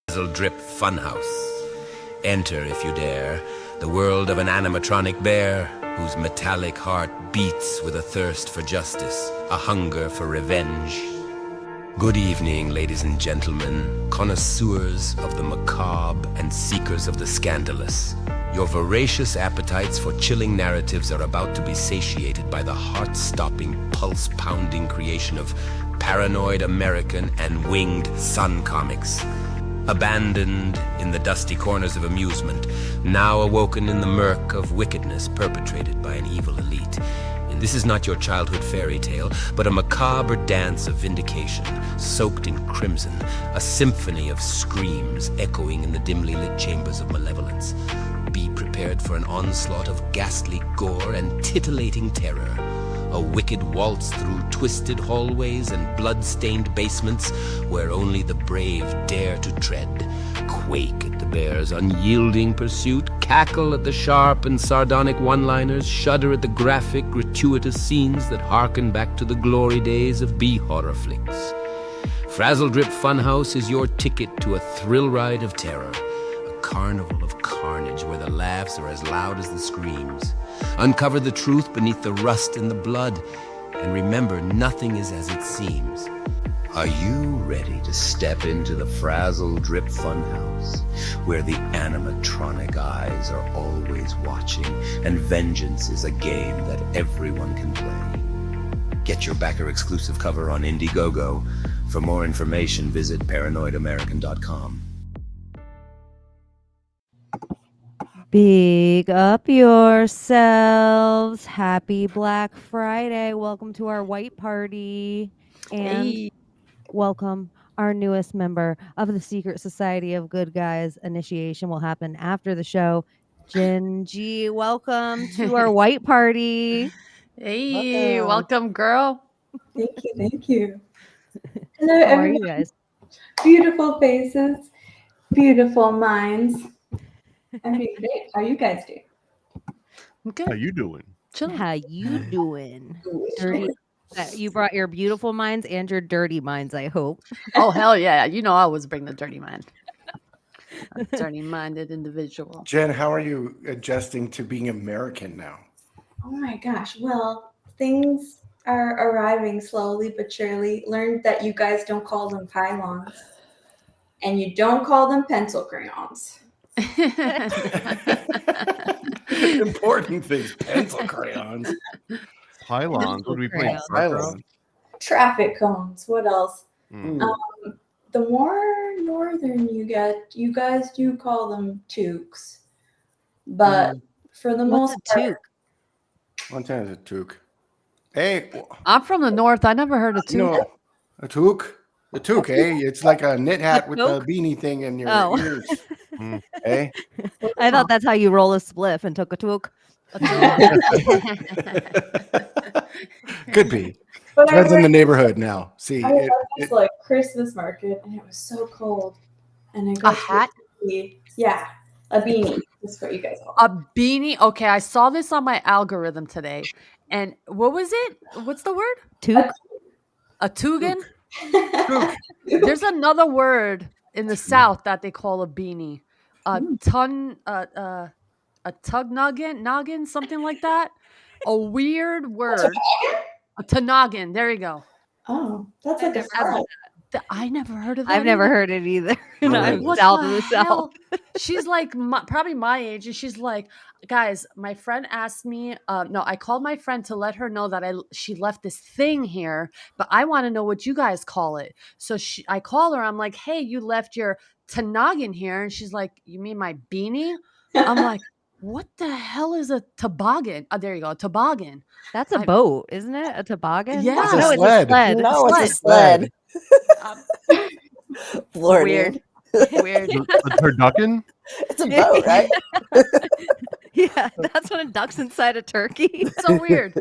Frazzledrip Funhouse. Enter, if you dare, the world of an animatronic bear whose metallic heart beats with a thirst for justice, a hunger for revenge. Good evening, ladies and gentlemen, connoisseurs of the macabre and seekers of the scandalous. Your voracious appetites for chilling narratives are about to be satiated by the heart-stopping, pulse-pounding creation of paranoid American and winged Sun comics. Abandoned in the dusty corners of amusement, now awoken in the murk of wickedness perpetrated by an evil elite. This is not your childhood fairy tale, but a macabre dance of vindication, soaked in crimson, a symphony of screams echoing in the dimly lit chambers of malevolence. Be prepared for an onslaught of ghastly gore and titillating terror. A wicked waltz through twisted hallways and blood-stained basements where only the brave dare to tread. Quake at the bear's unyielding pursuit, cackle at the sharp and sardonic one-liners, shudder at the graphic, gratuitous scenes that harken back to the glory days of B-horror flicks. Frazzledrip Funhouse is your ticket to a thrill ride of terror, a carnival of carnage where the laughs are as loud as the screams. Uncover the truth beneath the rust and the blood, and remember, nothing is as it seems. Are you ready to step into the Frazzledrip Funhouse, where the animatronic eyes are always watching, and vengeance is a game that everyone can play? Get your backer exclusive cover on Indiegogo. For more information, visit paranoidamerican.com. Big up yourselves. Happy Black Friday. Welcome to our white party. And welcome our newest member of the Secret Society of Good Guys. Initiation will happen after the show. Gingy, welcome to our white party. Hey, welcome, girl. Thank you, thank you. Hello, How are everyone. you guys? Beautiful faces, beautiful minds. I'm doing great. How you guys doing? Good. How you doing? Chilling. How you doing? Dirty. You brought your beautiful minds and your dirty minds, I hope. Oh, hell yeah. You know I always bring the dirty mind. A dirty-minded individual. Jen, how are you adjusting to being American now? Oh my gosh. Well, things are arriving slowly but surely. Learned that you guys don't call them pylons. And you don't call them pencil crayons. Important things, pencil crayons. Pylons. What do we play? Pylons. Traffic cones. What else? Mm. The more northern you get, you guys do call them toques. But for the What's most a toque? Montana's a toque. Hey, I'm from the north. I never heard of two. no, a toque. A toque, eh? It's like a knit hat with a toque? beanie thing in your Oh. ears. Mm. Eh? I thought that's how you roll a spliff and took a toque. Could be. But Depends on the neighborhood now. See, I was at this like Christmas market and it was so cold. And I got A hat? Yeah, a beanie. That's what you guys call A beanie? Okay, I saw this on my algorithm today. And what was it? What's the word? Toque? A tugin? it. There's another word in the South that they call a beanie. A tug noggin, something like that. A weird word. A tanoggin. There you go. Oh, that's like a never scarf. I never heard of that. I've never either. heard it either. And No, I'm what south the of the south. hell? She's like probably my age, and she's like, guys, my friend asked me. No, I called my friend to let her know that she left this thing here, but I want to know what you guys call it. So I call her. I'm like, hey, you left your tanoggin here, and she's like, you mean my beanie? I'm like, what the hell is a toboggan? Oh, there you go, a toboggan. That's a boat, isn't it? A toboggan? Yeah. It's a No, sled. it's a sled. No, it's a Sled. sled. Florida. Weird. A turducken? It's a boat, right? Yeah, that's when a duck's inside a turkey. So weird.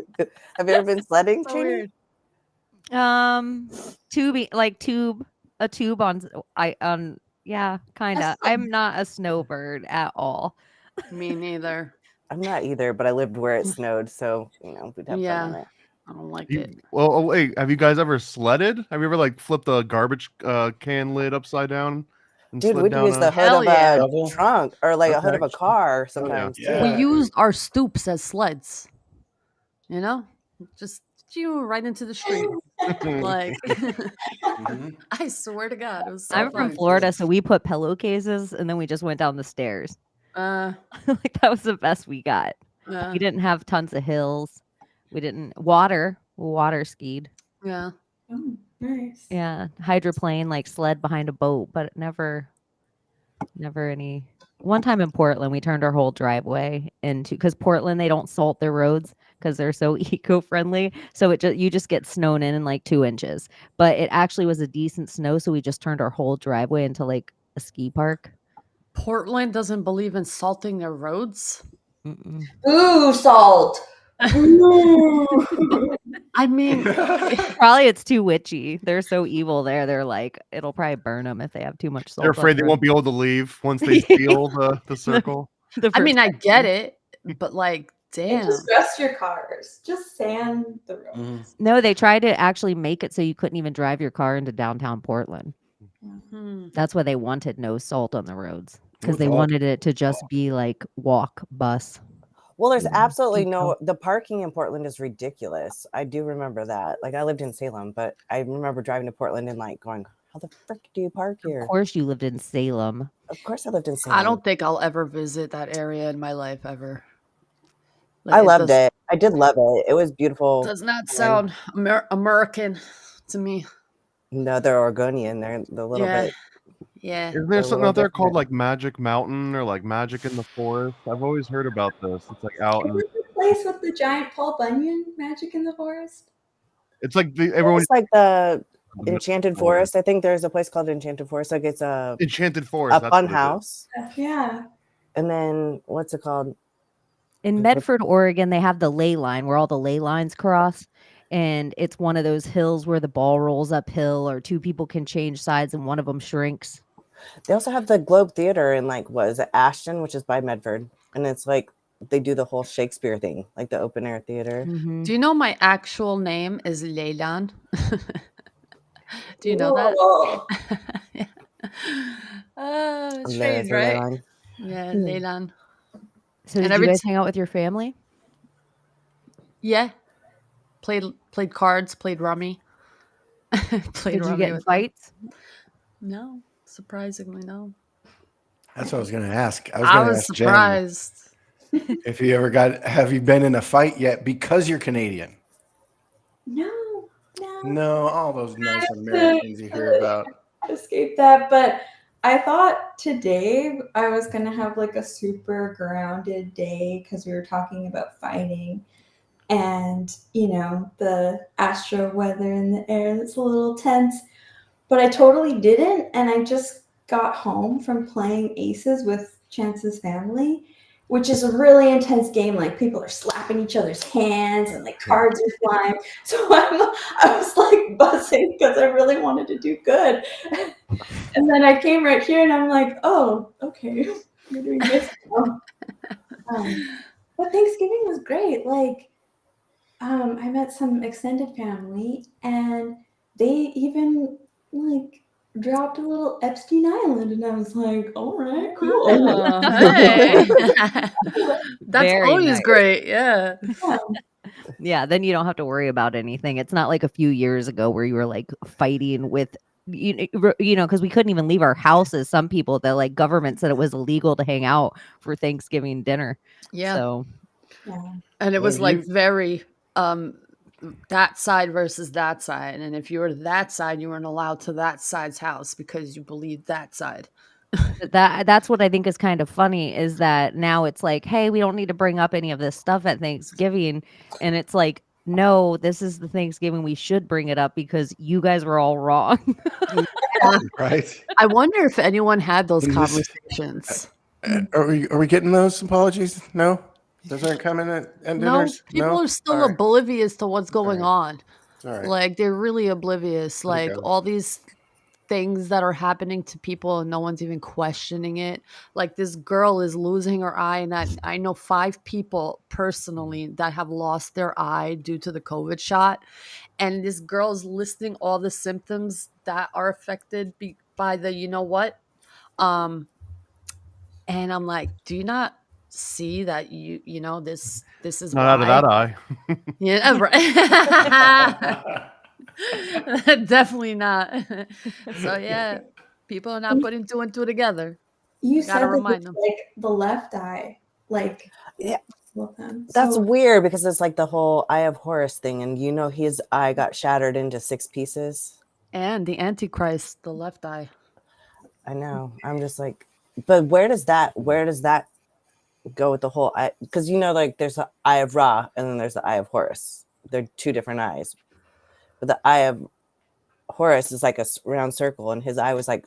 Have you ever been sledding, So Trini? weird. A tube on yeah, kind of. I'm not a snowbird at all. Me neither. I'm not either, but I lived where it snowed, so we'd have fun Yeah. on it. I don't like it. Well, oh, wait, have you guys ever sledded? Have you ever like flipped a garbage can lid upside down and Dude, slid we'd down use the hood Hell of yeah. a Shovel? trunk or like a hood Okay. of a car sometimes. Yeah. We used our stoops as sleds. You know, just right into the street. Like, Mhm. I swear to God, it was so I'm from fun. Florida, so we put pillowcases and then we just went down the stairs. Like that was the best we got. We didn't have tons of hills. We didn't water skied. Yeah. Oh, nice. Yeah, hydroplane like sled behind a boat, but never any. One time in Portland, we turned our whole driveway into because Portland they don't salt their roads because they're so eco-friendly. So you just get snowed in like 2 inches. But it actually was a decent snow, so we just turned our whole driveway into like a ski park. Portland doesn't believe in salting their roads. Mm-mm. Ooh, salt. Ooh. I mean, Probably it's too witchy. They're so evil there. They're like it'll probably burn them if they have too much salt. They're on afraid they their- won't be able to leave once they steal the circle. the I mean, I protection. get it, but like, And damn. just rest your cars. Just sand the road. Mhm. No, they tried to actually make it so you couldn't even drive your car into downtown Portland. Hmm. That's why they wanted no salt on the roads because What's they all- wanted it to just be like walk, bus. Well, there's Mhm. absolutely Depot. the parking in Portland is ridiculous. I do remember that. Like I lived in Salem, but I remember driving to Portland and like going, how the frick do you park here? Of course, you lived in Salem. Of course I lived in Salem. I don't think I'll ever visit that area in my life ever. I loved does- it. I did love it. It was beautiful. Does not sound American to me. No, they're Oregonian. They're a little Yeah. bit. Yeah. Isn't They're there a something little out there called different. like Magic Mountain or like Magic in the Forest? I've always heard about this. It's like out Is and it the place with the giant Paul Bunyan magic in the forest? it's like everyone It's like the Enchanted Forest. I think there's a place called Enchanted Forest. Like it's a Enchanted Forest. a that's fun what it is. house. Yeah. And then what's it called? In Medford, Oregon, they have the ley line where all the ley lines cross. And it's one of those hills where the ball rolls uphill or two people can change sides and one of them shrinks. They also have the Globe Theater in like what is it, Ashton, which is by Medford, and it's like they do the whole Shakespeare thing, like the open air theater. Mhm. Do you know my actual name is Leylan? Do you know Whoa. that? I'm Strange, there, right? Leyland. Yeah, Hmm. Leylan. So And did every you guys t- hang out with your family? Yeah. Played cards, played rummy. Played Did you rummy get in with them. fights? No, surprisingly, no. That's what I was going to ask. I was I going to was ask Jen surprised. if you ever have you been in a fight yet because you're Canadian? No. No, all those nice Americans you hear about. Escape that. But I thought today I was going to have like a super grounded day because we were talking about fighting. And, you know, the astro weather in the air that's a little tense. But I totally didn't. And I just got home from playing Aces with Chance's family, which is a really intense game. Like people are slapping each other's hands and like cards are flying. So I was like buzzing because I really wanted to do good. And then I came right here and I'm like, oh, okay, we're doing this now. But Thanksgiving was great. Like, I met some extended family and they even like dropped a little Epstein Island and I was like, all right, cool. Oh, hey. That's Very always nice. great. Yeah. Yeah. Yeah, then you don't have to worry about anything. It's not like a few years ago where you were like fighting with you know, because we couldn't even leave our houses. Some people, the like government said it was illegal to hang out for Thanksgiving dinner. Yeah. So Yeah. And it Well, was like very that side versus that side. And if you were that side, you weren't allowed to that side's house because you believed that side. that's what I think is kind of funny is that now it's like, hey, we don't need to bring up any of this stuff at Thanksgiving. And it's like, no, this is the Thanksgiving we should bring it up because you guys were all wrong. Right? I wonder if anyone had those Is this- conversations. Are we getting those apologies? No? Those aren't coming at No, dinners? people are still All right. oblivious to what's going right. on. All right. Like they're really oblivious. Let it Like go. all these things that are happening to people and no one's even questioning it. Like this girl is losing her eye, and I know 5 people personally that have lost their eye due to the COVID shot. And this girl's listing all the symptoms that are affected by the, you know what? And I'm like, do you not see that you know this is Not out of that why? eye. Yeah, right. Definitely not. So yeah, people are not putting 2 and 2 together. You Gotta said that remind it's them. like the left eye, like Yeah. with them. That's So- weird because it's like the whole Eye of Horus thing, and you know his eye got shattered into 6 pieces. And the Antichrist, the left eye. I know. I'm just like, but where does that go with the whole eye? Because you know, like there's the Eye of Ra and then there's the Eye of Horus. They're 2 different eyes. But the Eye of Horus is like a round circle, and his eye was like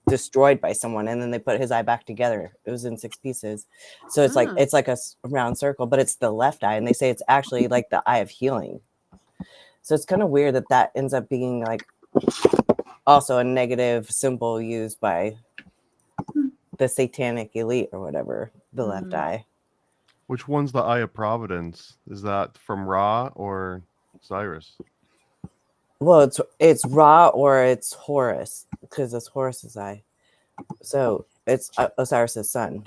destroyed by someone, and then they put his eye back together. It was in 6 pieces. So it's like a round circle, but it's the left eye, and they say it's actually like the eye of healing. So it's kind of weird that ends up being like also a negative symbol used by the satanic elite or whatever, the left eye. Which one's the Eye of Providence? Is that from Ra or Cyrus? Well, it's Ra or it's Horus, because it's Horus's eye. So it's Osiris's son.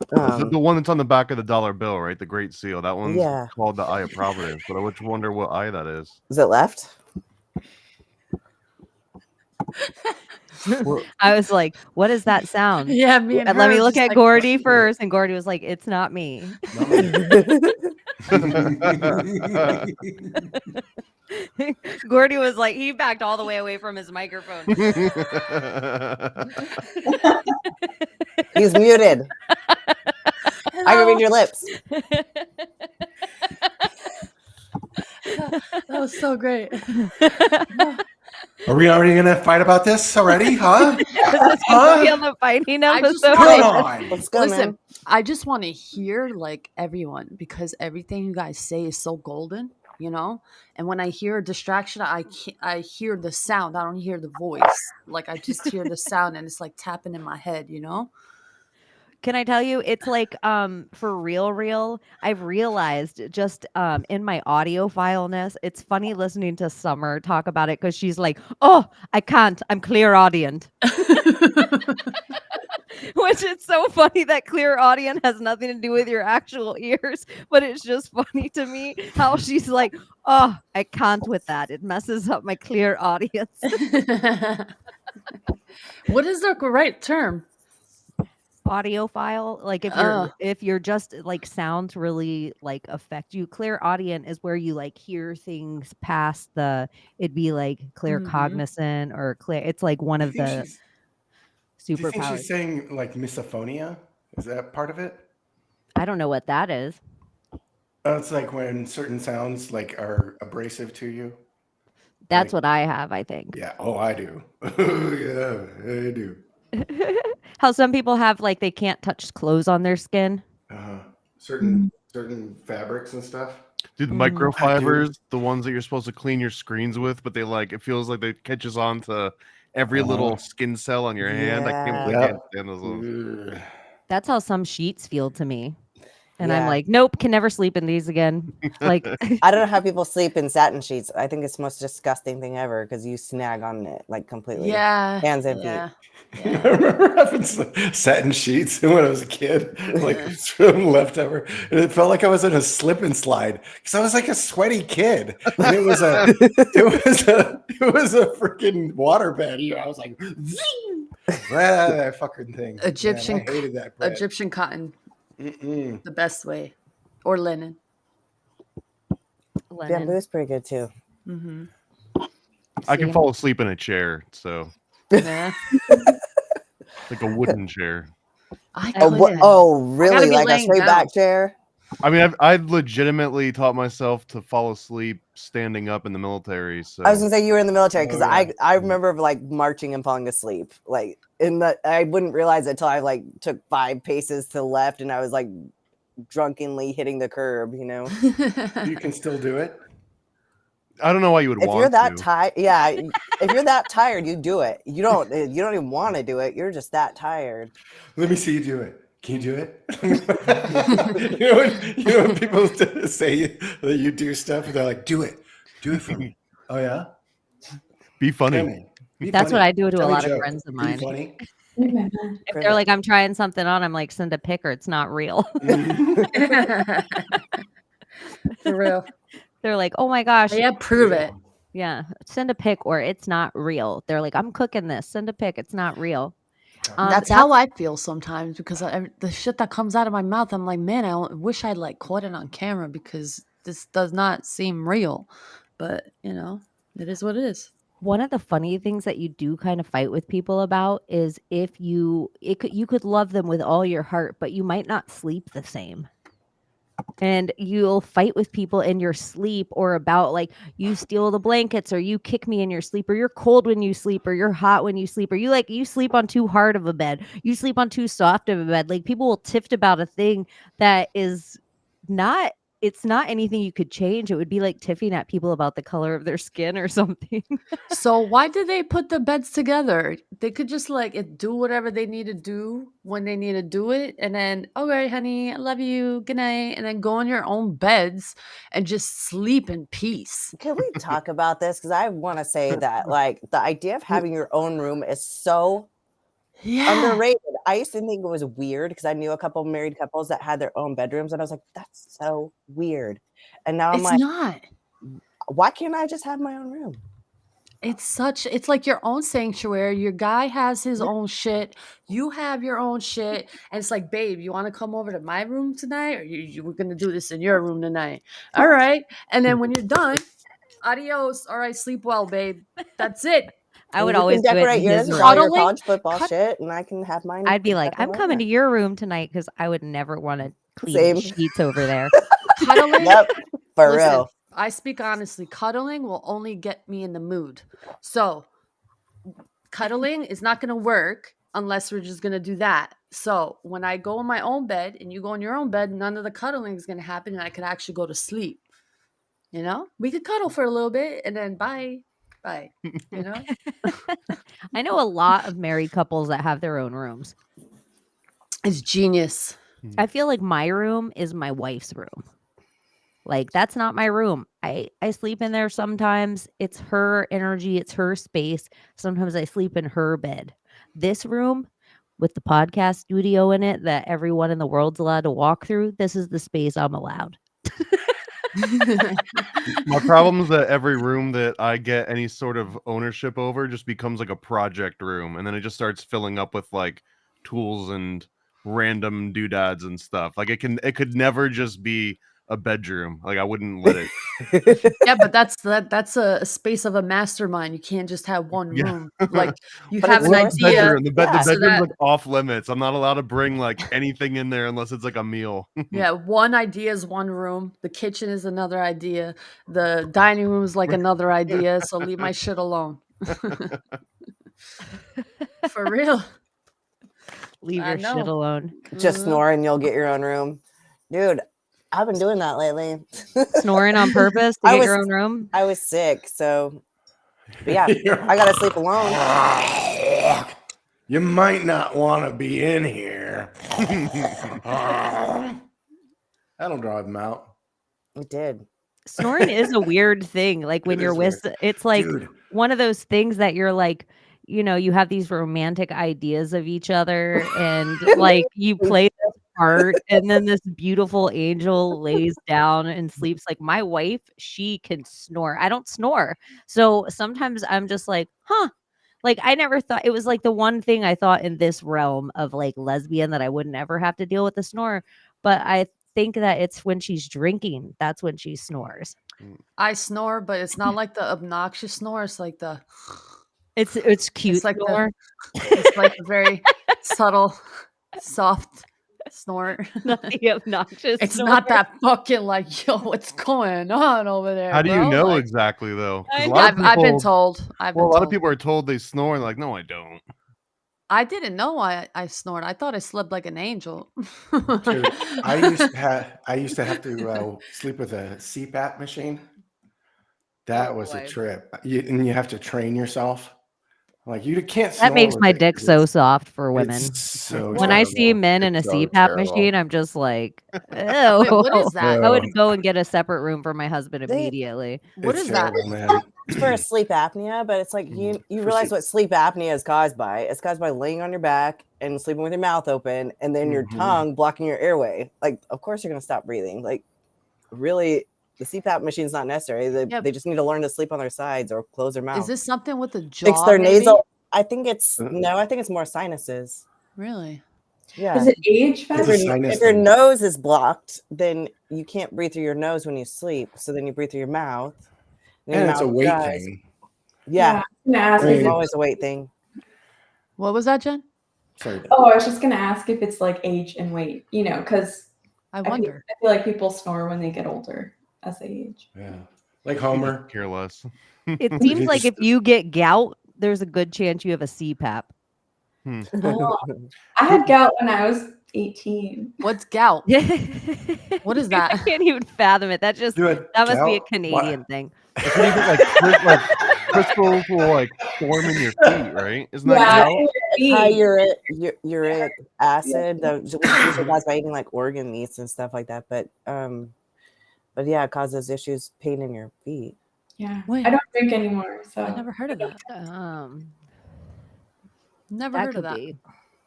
The one that's on the back of the dollar bill, right? The Great Seal. That one's Yeah. called the Eye of Providence. But I would wonder what eye that is. Is it left? I was like, what is that sound? Yeah, me and Let her me look just at like, Gordy first. And Gordy was like, it's not me. Gordy was like, he backed all the way away from his microphone. He's muted. I can read your lips. That was so great. Are we already going to fight about this already? Huh? Is this supposed to be on the fighting I just episode? Come on. Let's go, Listen, man. I just want to hear like everyone, because everything you guys say is so golden, you know. And when I hear a distraction, I hear the sound. I don't hear the voice. Like I just hear the sound, and it's like tapping in my head, you know. Can I tell you, it's like for real, I've realized just in my audiophileness, it's funny listening to Summer talk about it, because she's like, oh, I can't, I'm clairaudient. Which is so funny that clairaudient has nothing to do with your actual ears, but it's just funny to me how she's like, oh, I can't with that. It messes up my clairaudience. What is the right term? Audiophile, like if you're just like sounds really like affect you. Clairaudient is where you like hear things past it'd be like claircognizant or clear. It's like one of the Do you think superpowers. she's saying like misophonia? Is that part of it? I don't know what that is. It's like when certain sounds like are abrasive to you. That's what I have, I think. Yeah. Oh, I do. Yeah, I do. How some people have like they can't touch clothes on their skin. Certain fabrics and stuff. Dude, the microfibers, the ones that you're supposed to clean your screens with, but they like it feels like it catches on to every little skin cell on your hand. I can't stand those ones. That's how some sheets feel to me. And I'm like, nope, can never sleep in these again. Like, I don't know how people sleep in satin sheets. I think it's the most disgusting thing ever because you snag on it like completely. Yeah. Hands and feet. Yeah. I remember having satin sheets when I was a kid, like leftover, and it felt like I was in a slip and slide because I was like a sweaty kid, and it was a freaking waterbed. You know, I was like, that fucking thing. Egyptian, Man, I hated that bread. Egyptian cotton, the best way, or linen. Bamboo is pretty good too. Mm-hmm. I can fall asleep in a chair, so Yeah. like a wooden chair. Really? Like a straight back chair? I mean, I've legitimately taught myself to fall asleep standing up in the military. So I was gonna say you were in the military because I remember like marching and falling asleep. Like I wouldn't realize it until I like took 5 paces to the left and I was like drunkenly hitting the curb. You know. You can still do it. I don't know why you would If want you're that to. tired, yeah. If you're that tired, you do it. You don't even want to do it. You're just that tired. Let me see you do it. Can you do it? you know when people say that you do stuff and they're like, do it for me. Oh yeah? Be funny. Tell me. Be That's what funny. I do to Tell a me lot of joke. friends of Be mine. funny. If they're like, I'm trying something on, I'm like, send a pic or it's not real. For real. They're like, oh my gosh. Yeah, prove it. Yeah. Send a pic or it's not real. They're like, I'm cooking this. Send a pic. It's not real. That's how I feel sometimes because the shit that comes out of my mouth, I'm like, man, I wish I'd like caught it on camera because this does not seem real. But, you know, it is what it is. One of the funny things that you do kind of fight with people about is if you could love them with all your heart, but you might not sleep the same. And you'll fight with people in your sleep or about like you steal the blankets or you kick me in your sleep or you're cold when you sleep or you're hot when you sleep or you sleep on too hard of a bed. You sleep on too soft of a bed. Like people will tiff about a thing that is not, it's not anything you could change. It would be like tiffing at people about the color of their skin or something. So why did they put the beds together? They could just like do whatever they need to do when they need to do it. And then, okay, honey, I love you. Good night. And then go in your own beds and just sleep in peace. Can we talk about this? Because I want to say that like the idea of having your own room is so underrated. I used to think it was weird because I knew a couple married couples that had their own bedrooms, and I was like, that's so weird. And now I'm like, not. Why can't I just have my own room? It's like your own sanctuary. Your guy has his own shit. You have your own shit. And it's like, babe, you want to come over to my room tonight? Or we're going to do this in your room tonight. All right. And then when you're done, adios. All right. Sleep well, babe. That's it. I would always decorate yours with all your college football shit, and I can have mine. I'd be like, I'm coming to your room tonight because I would never want to clean sheets over there. Cuddling. Yep, for real. I speak honestly. Cuddling will only get me in the mood. So cuddling is not going to work unless we're just going to do that. So when I go in my own bed and you go in your own bed, none of the cuddling is going to happen, and I can actually go to sleep. You know, we could cuddle for a little bit and then bye. You know, I know a lot of married couples that have their own rooms. It's genius. I feel like my room is my wife's room. Like that's not my room. I sleep in there sometimes. It's her energy. It's her space. Sometimes I sleep in her bed. This room with the podcast studio in it that everyone in the world's allowed to walk through. This is the space I'm allowed. My problem is that every room that I get any sort of ownership over just becomes like a project room, and then it just starts filling up with like tools and random doodads and stuff. Like it could never just be a bedroom. Like I wouldn't let it. Yeah, but that's a space of a mastermind. You can't just have one room. Like you have an idea. The bedroom's like off limits. I'm not allowed to bring like anything in there unless it's like a meal. Yeah, one idea is one room. The kitchen is another idea. The dining room is like another idea. So leave my shit alone. For real. Leave your shit alone. Just snore and you'll get your own room. Dude, I've been doing that lately. Snoring on purpose to get your own room? I was sick, so but yeah, I gotta sleep alone. You might not want to be in here. That'll drive them out. It did. Snoring is a weird thing. Like when you're with, it's like one of those things that you're like, you know, you have these romantic ideas of each other and like you play this part and then this beautiful angel lays down and sleeps. Like my wife, she can snore. I don't snore. So sometimes I'm just like, like I never thought, it was like the one thing I thought in this realm of like lesbian that I would never have to deal with the snore. But I think that it's when she's drinking, that's when she snores. I snore, but it's not like the obnoxious snore. It's like the it's cute. It's like it's like a very subtle, soft snore. Not the obnoxious. It's snore. not that fucking like, yo, what's going on over there? How do you know like, exactly though? I've been told. A lot of people are told they snore and like, no, I don't. I didn't know I snored. I thought I slept like an angel. Dude, I used to have to sleep with a CPAP machine. That Oh, was a boy. trip. And you have to train yourself. Like you can't snore That makes with my it dick 'cause so it's soft for women. so When I see terrible. men in a It's so CPAP terrible. machine, I'm just like, ew. Wait, what is that? I would go and get a separate room for my husband They- immediately. What It's is that? terrible, man. It's for sleep apnea, but it's like you For realize sleep. what sleep apnea is caused by. It's caused by laying on your back and sleeping with your mouth open, and then your Mhm. tongue blocking your airway. Like, of course you're gonna stop breathing. Like, really, the CPAP machine's not necessary. They just need to learn to sleep on their sides or close their mouth. Is this something with the jaw? Fix their maybe? nasal. I think it's no. I think it's more sinuses. Really? Yeah. Is it age It's a factor? sinus If your thing. nose is blocked, then you can't breathe through your nose when you sleep. So then you breathe through your mouth. Then your And it's a mouth weight dries. thing. Yeah, I was gonna ask. Right. Is it's it, always a weight thing. What was that, Jen? Sorry. oh, I was just gonna ask if it's like age and weight. You know, because I I feel wonder. like people snore when they get older as they age. Yeah. Like Homer. Care less. It seems like if you get gout, there's a good chance you have a CPAP. Oh, I had gout when I was 18. What's gout? What is I that? can't even fathom it. That Do it, must be a gout? Canadian thing. It's when you get like crystals will like form in your feet, right? Isn't that Yeah, gout? feet. High uric acid, which is usually caused by eating like organ meats and stuff like that. But yeah, it causes issues, pain in your feet. Yeah. Wait. I don't drink anymore, so I never heard of that. Never That heard of could that. be.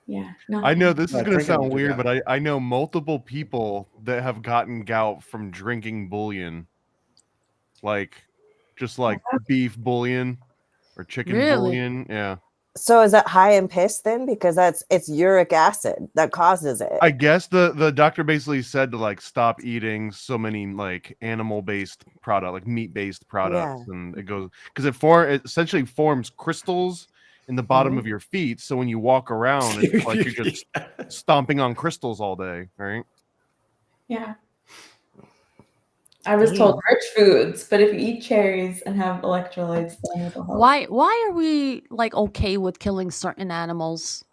yeah. No. I know this is Not going to drinking sound will do weird, that. but I know multiple people that have gotten gout from drinking bouillon. Like, just like beef bouillon or chicken Really? bouillon. Yeah. So is that high in piss then? Because it's uric acid that causes it. I guess the doctor basically said to like stop eating so many like animal-based product, like meat-based products, and it goes because it essentially forms crystals in the bottom of your feet. So when you walk around, it's like you're just stomping on crystals all day, right? Yeah. I was told rich foods, but if you eat cherries and have electrolytes, then it'll help. Why are we like okay with killing certain animals?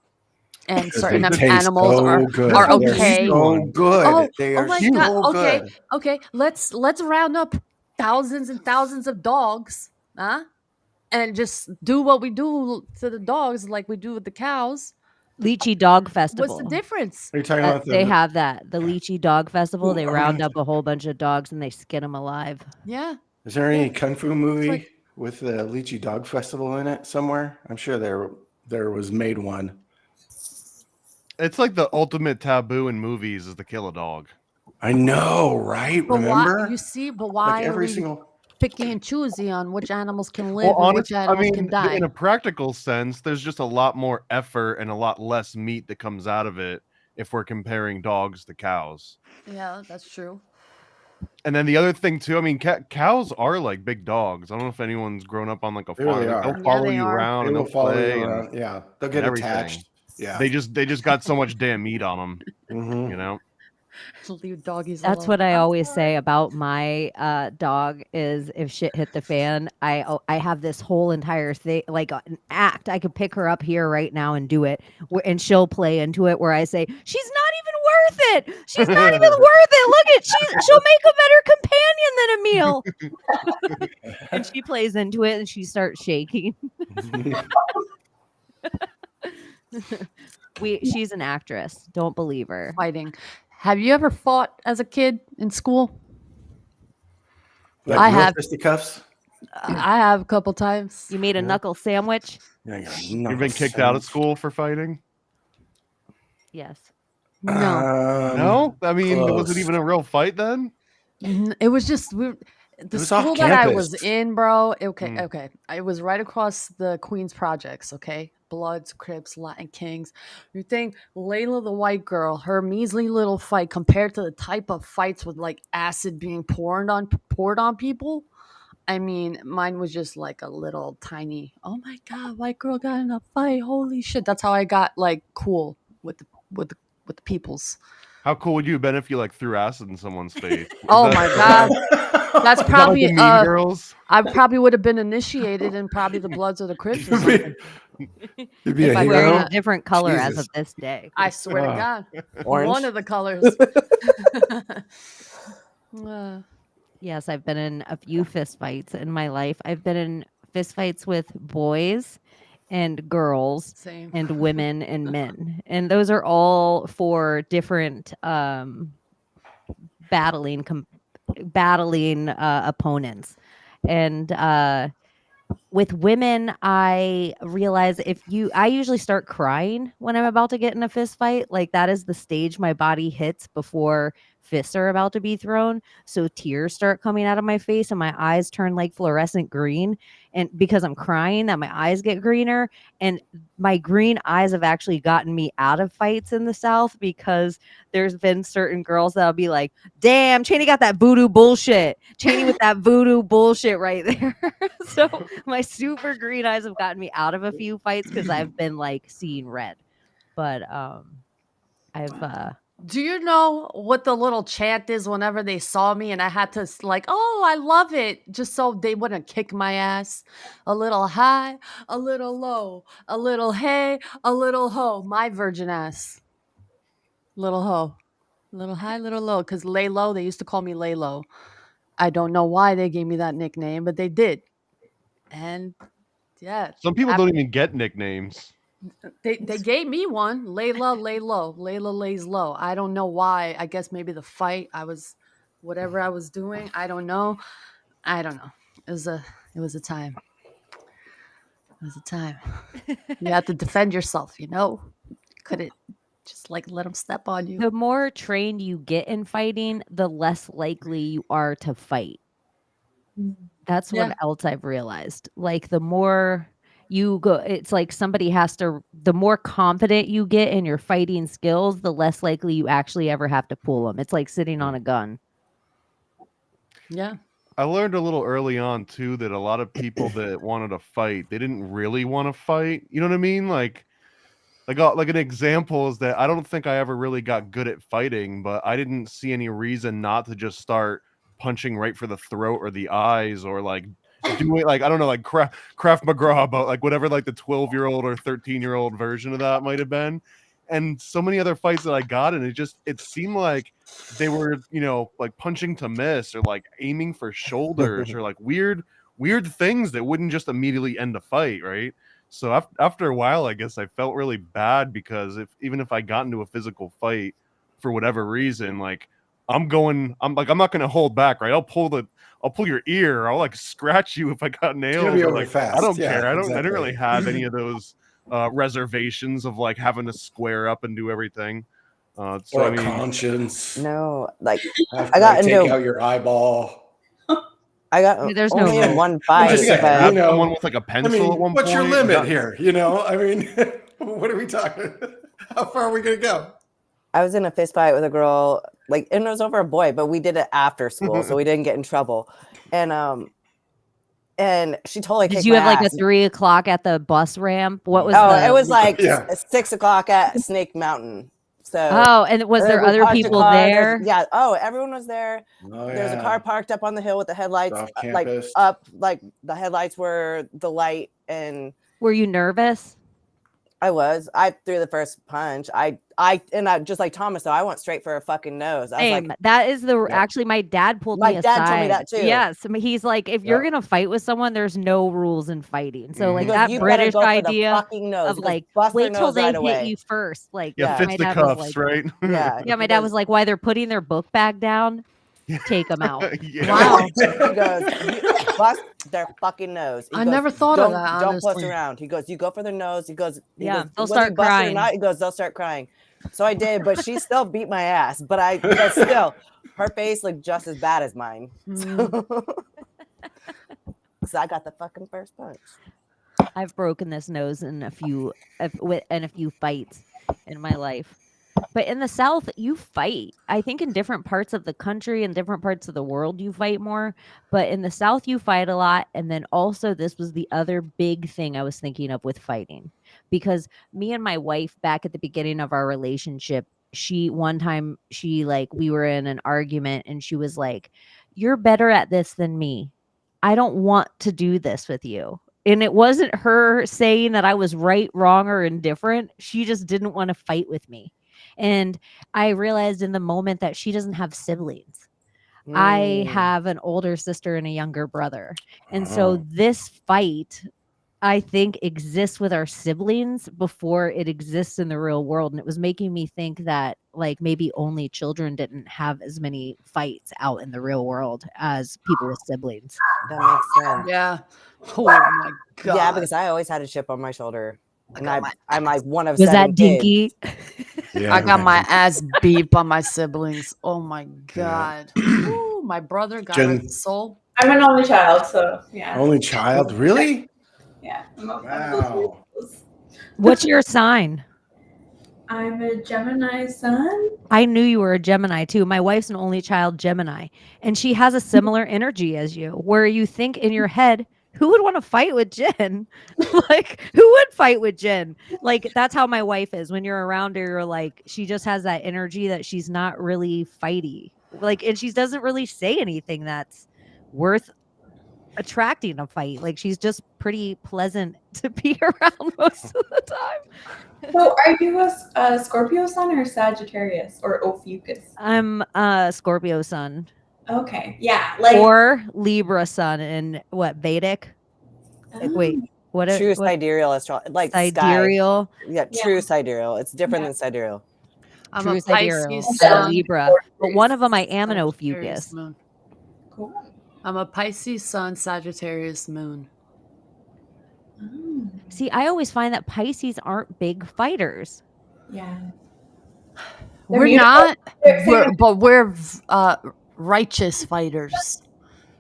And 'Cause certain they taste animals so are good. They're okay. so good. Oh, They oh are my so god. Okay. good. Okay. Let's round up thousands and thousands of dogs, huh? And just do what we do to the dogs like we do with the cows. Lychee Dog Festival. What's the difference? Are you talking about They have that. The Lychee Dog Festival. They Ooh, round up a whole bunch of dogs and they skin them alive. Yeah. Is there any kung fu movie like- with the Lychee Dog Festival in it somewhere? I'm sure there was made one. It's like the ultimate taboo in movies is to kill a dog. I know, right? But Remember? why, you see, but why Like are every we single. picky and choosy on which animals can live Well, and which honestly, I animals mean, can die? in a practical sense, there's just a lot more effort and a lot less meat that comes out of it if we're comparing dogs to cows. Yeah, that's true. And then the other thing too, I mean, cows are like big dogs. I don't know if anyone's grown up on like a They farm. really Like, are. they'll Yeah, follow they you are. around They and will they'll follow play you and around. Yeah, they'll get everything. attached. Yeah, they just got so much damn meat on them, Mhm. you know. Leave doggies That's alone. what I I'm always sorry. say about my dog is if shit hit the fan, I have this whole entire thing, like an act. I could pick her up here right now and do it, and she'll play into it where I say, she's not even worth it. She's not even worth it. Look at she'll make a better companion than a meal. And she plays into it and she starts shaking. She's an actress. Don't believe her. Fighting. Have you ever fought as a kid in school? Like I real have. fisticuffs. I have a couple times. You made a knuckle sandwich? Yeah, You've been kicked out of school for fighting? Yes. No, No, I mean, was it close. even a real fight then? it was just the was off school that I was campus. in, bro. Okay, Mm. okay. It was right across the Queens projects. Okay, Bloods, Crips, Latin Kings. You think Layla, the white girl, her measly little fight compared to the type of fights with like acid being poured on people? I mean, mine was just like a little tiny. Oh my god, white girl got in a fight! Holy shit! That's how I got like cool with the peoples. How cool would you have been if you like threw acid in someone's face? Oh my god, that's Is that like probably the Mean Girls? I probably would have been initiated in probably the Bloods or the Crips or something. You'd be If a I Wearing wearing hero. a different color as Jesus. of this day. I swear to God, Orange. one of the colors. Yes, I've been in a few fist fights in my life. I've been in fist fights with boys and girls Same. and women and men. And those are all for different battling opponents. And with women, I realize I usually start crying when I'm about to get in a fist fight. Like that is the stage my body hits before fists are about to be thrown. So tears start coming out of my face and my eyes turn like fluorescent green. And because I'm crying, that my eyes get greener. And my green eyes have actually gotten me out of fights in the South because there's been certain girls that'll be like, damn, Cheney got that voodoo bullshit. Cheney with that voodoo bullshit right there. So my super green eyes have gotten me out of a few fights because I've been like seeing red. But I've Do you know what the little chant is whenever they saw me and I had to like, oh, I love it, just so they wouldn't kick my ass? A little high, a little low, a little hey, a little ho. My virgin ass. Little ho. Little high, little low. Because lay low, they used to call me lay low. I don't know why they gave me that nickname, but they did. And yeah. Some people don't even get nicknames. They gave me one. Layla lay low. Layla lays low. I don't know why. I guess maybe the fight. Whatever I was doing. I don't know. It was a time. It was a time. You have to defend yourself, you know? Couldn't just like let them step on you. the more trained you get in fighting, the less likely you are to fight. That's Yeah. what else I've realized. Like the more you go, it's like the more confident you get in your fighting skills, the less likely you actually ever have to pull them. It's like sitting on a gun. Yeah. I learned a little early on too that a lot of people that wanted to fight, they didn't really want to fight. You know what I mean? Like an example is that I don't think I ever really got good at fighting, but I didn't see any reason not to just start punching right for the throat or the eyes or like doing like I don't know, like Krav Maga, about like whatever like the 12-year-old or 13-year-old version of that might have been. And so many other fights that I got, and it seemed like they were, like punching to miss or like aiming for shoulders or like weird things that wouldn't just immediately end a fight, right? So after a while, I guess I felt really bad because even if I got into a physical fight for whatever reason, like I'm not going to hold back, right? I'll pull your ear. I'll like scratch you if I got nails. Gonna be over Like, fast. I don't Yeah, care. I exactly. didn't really have any of those reservations of like having to square up and do everything. Or a conscience. No, like I got take out your eyeball. I got There's only no in one fight. Just saying, Have someone with like a pencil at one what's point. your limit here? I mean, what are we talking? How far are we gonna go? I was in a fist fight with a girl, like, and it was over a boy, but we did it after school, so we didn't get in trouble. And she totally kicked Did you my have like ass. a 3 o'clock at the bus ramp? What was it was like Yeah. 6 o'clock at Snake Mountain. So and was there we other parked a people car, there? Yeah. Oh, everyone was there. Oh, There's a yeah. car parked up on the hill with the headlights Off like campus. up, like the headlights were the light. And Were you nervous? I threw the first punch. I just like Thomas, though, I went straight for a fucking nose. I was Same. like, That is actually my dad pulled My me dad aside. told me that too. Yes. I mean, he's like, if you're gonna fight with someone, there's no rules in fighting. So like he goes, that "You better British go for the idea fucking nose." of He goes, like "Bust their wait till nose they right hit away." you first. Like Yeah, my dad was fisticuffs, like, right? Yeah. yeah, my dad was like, why they're putting their book bag down, take them out. Yeah. Wow. He goes, "Bust their fucking nose." He I goes, never thought of that, Don't puss honestly. around. He goes, "You go for their nose." He goes, Yeah, they'll "Whether you start bust it or crying. not," he goes, "They'll start crying." So I did, but she still beat my ass. But still, her face looked just as bad as mine. So I got the fucking first punch. I've broken this nose in a few fights in my life. But in the South, you fight. I think in different parts of the country and different parts of the world, you fight more. But in the South, you fight a lot. And then also, this was the other big thing I was thinking of with fighting. Because me and my wife, back at the beginning of our relationship, one time, we were in an argument and she was like, "You're better at this than me. I don't want to do this with you." And it wasn't her saying that I was right, wrong, or indifferent. She just didn't want to fight with me. And I realized in the moment that she doesn't have siblings. I Mm. have an older sister and a younger brother. And so Oh. this fight, I think, exists with our siblings before it exists in the real world. And it was making me think that like maybe only children didn't have as many fights out in the real world as people with siblings. That makes sense. Yeah. Oh my god. Yeah, because I always had a chip on my shoulder, and got my I'm like one of Was 7 that kids. Dinky? Yeah, I got my ass beat by my siblings. Oh my god. Ooh, my brother got Jen- his soul. I'm an only child, so yeah. Only child, really? Yeah. Wow. What's your sign? I'm a Gemini sun. I knew you were a Gemini too. My wife's an only child Gemini, and she has a similar energy as you, where you think in your head, who would want to fight with Jen? Like, who would fight with Jen? Like, that's how my wife is. When you're around her, you're like, she just has that energy that she's not really fighty. Like, and she doesn't really say anything that's worth attracting a fight. Like, she's just pretty pleasant to be around most of the time. So, are you a Scorpio sun or Sagittarius or Ophiuchus? I'm Scorpio sun. Okay, yeah, like Or Libra sun in what Vedic? Like, wait, what? True what sidereal astrology, like sidereal? sky. Yeah, true sidereal. It's different than sidereal. I'm True a sidereal. Pisces And a sun. Libra, but one of them I am an Sagittarius Ophiuchus. moon. cool. I'm a Pisces sun, Sagittarius moon. Oh, See, I always find that Pisces aren't big fighters. yeah. We're beautiful. not, They're- but we're righteous fighters.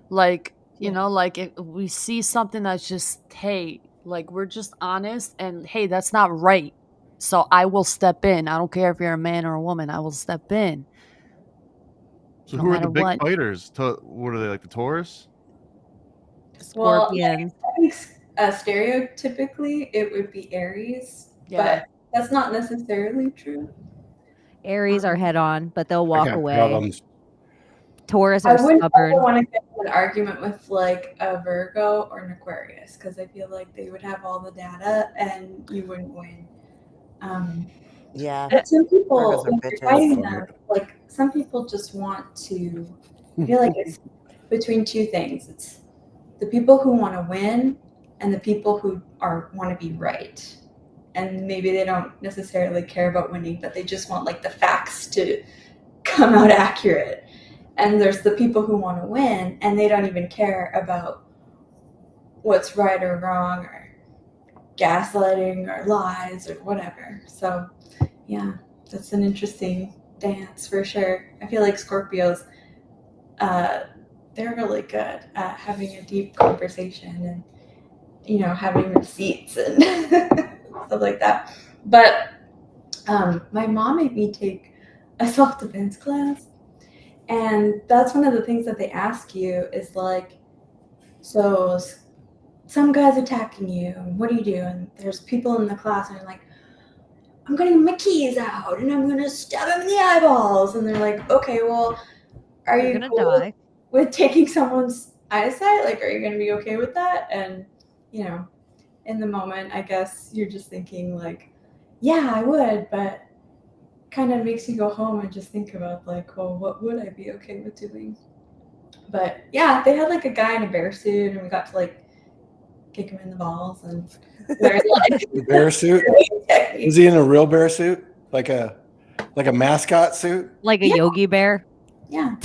Like, you know, like if we see something that's just, hey, like we're just honest and hey, that's not right. So I will step in. I don't care if you're a man or a woman. I will step in. So No who are matter the big what. fighters? What are they, like the Taurus? Well, Scorpions. I think stereotypically it would be Aries, Yeah. but that's not necessarily true. Aries are head on, but they'll I walk got away. problems. Taurus I are wouldn't stubborn. want to get in an argument with like a Virgo or an Aquarius because I feel like they would have all the data and you wouldn't win. Yeah. But some people, Virgos are when you're bitches. fighting them, like some people just want to. I feel like it's between two things. It's the people who want to win and the people who want to be right. And maybe they don't necessarily care about winning, but they just want like the facts to come out accurate. And there's the people who want to win and they don't even care about what's right or wrong or gaslighting or lies or whatever. So yeah, that's an interesting dance for sure. I feel like Scorpios, they're really good at having a deep conversation and, you know, having receipts and stuff like that. But my mom made me take a self-defense class. And that's one of the things that they ask you is like, so some guy's attacking you, and what do you do? And there's people in the class, and they're like, I'm gonna get my keys out, and I'm gonna stab him in the eyeballs. And they're like, okay, well, are You're you gonna cool die. with taking someone's eyesight? Like, are you gonna be okay with that? And, you know, in the moment, I guess you're just thinking like, yeah, I would, but kind of makes you go home and just think about like, well, what would I be okay with doing? But yeah, they had like a guy in a bear suit, and we got to like kick him in the balls and learn like The bear suit? techniques. Was he in a real bear suit? Like a mascot suit? Like a Yeah. yogi bear. Yeah.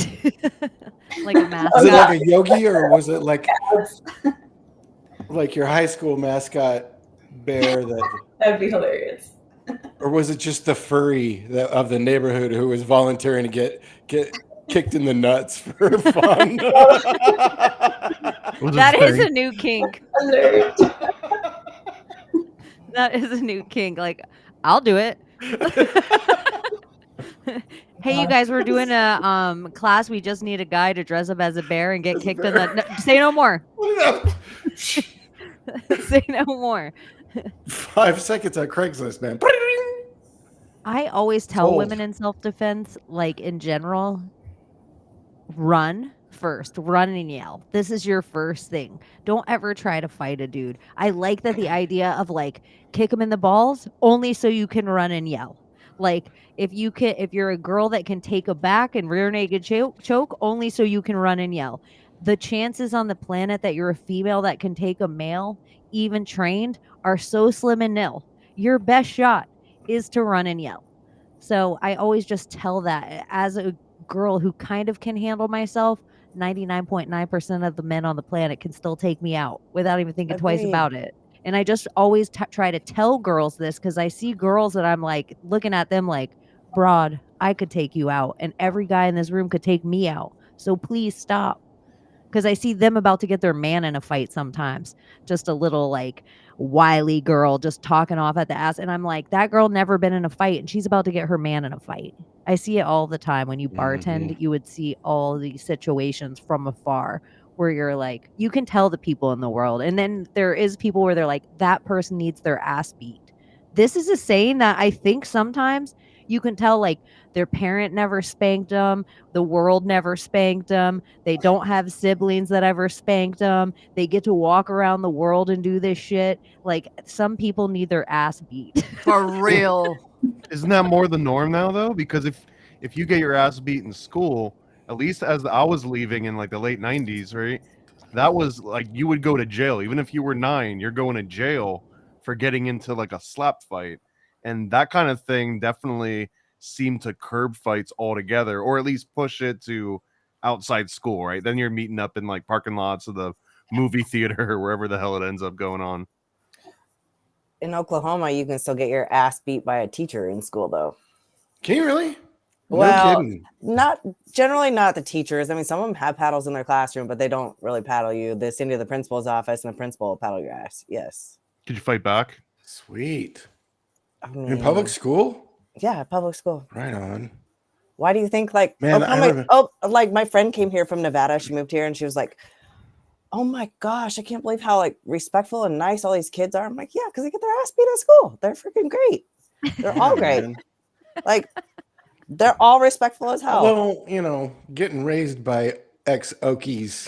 Like a mascot. Was it like a yogi or was it like your high school mascot bear That'd be hilarious. or was it just the furry of the neighborhood who was volunteering to get kicked in the nuts for fun? Was it That is furry? a new kink. Alert. That is a new kink. Like, I'll do it. Hey, you guys, we're doing a class. We just need a guy to dress up as a bear and get kicked in the. No, say no more. Say no more. 5 seconds on Craigslist, man. I always tell Sold. women in self-defense, like in general, run first. Run and yell. This is your first thing. Don't ever try to fight a dude. I like that the idea of like kick him in the balls only so you can run and yell. Like if you're a girl that can take a back and rear naked choke only so you can run and yell. The chances on the planet that you're a female that can take a male, even trained, are so slim and nil. Your best shot is to run and yell. So I always just tell that as a girl who kind of can handle myself, 99.9% of the men on the planet can still take me out without even thinking twice Agreed. about it. And I just always try to tell girls this because I see girls that I'm like looking at them like, broad, I could take you out. And every guy in this room could take me out. So please stop. Because I see them about to get their man in a fight sometimes. Just a little like wily girl just talking off at the ass. And I'm like, that girl never been in a fight and she's about to get her man in a fight. I see it all the time. When you bartend, you would see all these situations from afar where you're like, you can tell the people in the world. And then there is people where they're like, that person needs their ass beat. This is a saying that I think sometimes you can tell like their parent never spanked them. The world never spanked them. They don't have siblings that ever spanked them. They get to walk around the world and do this shit. Like some people need their ass beat. For real. Isn't that more the norm now though? Because if you get your ass beat in school, at least as I was leaving in like the late 90s, right? That was like you would go to jail. Even if you were 9, you're going to jail for getting into like a slap fight. And that kind of thing definitely seemed to curb fights altogether, or at least push it to outside school, right? Then you're meeting up in like parking lots of the movie theater or wherever the hell it ends up going on. In Oklahoma, you can still get your ass beat by a teacher in school, though. Can you really? Well, no kidding. not the teachers. I mean, some of them have paddles in their classroom, but they don't really paddle you. They send you to the principal's office, and the principal will paddle your ass. Yes. Did you fight back? Sweet. I mean, In public school? Yeah, public school. Right on. Why do you think like Man, like my friend came here from Nevada. She moved here and she was like, oh my gosh, I can't believe how like respectful and nice all these kids are. I'm like, yeah, because they get their ass beat at school. They're freaking great. They're all great. Like they're all respectful as hell. Although, getting raised by ex-Okies,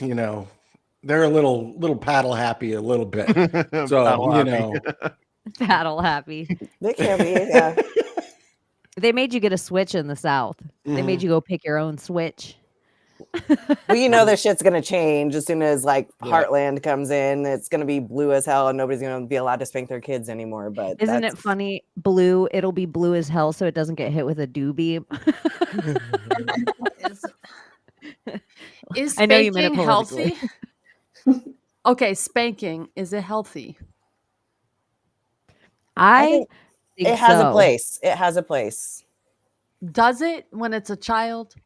they're a little paddle happy a little bit. So, Paddle happy. They can be, yeah. They made you get a switch in the South. They made you go pick your own switch. Well, this shit's gonna change as soon as like Heartland comes in. It's gonna be blue as hell, and nobody's gonna be allowed to spank their kids anymore. But isn't it funny? Blue, it'll be blue as hell, so it doesn't get hit with a doobie. Is I know you meant spanking it healthy? Okay, spanking, is it healthy? I think it has so. a place. It has a place. Does it when it's a child?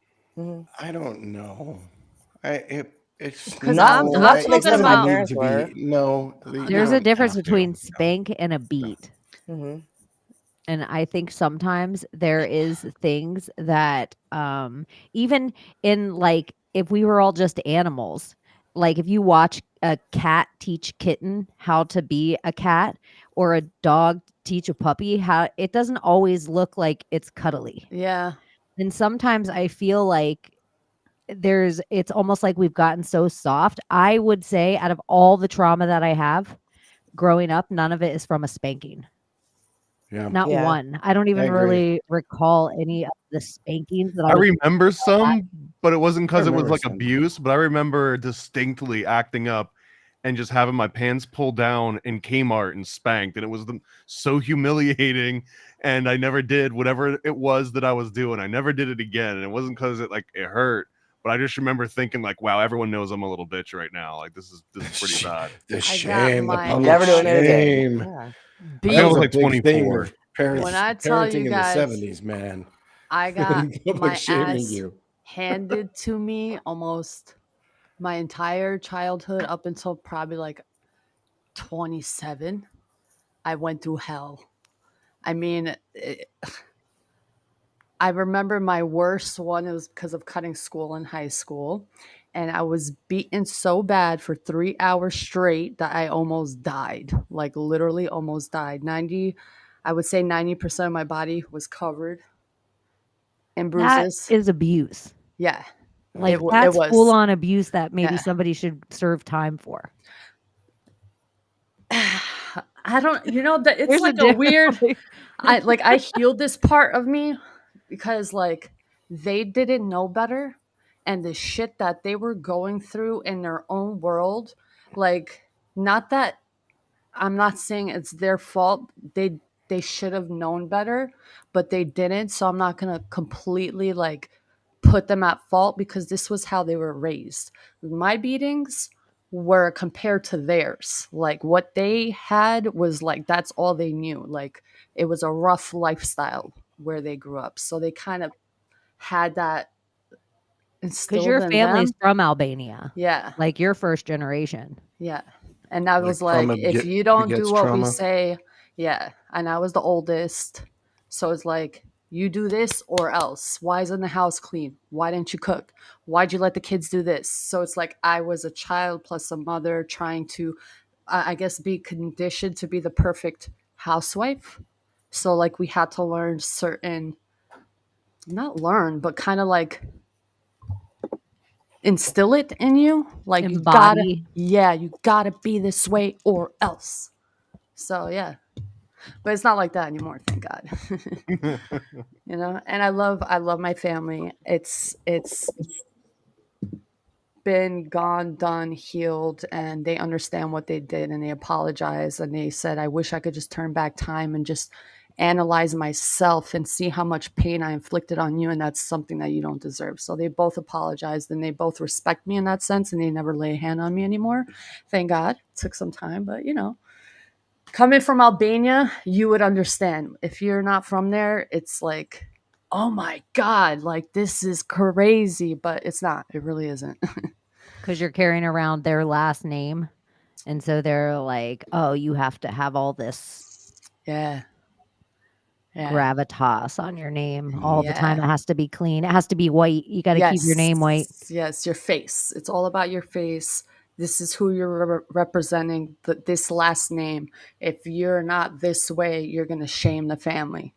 I don't know. It's I'm talking about need to be. No, there's a difference between spank and a beat. Mm-hmm. And I think sometimes there is things that even in like if we were all just animals, like if you watch a cat teach kitten how to be a cat or a dog teach a puppy, how it doesn't always look like it's cuddly. Yeah. And sometimes I feel like it's almost like we've gotten so soft. I would say out of all the trauma that I have growing up, none of it is from a spanking. Yeah. Not one. I don't even really recall any of the spankings that I remember some, but it wasn't because it was like some abuse, but I remember distinctly acting up and just having my pants pulled down in Kmart and spanked, and it was so humiliating. And I never did whatever it was that I was doing. I never did it again, and it wasn't because it hurt, but I just remember thinking like, wow, everyone knows I'm a little bitch right now. Like this is pretty bad. The shame, the public never doing it shame. again. Yeah. I was like 24. When I tell you guys, in the 70s, man, I got my ass you. handed to me almost my entire childhood up until probably like 27. I went through hell. I mean, I remember my worst one. It was because of cutting school in high school. And I was beaten so bad for 3 hours straight that I almost died. Like literally almost died. I would say 90% of my body was covered in bruises. That is abuse. Yeah. Like that's full-on abuse that maybe somebody should serve time for. I I don't, that it's There's like a weird, I healed this part of me because like they didn't know better, and the shit that they were going through in their own world, like, not that I'm not saying it's their fault. They should have known better, but they didn't. So I'm not gonna completely like put them at fault because this was how they were raised. My beatings were compared to theirs. Like what they had was like that's all they knew. Like it was a rough lifestyle where they grew up. So they kind of had that Because instilled your in family's them. from Albania. Yeah. Like you're first generation. Yeah. And I was like, trauma if you don't do begets what we trauma. say, yeah. And I was the oldest. So it's like, you do this or else. Why isn't the house clean? Why didn't you cook? Why'd you let the kids do this? So it's like I was a child plus a mother trying to, I guess, be conditioned to be the perfect housewife. So like we had to learn certain, not learn, but kind of like instill it in you. Like you gotta, Embody. you gotta be this way or else. So yeah, but it's not like that anymore, thank God. And I love my family. It's been gone, done, healed, and they understand what they did, and they apologize, and they said, I wish I could just turn back time and just analyze myself and see how much pain I inflicted on you, and that's something that you don't deserve. So they both apologized, and they both respect me in that sense, and they never lay a hand on me anymore. Thank God. It took some time, but coming from Albania, you would understand. If you're not from there, it's like, oh my God, like this is crazy, but it's not. It really isn't. Because you're carrying around their last name. And so they're like, oh, you have to have all this Yeah. gravitas on your name all the time. Yeah. It has to be clean. It has to be white. You got to keep your name white. Yes, your face. It's all about your face. This is who you're representing, this last name. If you're not this way, you're going to shame the family.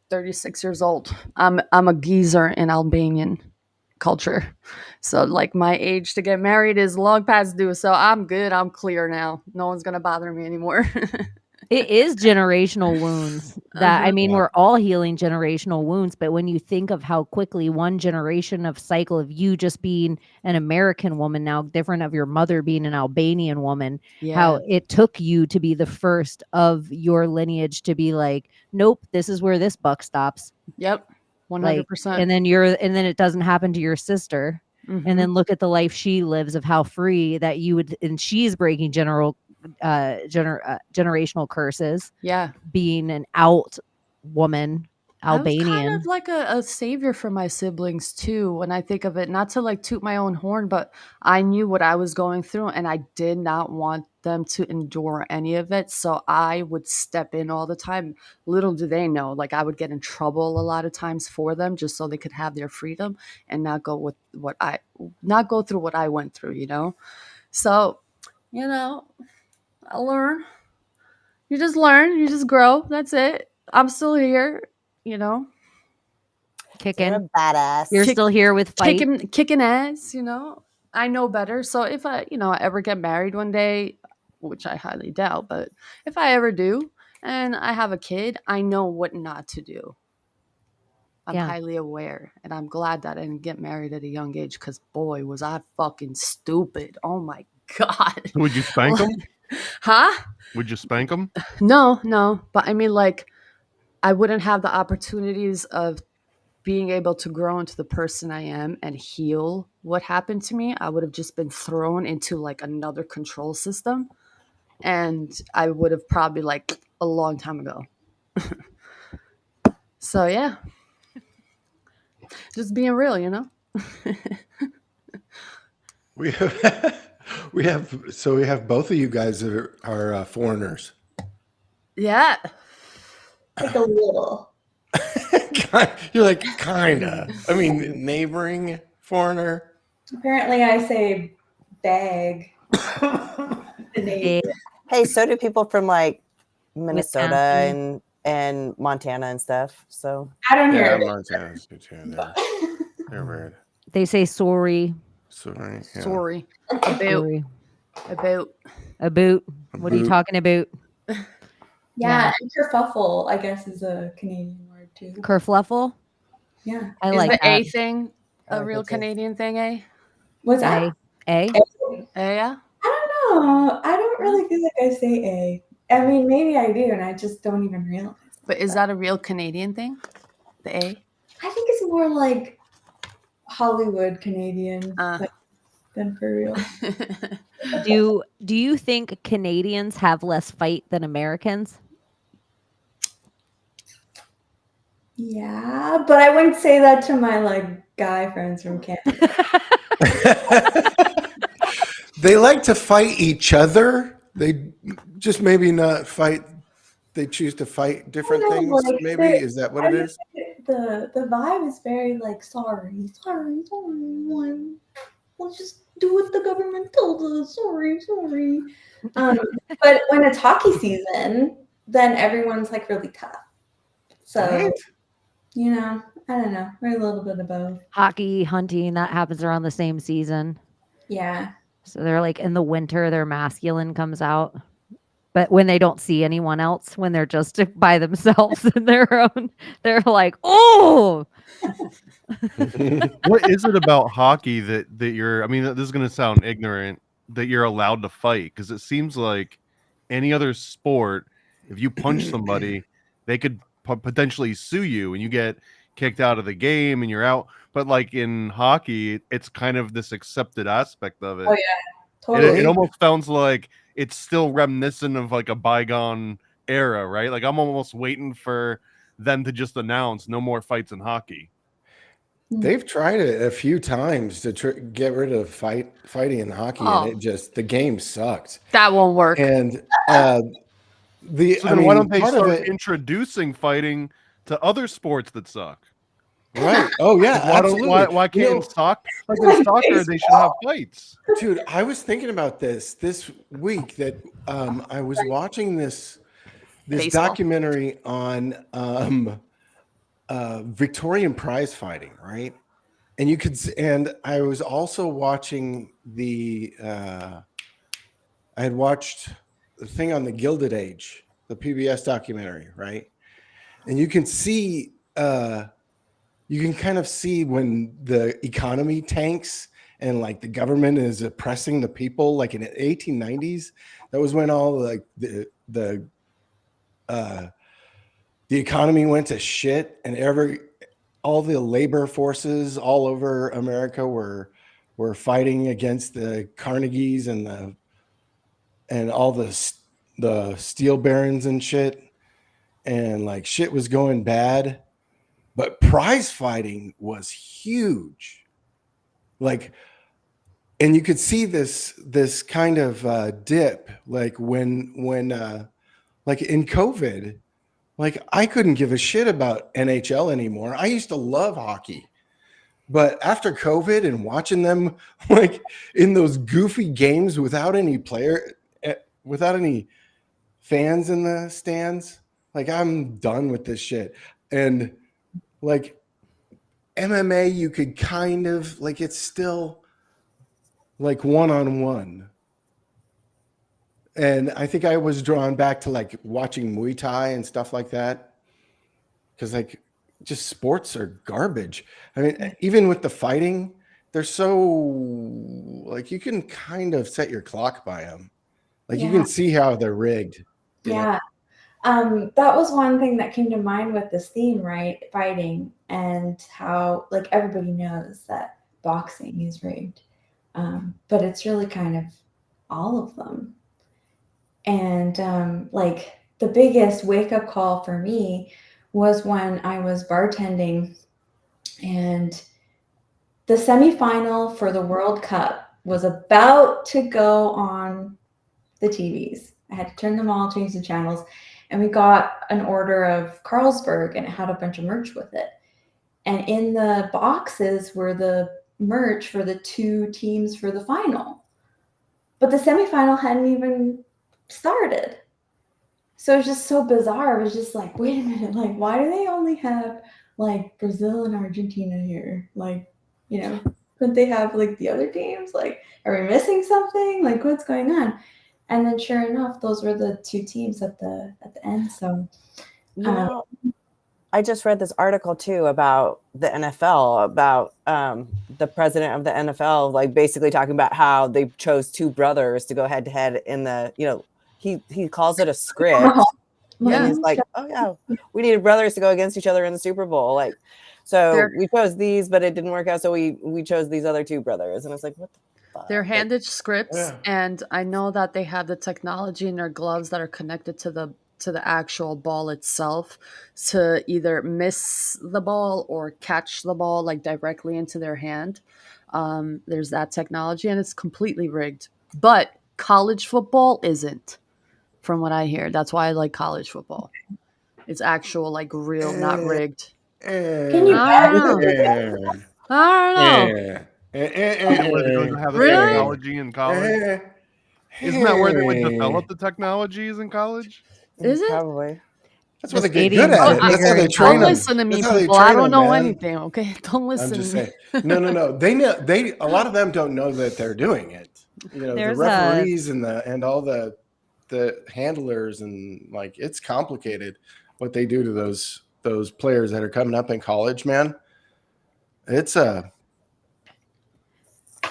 36 years old. I'm a geezer in Albanian culture. So like my age to get married is long past due. So I'm good. I'm clear now. No one's going to bother me anymore. It is generational wounds that, I mean, we're all healing generational wounds, but when you think of how quickly one generation of cycle of you just being an American woman, now different of your mother being an Albanian woman, how it took you to be the first of your lineage to be like, nope, this is where this buck stops. Yep. 100%. Like, and then it doesn't happen to your sister. Mm-hmm. And then look at the life she lives of how free that you would, and she's breaking generational curses. Yeah. Being an out woman, Albanian. I was kind of like a savior for my siblings too. When I think of it, not to like toot my own horn, but I knew what I was going through and I did not want them to endure any of it. So I would step in all the time. Little do they know, like I would get in trouble a lot of times for them just so they could have their freedom and not go with not go through what I went through, So, I learn. You just learn, you just grow. That's it. I'm still here, Kicking. You're a badass. You're still here with fight. Kicking ass, I know better. So if I ever get married one day, which I highly doubt, but if I ever do and I have a kid, I know what not to do. I'm highly aware, and I'm glad that I didn't get married at a young age because boy, was I fucking stupid. Oh my God. Would you spank them? Huh? Would you spank them? No. But I mean, like, I wouldn't have the opportunities of being able to grow into the person I am and heal what happened to me. I would have just been thrown into like another control system. And I would have probably like a long time ago. So yeah. Just being real, We have both of you guys are foreigners. Yeah. Like a little. You're like kinda. I mean, neighboring foreigner. Apparently, I say bag. Big. Hey, so do people from like Minnesota Wisconsin. and Montana and stuff. So I don't hear Yeah, it. Montana's good too. They're weird. They say sorry. Sorry. Yeah. Sorry. Sorry. About. A boot. What are you talking about? Yeah, and kerfuffle, I guess, is a Canadian word too. Kerfluffle. Yeah. I Is like the that. A thing I a like real that too. Canadian thing, eh? What's that? A. Yeah? I don't know. I don't really feel like I say A. I mean, maybe I do, and I just don't even realize. But is that a real Canadian thing? The A? I think it's more like Hollywood Canadian than for real. Do you think Canadians have less fight than Americans? Yeah, but I wouldn't say that to my like guy friends from Canada. They like to fight each other. They just maybe not fight. They choose to fight different things. Like, Maybe is that what it is? The vibe is very like sorry. We'll just do what the government told us. Sorry. But when it's hockey season, then everyone's like really tough. So, Right? you know, I don't know. We're a little bit of both. Hockey, hunting, that happens around the same season. Yeah. So they're like in the winter, their masculine comes out. But when they don't see anyone else, when they're just by themselves in their own, they're like, oh. What is it about hockey that you're? I mean, this is going to sound ignorant, that you're allowed to fight, because it seems like any other sport, if you punch somebody, they could potentially sue you, and you get kicked out of the game, and you're out. But like in hockey, it's kind of this accepted aspect of it. Oh yeah, totally. It almost sounds like it's still reminiscent of like a bygone era, right? Like I'm almost waiting for them to just announce no more fights in hockey. They've tried it a few times to get rid of fighting in hockey, and the game sucked. That won't work. And why don't they start introducing fighting to other sports that suck? Right. Oh yeah, absolutely. Why can't in soccer? Like in soccer, they should have fights. Dude, I was thinking about this week that I was watching this Baseball. documentary on Victorian prize fighting, right? And I was also watching I had watched the thing on the Gilded Age, the PBS documentary, right? And you can see you can kind of see when the economy tanks and like the government is oppressing the people, like in the 1890s. That was when all like the economy went to shit, and all the labor forces all over America were fighting against the Carnegies and all the steel barons and shit, and like shit was going bad. But prize fighting was huge. Like, and you could see this kind of dip, like when like in COVID, like I couldn't give a shit about NHL anymore. I used to love hockey, but after COVID and watching them like in those goofy games without any fans in the stands, like I'm done with this shit. And like MMA, you could kind of like, it's still like one-on-one. And I think I was drawn back to like watching Muay Thai and stuff like that. Because like just sports are garbage. I mean, even with the fighting, they're so like you can kind of set your clock by them. Like you can see how they're rigged. Yeah. That was one thing that came to mind with this theme, right? Fighting, and how like everybody knows that boxing is rigged. But it's really kind of all of them. And like the biggest wake-up call for me was when I was bartending, and the semifinal for the World Cup was about to go on the TVs. I had to turn them all, change the channels, and we got an order of Carlsberg, and it had a bunch of merch with it. And in the boxes were the merch for the two teams for the final. But the semifinal hadn't even started. So it was just so bizarre. It was just like, wait a minute, like, why do they only have like Brazil and Argentina here? Like, you know, couldn't they have like the other teams? Like, are we missing something? Like, what's going on? And then sure enough, those were the two teams at the end. So You know, I just read this article too about the NFL, about the president of the NFL, like basically talking about how they chose two brothers to go head to head in the, you know, he calls it a script. And he's like, oh yeah, we needed brothers to go against each other in the Super Bowl. Like, so we chose these, but it didn't work out. So we chose these other two brothers. And I was like, what the fuck? They're handed scripts, and I know that they have the technology in their gloves that are connected to the actual ball itself to either miss the ball or catch the ball like directly into their hand. There's that technology, and it's completely rigged. But college football isn't, from what I hear. That's why I like college football. It's actual, like real, not rigged. Can you I don't know. Where they're going to have the technology in college. Isn't that where they would develop the technologies in college? Is it? Probably. That's what they get good at. That's how they train Don't them. listen to me, That's how they people. I train don't them, know man. anything. Okay, don't listen. I'm just to me. saying. No. They know. A lot of them don't know that they're doing it. You know, There's the referees and all the handlers, and like, it's complicated what they do to those players that are coming up in college, man. It's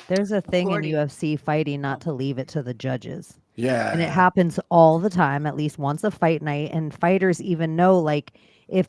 There's a thing in UFC fighting not to leave it to the judges. Yeah. And it happens all the time, at least once a fight night. And fighters even know, like, if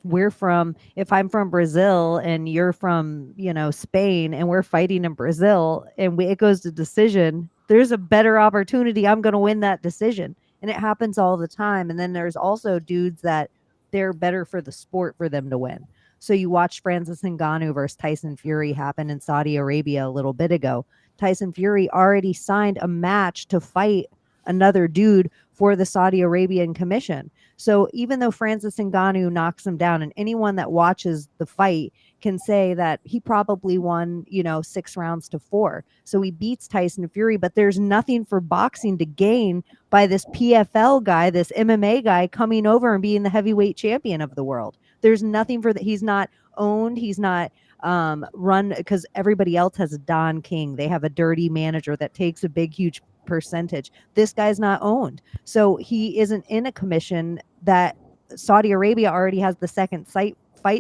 I'm from Brazil and you're from, Spain, and we're fighting in Brazil and it goes to decision, there's a better opportunity I'm going to win that decision. And it happens all the time. And then there's also dudes that they're better for the sport for them to win. So you watched Francis Ngannou versus Tyson Fury happen in Saudi Arabia a little bit ago. Tyson Fury already signed a match to fight another dude for the Saudi Arabian Commission. So even though Francis Ngannou knocks him down, and anyone that watches the fight can say that he probably won, 6 rounds to 4. So he beats Tyson Fury, but there's nothing for boxing to gain by this PFL guy, this MMA guy coming over and being the heavyweight champion of the world. There's nothing for that. He's not owned. He's not run, because everybody else has a Don King. They have a dirty manager that takes a big, huge percentage. This guy's not owned. So he isn't in a commission that Saudi Arabia already has the second fight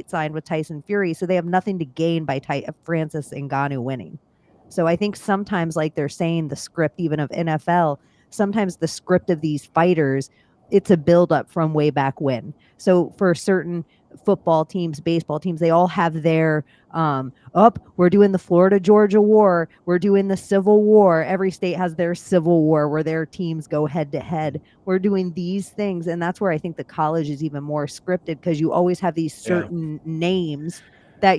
signed with Tyson Fury. So they have nothing to gain by Francis Ngannou winning. So I think sometimes, like they're saying, the script even of NFL, sometimes the script of these fighters, it's a buildup from way back when. So for certain football teams, baseball teams, they all have their we're doing the Florida-Georgia War, we're doing the Civil War. Every state has their Civil War where their teams go head to head. We're doing these things, and that's where I think the college is even more scripted, because you always have these certain names that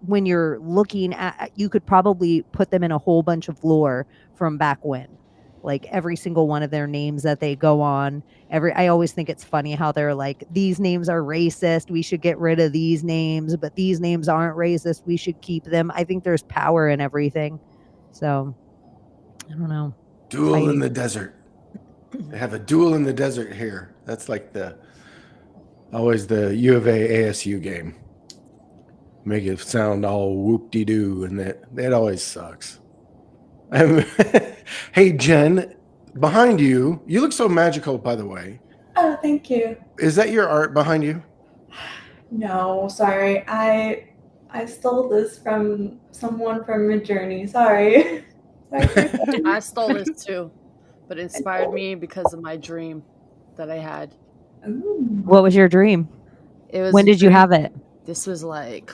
when you're looking at, you could probably put them in a whole bunch of lore from back when. Like every single one of their names that they go on. I always think it's funny how they're like, these names are racist, we should get rid of these names, but these names aren't racist, we should keep them. I think there's power in everything. So, I don't know. Duel in the desert. They have a duel in the desert here. That's like always the U of A ASU game. Make it sound all whoop-de-doo, and that always sucks. Hey, Jen, behind you look so magical, by the way. Oh, thank you. Is that your art behind you? No, sorry. I stole this from someone from Midjourney. Sorry. I stole this too, but it inspired me because of my dream that I had. Ooh. What was your dream? When did you have it? This was like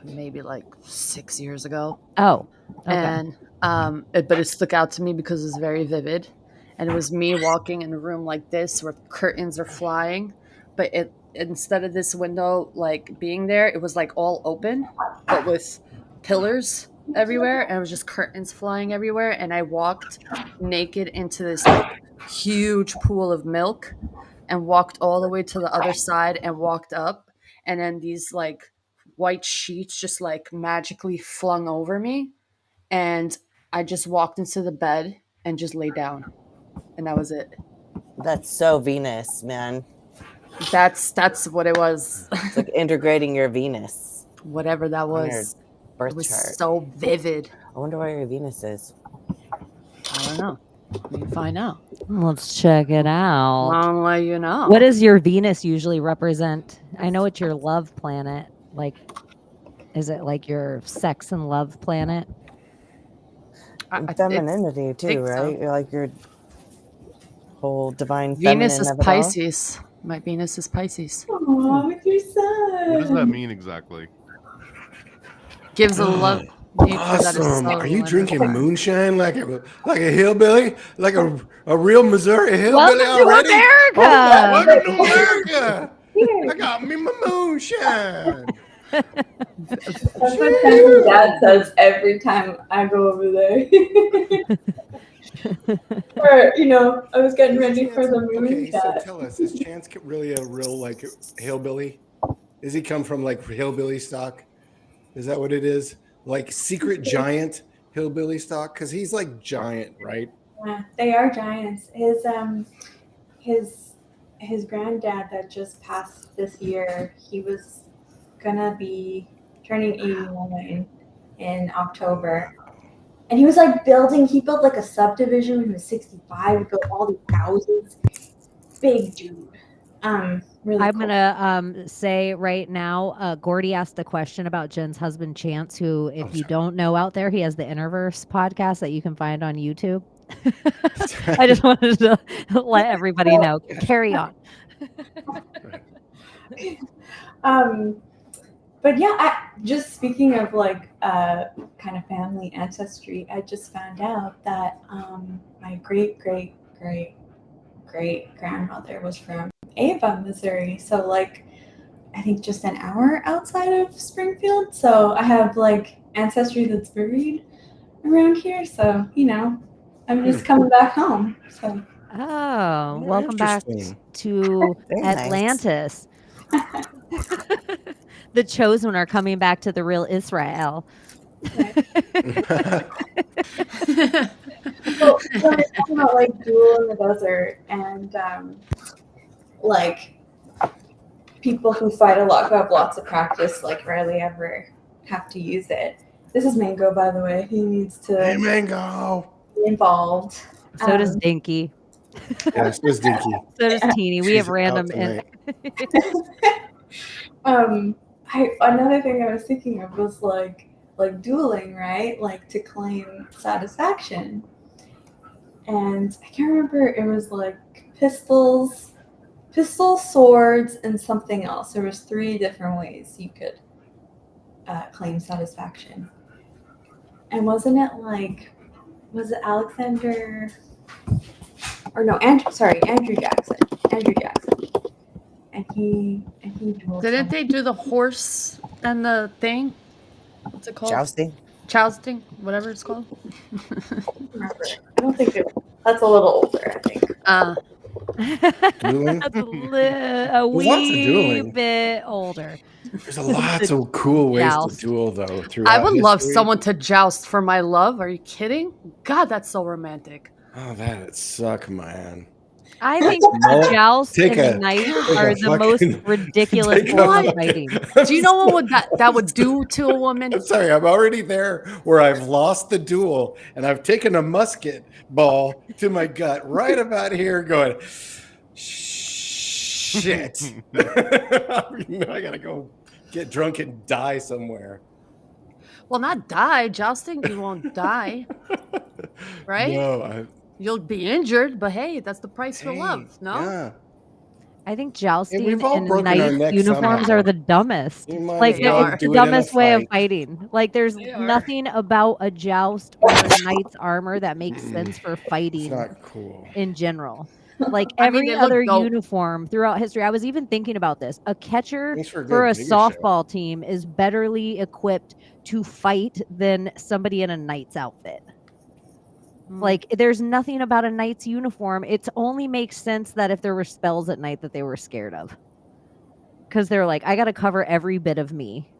maybe like 6 years ago. Oh, okay. And but it stuck out to me because it was very vivid, and it was me walking in a room like this where curtains are flying, but instead of this window like being there, it was like all open, but with pillars everywhere, and it was just curtains flying everywhere. And I walked naked into this like huge pool of milk, and walked all the way to the other side and walked up. And then these like white sheets just like magically flung over me. And I just walked into the bed and just lay down. And that was it. That's so Venus, man. That's what it was. It's like integrating your Venus. Whatever that was. Birth it was chart. So vivid. I wonder where your Venus is. I don't know. You find out. Let's check it out. I'll let you know. What does your Venus usually represent? I know it's your love planet. Like, is it like your sex and love planet? Femininity too, think so. right? You're like your whole divine Venus feminine is of it all. Pisces. My Venus is Pisces. Aw, with your son. What does that mean exactly? Gives a love nature that is Awesome. so Are you limited. drinking moonshine like a hillbilly? Like a real Missouri hillbilly Welcome to already? America! Oh, welcome to America. I got me my moonshine. That's what Sam's dad says every time I go over there. Or, I was getting ready for the moon Okay, so chat. tell us, is Chance really a real like hillbilly? Does he come from like hillbilly stock? Is that what it is? Like secret giant hillbilly stock? Because he's like giant, right? Yeah, they are giants. His granddad that just passed this year, he was gonna be turning 89 in October. And he was like he built like a subdivision when he was 65. He built all these houses. Big dude. Really I'm cool. gonna say right now, Gordy asked a question about Jen's husband Chance, who, if you don't know out there, he has the Interverse podcast that you can find on YouTube. I just wanted to let everybody know. Carry on. But yeah, just speaking of like kind of family ancestry, I just found out that my great grandmother was from Ava, Missouri. So like I think just an hour outside of Springfield. So I have like ancestry that's buried around here. So, I'm just coming back home. So Oh, welcome back Interesting. to Very nice. Atlantis. The chosen are coming back to the real Israel. well, when we're talking about like duel in the desert and like people who fight a lot who have lots of practice like rarely ever have to use it. This is Mango, by the way. He needs to Hey, Mango. be involved. So does Dinky. Yeah, so does Dinky. So does Teeny. We She's have random. out tonight. Another thing I was thinking of was like dueling, right? Like to claim satisfaction. And I can't remember, it was like pistols, swords, and something else. There was 3 different ways you could claim satisfaction. And wasn't it was it Alexander? Or no, Andrew Jackson. And he dueled Didn't someone. they do the horse and the thing? What's it called? Jousting. Jousting, whatever it's called. Remember. I don't think that's a little older, I think. Dueling? That's a lots of wee dueling. bit older. There's lots of cool ways Joust. to duel, though. I would love history. someone to joust for my love. Are you kidding? God, that's so romantic. Oh, that'd suck, man. I think Mullet, joust take and a- knife take are a the most fucking- ridiculous take a form of fucking- fighting. Do you know what that would do to a woman? I'm sorry, I'm already there where I've lost the duel and I've taken a musket ball to my gut right about here going, shit. I gotta go get drunk and die somewhere. Well, not die. Jousting, you won't die. Right? No, You'll be injured, but hey, that's the price for love, no? Yeah. I think jousting we've all and broken our knife necks uniforms somehow. are the dumbest. You might Like as well it's the do it in a dumbest way of fight. fighting. Like there's They are. nothing about a joust or a knight's armor that makes sense for It's fighting not cool. in general. Like I mean, every they look other dope. uniform throughout history. I was even thinking about this. A catcher Thanks for a for good a video show. softball team is betterly equipped to fight than somebody in a knight's outfit. Like there's nothing about a knight's uniform. It only makes sense that if there were spells at night that they were scared of. Because they're like, I got to cover every bit of me.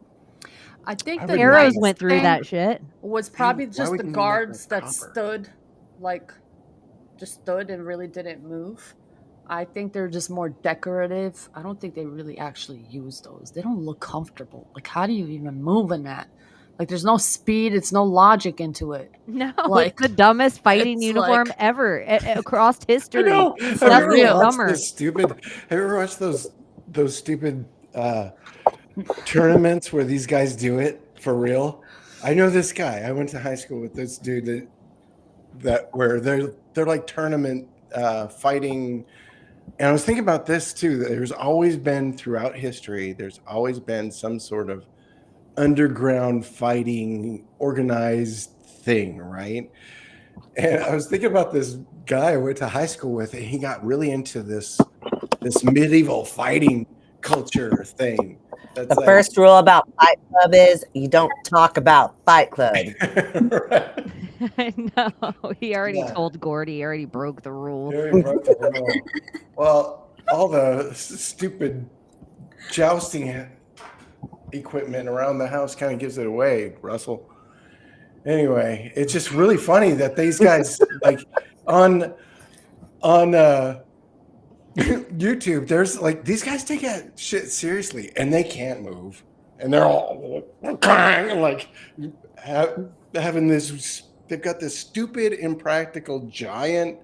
I think I the would Arrows knight's went through thing that shit. was probably why just would the you make guards that that copper? stood and really didn't move. I think they're just more decorative. I don't think they really actually use those. They don't look comfortable. Like, how do you even move in that? Like there's no speed, it's no logic into it. No, Like, it's the dumbest fighting it's uniform like- ever across I history. know. It's Have you nothing ever watched dumber. this stupid? Have you ever watched those stupid tournaments where these guys do it for real? I know this guy. I went to high school with this dude that where they're like tournament fighting. And I was thinking about this too. That there's always been throughout history. There's always been some sort of underground fighting organized thing, right? And I was thinking about this guy I went to high school with, and he got really into this medieval fighting culture thing. That's The like, first rule about Fight Club is you don't talk about Fight Club. right. I know. He already Yeah. told Gordy. He already broke the rule. He already broke the rule. Well, all the stupid jousting equipment around the house kind of gives it away, Russell. Anyway, it's just really funny that these guys like on YouTube, there's like these guys take that shit seriously, and they can't move, and they're all like having this. They've got this stupid, impractical giant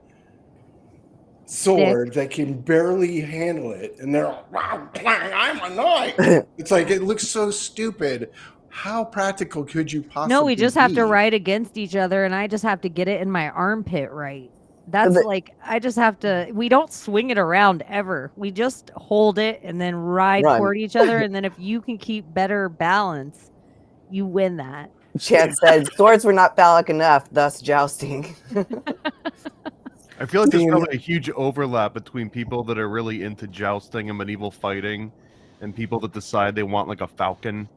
sword that can barely handle it, and they're all, I'm a knight. It's like it looks so stupid. How practical could you possibly? No, we just have to be? ride against each other, and I just have to get it in my armpit right. That's But- like, I just have to, we don't swing it around ever. We just hold it and then ride Run. toward each other. And then if you can keep better balance, you win that. Chad said swords were not phallic enough, thus jousting. I feel like there's Seeing- probably a huge overlap between people that are really into jousting and medieval fighting and people that decide they want like a falcon.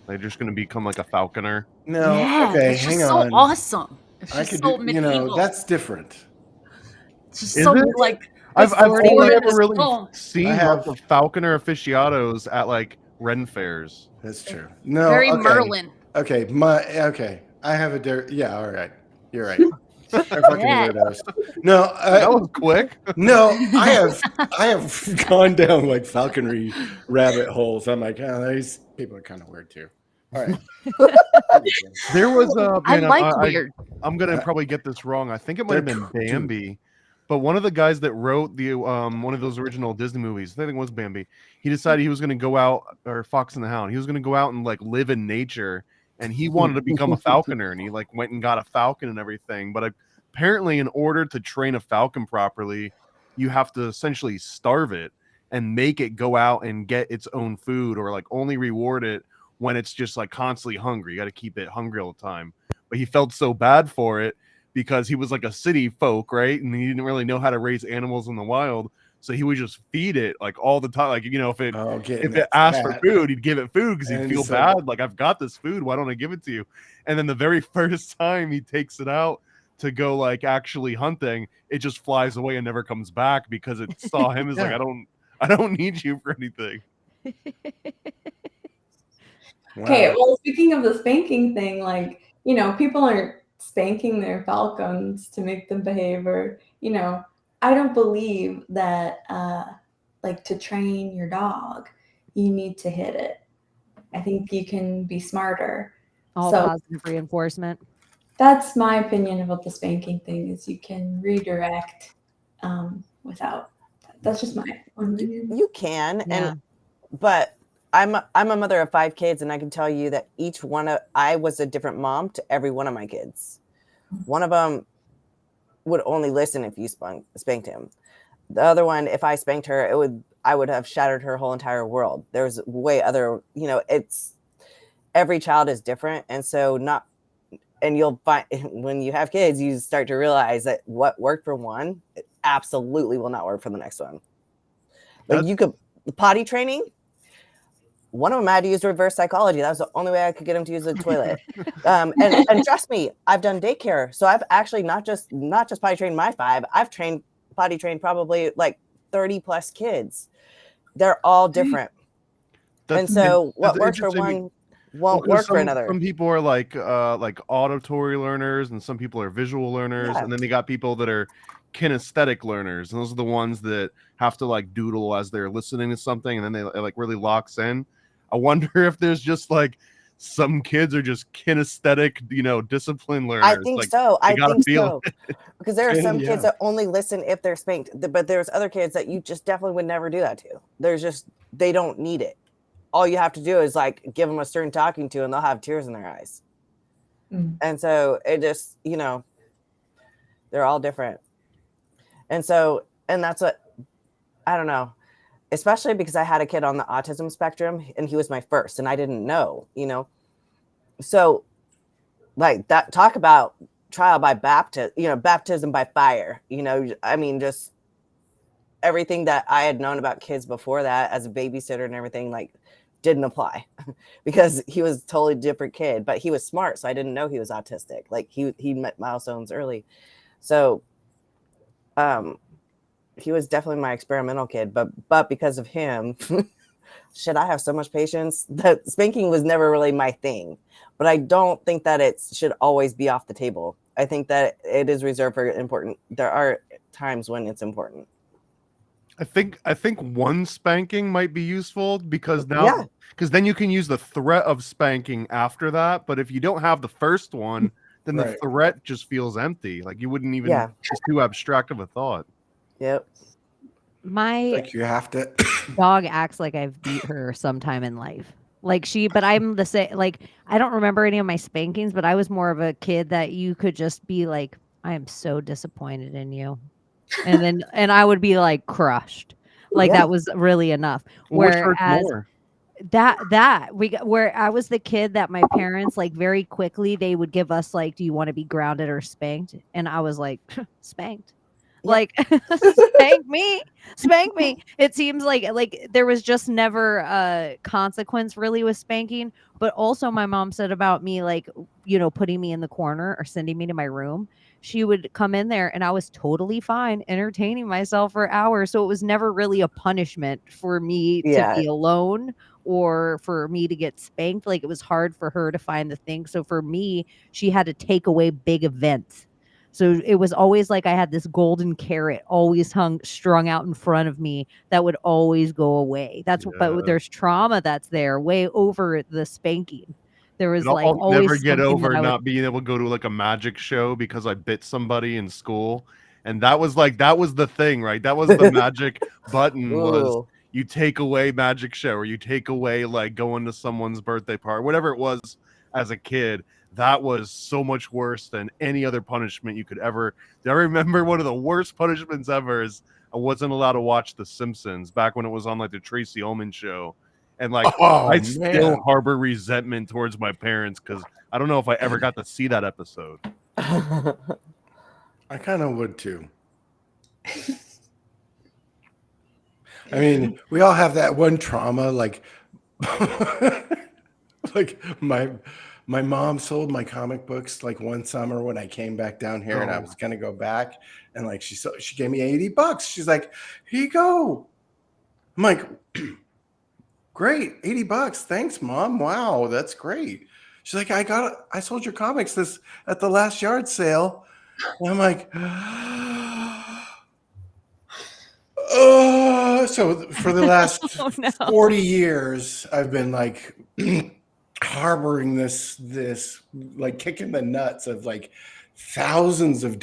They're just going to become like a falconer. No, yeah, okay, it's hang just on. so awesome. It's I just could so do, medieval. that's different. It's just Is so it? like I've Authority only with ever really Oh. seen I have- lots of falconer aficionados at like Ren fairs. That's true. No, very okay. Merlin. Okay. I have a yeah. All right, you're right. I fucking Yeah. weirdos. No, That was quick. no. I have gone down like falconry rabbit holes. I'm like, oh, these people are kind of weird too. All right. There was I man, like weird. I'm gonna probably get this wrong. I think it might have been Dude. Bambi, but one of the guys that wrote the one of those original Disney movies, I think it was Bambi. He decided he was gonna go out, or Fox and the Hound. He was gonna go out and like live in nature, and he wanted to become a falconer, and he like went and got a falcon and everything. But apparently, in order to train a falcon properly, you have to essentially starve it and make it go out and get its own food, or like only reward it when it's just like constantly hungry. You got to keep it hungry all the time. But he felt so bad for it because he was like a city folk, right? And he didn't really know how to raise animals in the wild. So he would just feed it like all the time. Like, you know, if it asked for food, he'd give it food because he'd And feel so- bad. Like, I've got this food. Why don't I give it to you? And then the very first time he takes it out to go like actually hunting, it just flies away and never comes back because it saw him as like, I don't need you for anything. Okay, well, speaking of the spanking thing, like, you know, people aren't spanking their falcons to make them behave, or, you know, I don't believe that, like, to train your dog, you need to hit it. I think you can be smarter. All So- positive reinforcement. That's my opinion about the spanking thing, is you can redirect without. That's just my opinion. You can, Yeah. but I'm a mother of 5 kids, and I can tell you that I was a different mom to every one of my kids. One of them would only listen if you spanked him. The other one, if I spanked her, I would have shattered her whole entire world. There's it's every child is different, and so you'll find when you have kids, you start to realize that what worked for one, it absolutely will not work for the next one. Like you could potty training. One of them had to use reverse psychology. That was the only way I could get him to use the toilet. And trust me, I've done daycare, so I've actually not just potty trained my 5. I've potty trained probably like 30 plus kids. They're all different, and so what works for one won't work for another. Some people are like auditory learners, and some people are visual learners, Yeah. and then they got people that are kinesthetic learners, and those are the ones that have to like doodle as they're listening to something, and then they like really locks in. I wonder if there's just like some kids are just kinesthetic, discipline learners. I think so. I think so. It. Because there are some Yeah. kids that only listen if they're spanked, but there's other kids that you just definitely would never do that to. They don't need it. All you have to do is like give them a certain talking to and they'll have tears in their eyes. And so it just, they're all different. And that's what, I don't know, especially because I had a kid on the autism spectrum and he was my first and I didn't know, so like that, talk about trial by baptism, baptism by fire, just everything that I had known about kids before that as a babysitter and everything, like, didn't apply because he was a totally different kid, but he was smart. So I didn't know he was autistic. Like he met milestones early. So, he was definitely my experimental kid, but because of him, shit, I have so much patience that spanking was never really my thing, but I don't think that it should always be off the table. I think that it is reserved for important. There are times when it's important. I think one spanking might be useful because then you can use the threat of spanking after that. But if you don't have the first one, then the threat just feels empty. Like you wouldn't even, it's too abstract of a thought. Yep. Like you have to. Dog acts like I've beat her sometime in life. But I'm the same. Like, I don't remember any of my spankings, but I was more of a kid that you could just be like, I am so disappointed in you. And I would be like crushed. Like that was really enough. Whereas where I was the kid that my parents, like, very quickly, they would give us like, do you want to be grounded or spanked? And I was like, spanked. Like spank me. It seems like there was just never a consequence really with spanking. But also my mom said about me, like, putting me in the corner or sending me to my room. She would come in there and I was totally fine entertaining myself for hours. So it was never really a punishment for me to be alone or for me to get spanked. Like, it was hard for her to find the thing. So for me, she had to take away big events. So it was always like I had this golden carrot always strung out in front of me that would always go away. But there's trauma that's there way over the spanking. There was I'll never get over not being able to go to like a magic show because I bit somebody in school. And that was the thing, right? That was the magic button was you take away magic show or you take away like going to someone's birthday party, whatever it was as a kid. That was so much worse than any other punishment you could ever. I remember one of the worst punishments ever is I wasn't allowed to watch The Simpsons back when it was on like the Tracy Ullman show. And like, I still harbor resentment towards my parents because I don't know if I ever got to see that episode. I kind of would too. I mean, we all have that one trauma, like, like my mom sold my comic books like one summer when I came back down here and I was going to go back. And like, she gave me $80. She's like, here you go. I'm like, great. $80. Thanks, Mom. Wow. That's great. She's like, I sold your comics at the last yard sale. And I'm like, oh, so for the last 40 years, I've been like, harboring this like kicking the nuts of like thousands and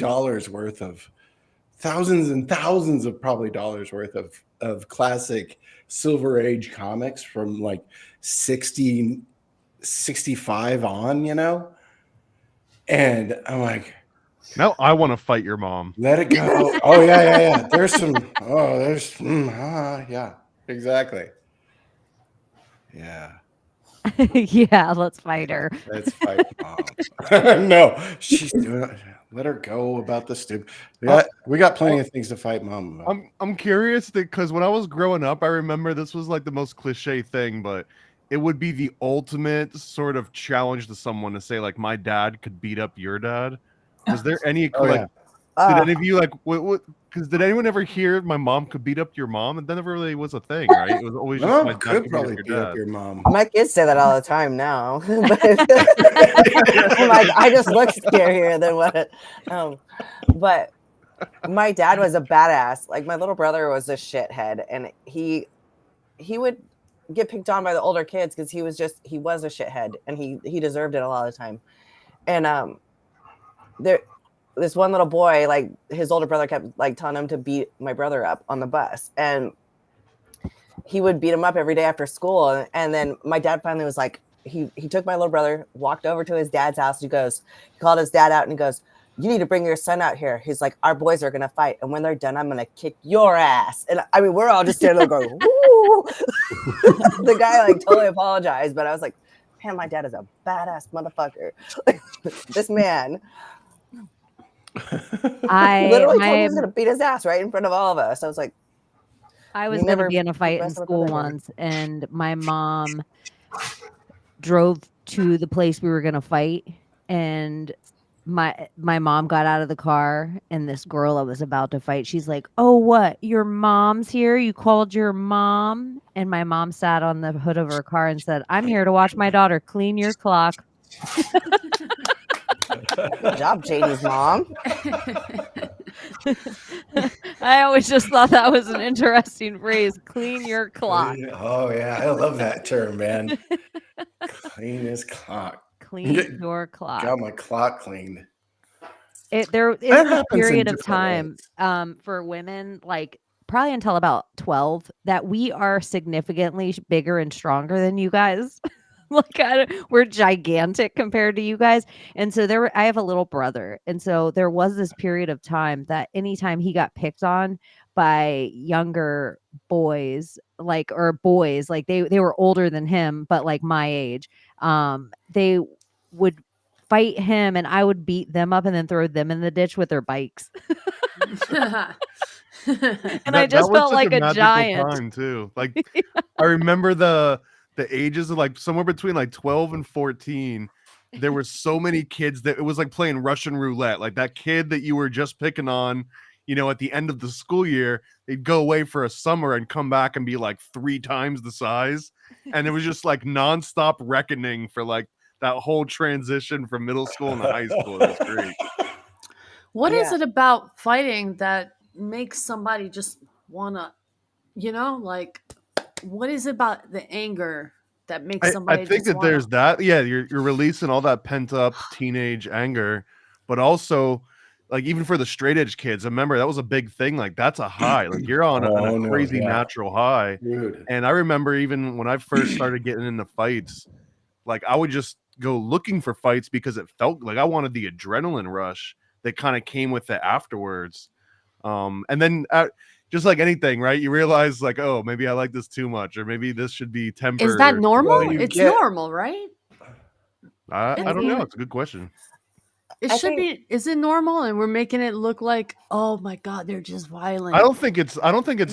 thousands of probably dollars worth of classic Silver Age comics from like 60, 65 on, and I'm like, now I want to fight your mom. Let it go. Oh yeah. Yeah, exactly. Yeah. Yeah, let's fight her. Let's fight Mom. No, she's doing it. Let her go about the stupid. We got plenty of things to fight Mom about. I'm curious because when I was growing up, I remember this was like the most cliche thing, but it would be the ultimate sort of challenge to someone to say like, my dad could beat up your dad. Was there any did any of you like what? Because did anyone ever hear my mom could beat up your mom? And that never really was a thing, right? It was always just my dad could probably beat up your mom. My kids say that all the time now. But I'm like, I just look scarier than what. But my dad was a badass. Like my little brother was a shithead, and he would get picked on by the older kids because he was a shithead and he deserved it a lot of the time. And this one little boy, like his older brother kept like telling him to beat my brother up on the bus, and he would beat him up every day after school. And then my dad finally was like, he took my little brother, walked over to his dad's house. He called his dad out and he goes, "You need to bring your son out here." He's like, "Our boys are going to fight. And when they're done, I'm going to kick your ass." And I mean, we're all just standing there going, "Woo!" The guy like totally apologized, but I was like, man, my dad is a badass motherfucker. This man literally told me he was going to beat his ass right in front of all of us. I was like, I was going to be in a fight in school once, and my mom drove to the place we were going to fight, and my mom got out of the car, and this girl I was about to fight, she's like, "Oh, what? Your mom's here? You called your mom?" And my mom sat on the hood of her car and said, "I'm here to watch my daughter clean your clock." Good job, JD's mom. I always just thought that was an interesting phrase. Clean your clock. Oh yeah, I love that term, man. Clean his clock. Clean your clock. Got my clock cleaned. There is a period of time for women, like probably until about 12, that we are significantly bigger and stronger than you guys. Like we're gigantic compared to you guys. And so I have a little brother. And so there was this period of time that anytime he got picked on by younger boys, like they were older than him, but like my age, they would fight him and I would beat them up and then throw them in the ditch with their bikes. And I just felt like a giant time too. Like I remember the ages of like somewhere between like 12 and 14. There were so many kids that it was like playing Russian roulette. Like that kid that you were just picking on, you know, at the end of the school year, they'd go away for a summer and come back and be like 3 times the size. And it was just like nonstop reckoning for like that whole transition from middle school and high school. It was great. What is it about fighting that makes somebody just wanna, you know, like, what is it about the anger that makes somebody? I think that there's that. Yeah, you're releasing all that pent up teenage anger, but also like even for the straight edge kids, remember that was a big thing. Like that's a high. Like you're on a crazy natural high. Dude. And I remember even when I first started getting into fights, like I would just go looking for fights because it felt like I wanted the adrenaline rush that kind of came with it afterwards. And then just like anything, right? You realize like, oh, maybe I like this too much, or maybe this should be tempered. Is that normal? It's normal, right? I don't know. It's a good question. It should be. Is it normal? And we're making it look like, oh my God, they're just violent. I don't think it's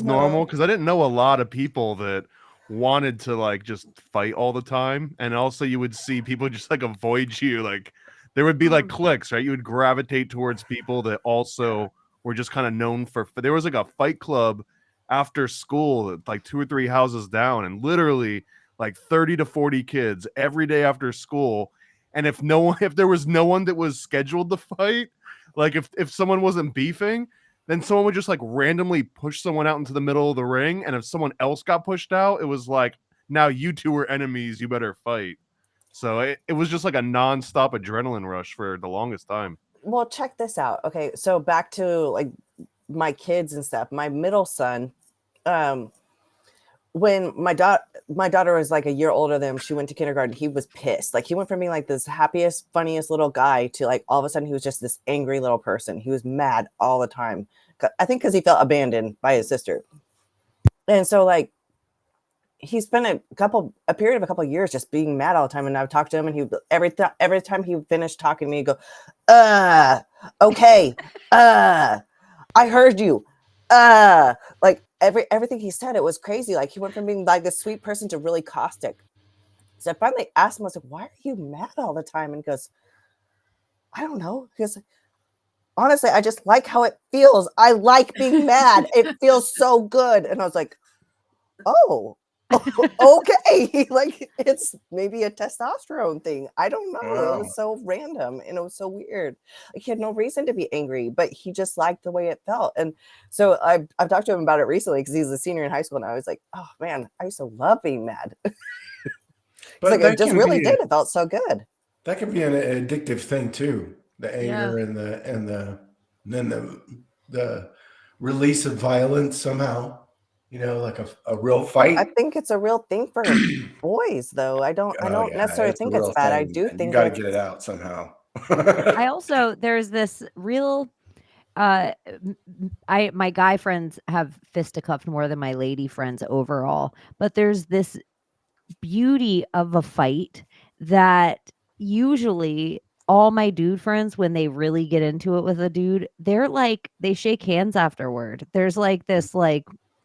normal because I didn't know a lot of people that wanted to like just fight all the time, and also you would see people just like avoid you. Like there would be like cliques, right? You would gravitate towards people that also were just kind of known for. There was like a fight club after school, like 2 or 3 houses down, and literally like 30 to 40 kids every day after school. And if there was no one that was scheduled to fight, like if someone wasn't beefing, then someone would just like randomly push someone out into the middle of the ring. And if someone else got pushed out, it was like, now you two are enemies, you better fight. So it was just like a nonstop adrenaline rush for the longest time. Well, check this out. Okay, so back to like my kids and stuff. My middle son, when my daughter was like a year older than him, she went to kindergarten. He was pissed. Like he went from being like this happiest, funniest little guy to like all of a sudden he was just this angry little person. He was mad all the time. I think because he felt abandoned by his sister. And so like he spent a period of a couple of years just being mad all the time. And I would talk to him, and he every time he finished talking to me, he'd go, okay, I heard you, like everything he said, it was crazy. Like he went from being like this sweet person to really caustic. So I finally asked him, I was like, why are you mad all the time? And he goes, I don't know. He goes, honestly, I just like how it feels. I like being mad. It feels so good. And I was like, oh, Okay, like it's maybe a testosterone thing. I don't know. Oh. It was so random and it was so weird. Like he had no reason to be angry, but he just liked the way it felt. And so I've talked to him about it recently because he's a senior in high school, and I was like, oh man, I used to love being mad. It's like it just really did. It felt so good. That can be an addictive thing too. The anger and then the release of violence somehow. You know, like a real fight. I think it's a real thing for boys, though. I don't necessarily think it's bad. I do think you got to get it out somehow. I also there's this real my guy friends have fisticuffed more than my lady friends overall, but there's this beauty of a fight that usually all my dude friends, when they really get into it with a dude, they're like, they shake hands afterward. There's like this, like,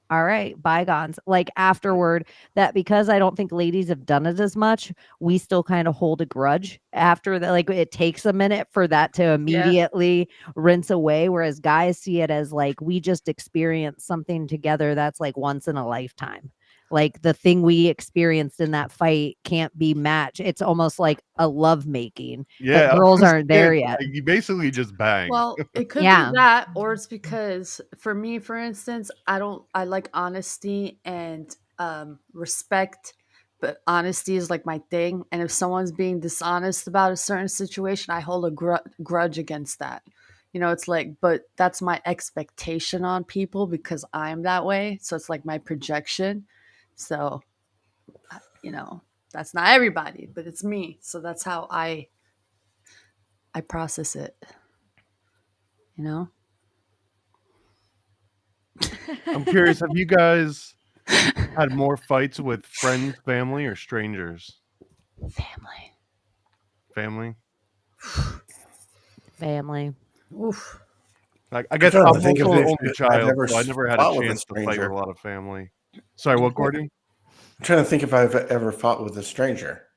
all right, bygones, like afterward, that because I don't think ladies have done it as much, we still kind of hold a grudge after that. Like it takes a minute for that to immediately rinse away. Whereas guys see it as like, we just experienced something together that's like once in a lifetime. Like the thing we experienced in that fight can't be matched. It's almost like a love making. Yeah, but girls aren't there yet. You basically just bang. Well, it could be that, or it's because for me, for instance, I like honesty and respect, but honesty is like my thing. And if someone's being dishonest about a certain situation, I hold a grudge against that. You know, it's like, but that's my expectation on people because I'm that way. So it's like my projection. So, you know, that's not everybody, but it's me. So that's how I process it. You know? I'm curious, have you guys had more fights with friends, family, or strangers? Family. Oof. Like, I guess I'm also an only child, so I never had a chance to fight with a lot of family. Sorry, what, Gordy? I'm trying to think if I've ever fought with a stranger.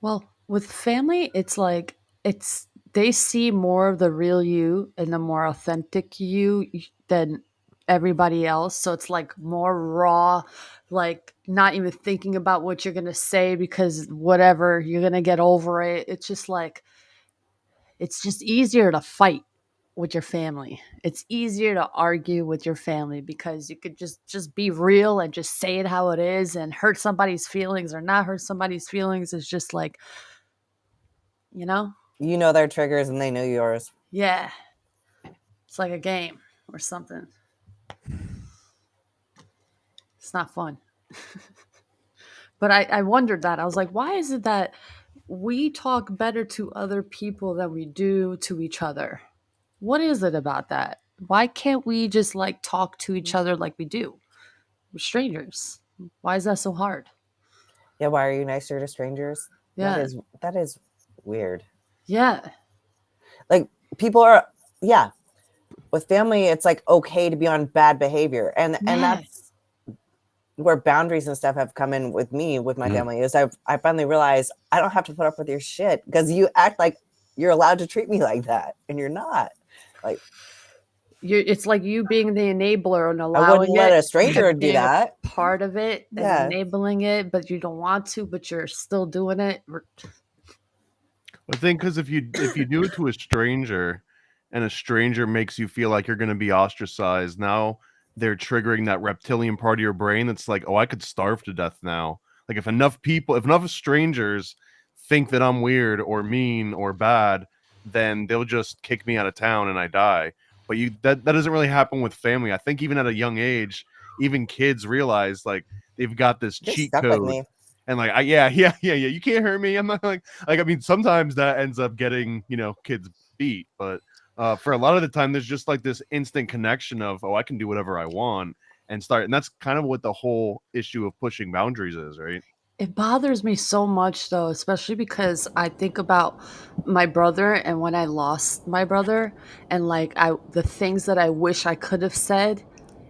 Well, with family, it's like they see more of the real you and the more authentic you than everybody else. So it's like more raw, like not even thinking about what you're gonna say because whatever, you're gonna get over it. It's just like it's just easier to fight with your family. It's easier to argue with your family because you could just be real and just say it how it is and hurt somebody's feelings or not hurt somebody's feelings. It's just like, you know their triggers and they know yours. Yeah, it's like a game or something. It's not fun. But I wondered that. I was like, why is it that we talk better to other people than we do to each other? What is it about that? Why can't we just like talk to each other like we do? We're strangers. Why is that so hard? Yeah, why are you nicer to strangers? Yeah. That is weird. Yeah. Like people are, with family, it's like okay to be on bad behavior. And that's where boundaries and stuff have come in with me, with my family, is I finally realized I don't have to put up with your shit because you act like you're allowed to treat me like that and you're not. Like it's like you being the enabler and allowing I wouldn't let a stranger do that. Part of it and enabling it, but you don't want to, but you're still doing it. I think because if you do it to a stranger and a stranger makes you feel like you're going to be ostracized, now they're triggering that reptilian part of your brain that's like, oh, I could starve to death now. Like if enough strangers think that I'm weird or mean or bad, then they'll just kick me out of town and I die. But that doesn't really happen with family. I think even at a young age, even kids realize like they've got this cheat code. And like, you can't hurt me. I'm not like I mean, sometimes that ends up getting, kids beat. But for a lot of the time, there's just like this instant connection of, oh, I can do whatever I want and start. And that's kind of what the whole issue of pushing boundaries is, right? It bothers me so much, though, especially because I think about my brother and when I lost my brother and like the things that I wish I could have said.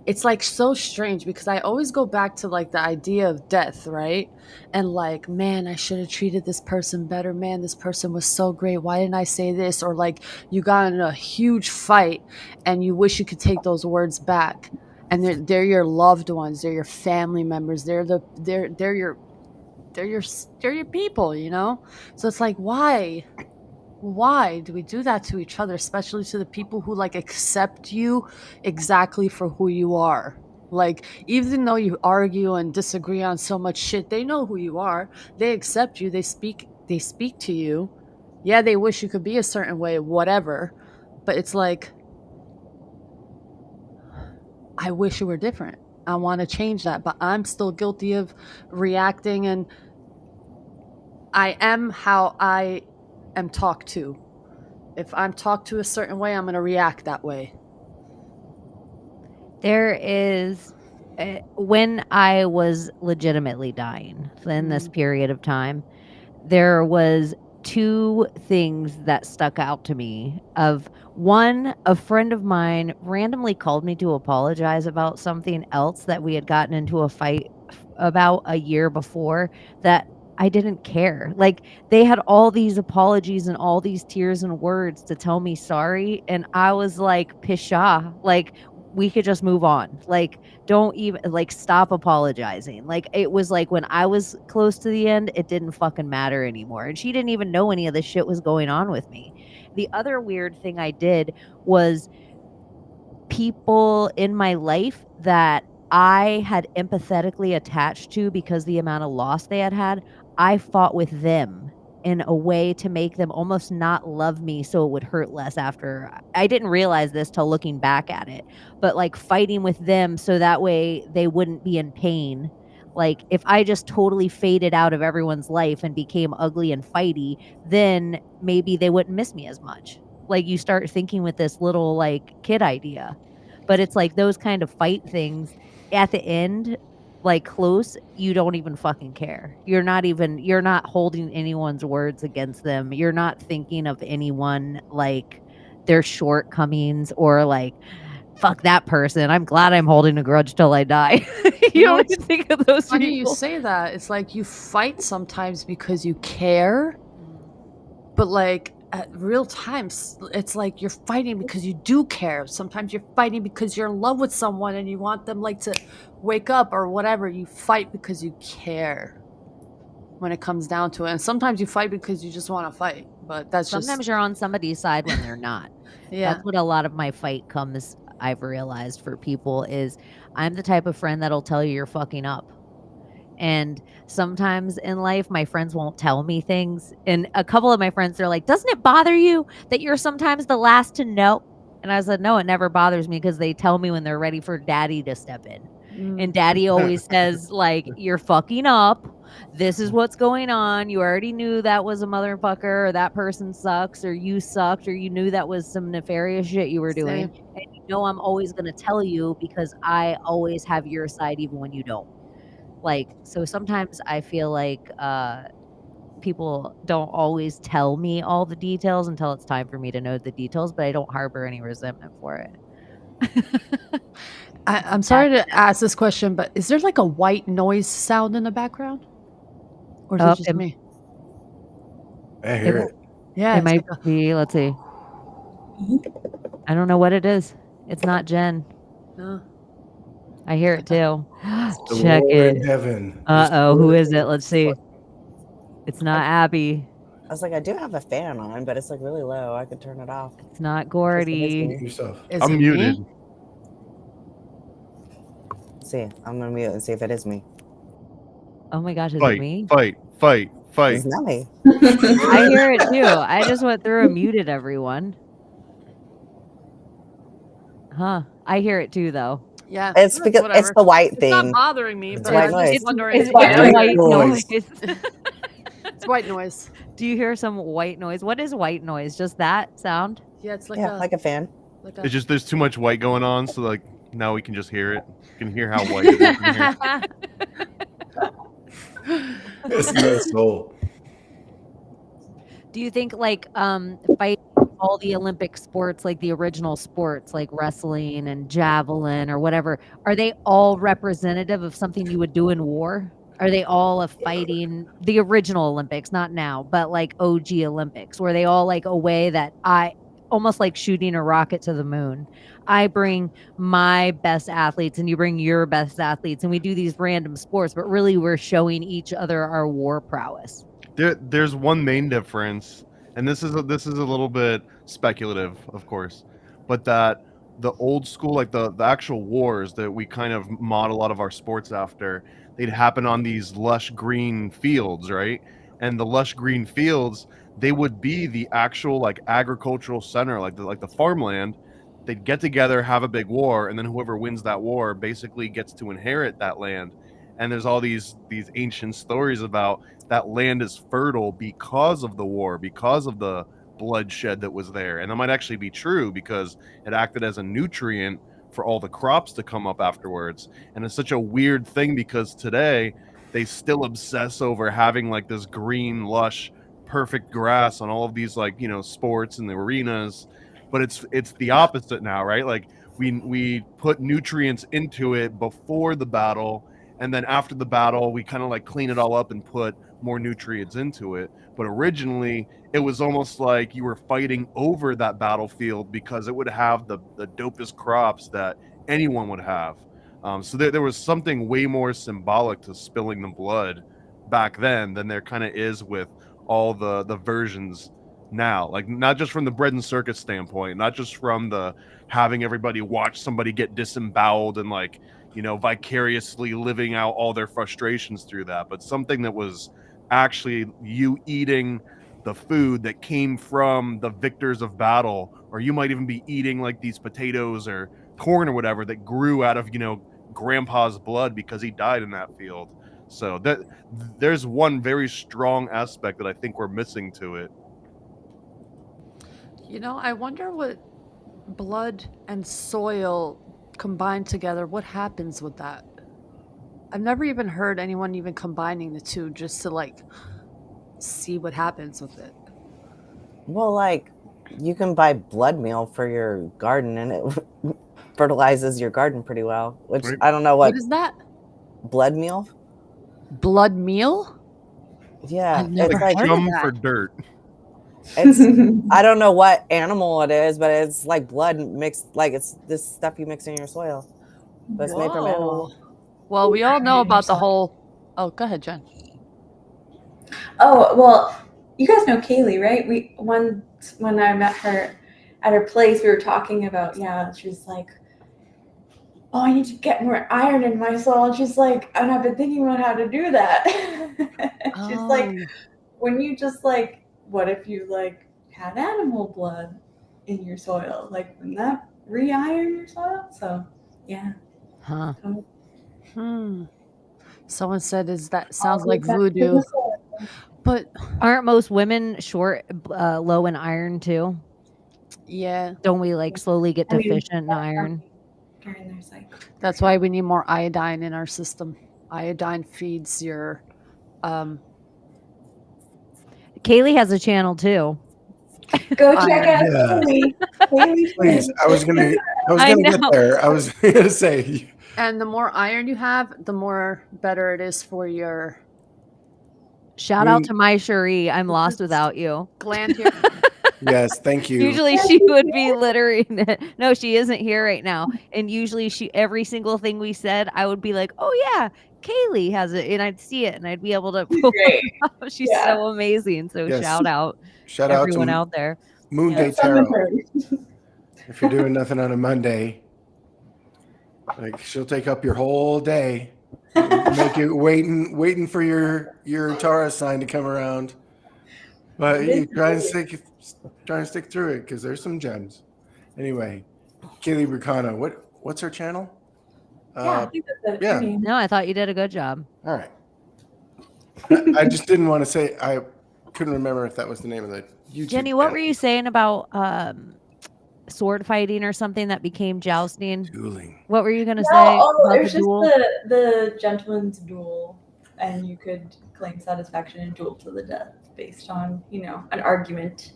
It's like so strange because I always go back to like the idea of death, right? And like, man, I should have treated this person better. Man, this person was so great. Why didn't I say this? Or like you got in a huge fight and you wish you could take those words back. and they're your loved ones, they're your family members, they're your people, you know? So it's like, why do we do that to each other, especially to the people who like accept you exactly for who you are? Like, even though you argue and disagree on so much shit, they know who you are, they accept you, they speak to you. Yeah, they wish you could be a certain way, whatever, but it's like, I wish it were different. I want to change that, but I'm still guilty of reacting, and I am how I am talked to. If I'm talked to a certain way, I'm going to react that way. There is, when I was legitimately dying in this period of time, there was two things that stuck out to me. Of one, a friend of mine randomly called me to apologize about something else that we had gotten into a fight about a year before that I didn't care. Like, they had all these apologies and all these tears and words to tell me sorry, and I was like, pshaw, like, we could just move on. Like, don't even, like, stop apologizing. Like, it was like when I was close to the end, it didn't fucking matter anymore. And she didn't even know any of this shit was going on with me. The other weird thing I did was people in my life that I had empathetically attached to because the amount of loss they had, I fought with them in a way to make them almost not love me so it would hurt less after. I didn't realize this till looking back at it, but like fighting with them so that way they wouldn't be in pain. Like, if I just totally faded out of everyone's life and became ugly and fighty, then maybe they wouldn't miss me as much. Like, you start thinking with this little like kid idea, but it's like those kind of fight things at the end, like close, you don't even fucking care. You're not holding anyone's words against them. You're not thinking of anyone like their shortcomings or like, fuck that person, I'm glad I'm holding a grudge till I die. You know, don't even think of those funny people. you say that. It's like you fight sometimes because you care, but like at real times, it's like you're fighting because you do care. Sometimes you're fighting because you're in love with someone and you want them like to wake up or whatever. You fight because you care when it comes down to it. And sometimes you fight because you just want to fight, but that's Sometimes you're on somebody's side when they're not. Yeah. That's what a lot of my fight comes, I've realized, for people is I'm the type of friend that'll tell you you're fucking up. And sometimes in life, my friends won't tell me things. And a couple of my friends, they're like, doesn't it bother you that you're sometimes the last to know? And I said, no, it never bothers me because they tell me when they're ready for daddy to step in. And daddy always says, like, you're fucking up. This is what's going on. You already knew that was a motherfucker, or that person sucks, or you sucked, or you knew that was some nefarious shit you were doing. Same. And you know I'm always going to tell you because I always have your side even when you don't. Like, so sometimes I feel like people don't always tell me all the details until it's time for me to know the details, but I don't harbor any resentment for it. I'm sorry to ask this question, but is there like a white noise sound in the background? Or is it just me? I hear it. Yeah. It might be, let's see. I don't know what it is. It's not Jen. No. I hear it too. The Check war it. in heaven. Uh-oh, who is it? Let's see. It's not Abby. I was like, I do have a fan on, but it's like really low. I could turn it off. It's not Gordy. Yourself. I'm muted. See, I'm gonna mute and see if it is me. Oh my gosh, is Fight, it me? fight. It's not me. I hear it too. I just went through and muted everyone. Huh. I hear it too, though. Yeah. It's because it's the white It's thing. not bothering me, It's but white I'm noise. just wondering. It's white white noise. noise. It's white noise. Do you hear some white noise? What is white noise? Just that sound? Yeah, it's like like a fan. It's just there's too much white going on, so like now we can just hear it. You can hear how white it is in here. It's no soul. Do you think like fight all the Olympic sports, like the original sports, like wrestling and javelin or whatever, are they all representative of something you would do in war? Are they all of fighting the original Olympics, not now, but like OG Olympics? Were they all like a way that almost like shooting a rocket to the moon. I bring my best athletes and you bring your best athletes, and we do these random sports, but really we're showing each other our war prowess. There's one main difference, and this is a little bit speculative, of course, but that the old school, like the actual wars that we kind of model a lot of our sports after, they'd happen on these lush green fields, right? And the lush green fields, they would be the actual like agricultural center, like the farmland. They'd get together, have a big war, and then whoever wins that war basically gets to inherit that land. And there's all these ancient stories about that land is fertile because of the war, because of the bloodshed that was there. And that might actually be true because it acted as a nutrient for all the crops to come up afterwards. And it's such a weird thing because today they still obsess over having like this green, lush, perfect grass on all of these like, sports and the arenas. But it's the opposite now, right? Like we put nutrients into it before the battle, and then after the battle we kind of like clean it all up and put more nutrients into it. But originally it was almost like you were fighting over that battlefield because it would have the dopest crops that anyone would have. So there was something way more symbolic to spilling the blood back then than there kind of is with all the versions now. Like not just from the bread and circus standpoint, not just from the having everybody watch somebody get disemboweled and like vicariously living out all their frustrations through that, but something that was actually you eating the food that came from the victors of battle, or you might even be eating like these potatoes or corn or whatever that grew out of grandpa's blood because he died in that field. So that there's one very strong aspect that I think we're missing to it. I wonder what blood and soil combined together, what happens with that? I've never even heard anyone even combining the two just to like see what happens with it. Well, like you can buy blood meal for your garden and it fertilizes your garden pretty well, which Right. I don't know What is that? blood meal. Blood meal? Yeah, I've never it's like heard of Chum that. for dirt. it's I don't know what animal it is, but it's like blood mixed, like it's this stuff you mix in your soil. But it's made from animal. Well, we all know about the whole. Oh, go ahead, Jen. Oh, well, you guys know Kaylee, right? When I met her at her place, we were talking about, she's like, oh, I need to get more iron in my soul. And she's like, and I've been thinking about how to do that. She's like, when you just like, what if you like had animal blood in your soil? Like, wouldn't that re-iron your soil? So, yeah. Huh. Someone said, "Is that sounds like voodoo?" But aren't most women short, low in iron too? Yeah. Don't we like slowly get deficient in iron? During their cycle. That's why we need more iodine in our system. Iodine feeds your. Kaylee has a channel too. Go check out Kaylee. Please, I was gonna get there. I was gonna say. And the more iron you have, the more better it is for your. Shout out to my Cherie. I'm lost without you. Gland here. Yes, thank you. Usually she would be littering it. No, she isn't here right now. And usually every single thing we said, I would be like, oh yeah, Kaylee has it. And I'd see it and I'd be able to pull it up. She's so amazing. So Yes. shout out everyone out there. Moon Day Tarot. If you're doing nothing on a Monday, like she'll take up your whole day, make you waiting for your Taurus sign to come around. But you try and stick through it because there's some gems. Anyway, Kaylee Bricana, what's her channel? I think that's it. Yeah. No, I thought you did a good job. All right. I just didn't want to say, I couldn't remember if that was the name of the YouTube Jenny, what channel. were you saying about sword fighting or something that became jousting? Dueling. What were you going to say? Oh, it was just duel? the gentleman's duel, and you could claim satisfaction and duel to the death based on, an argument.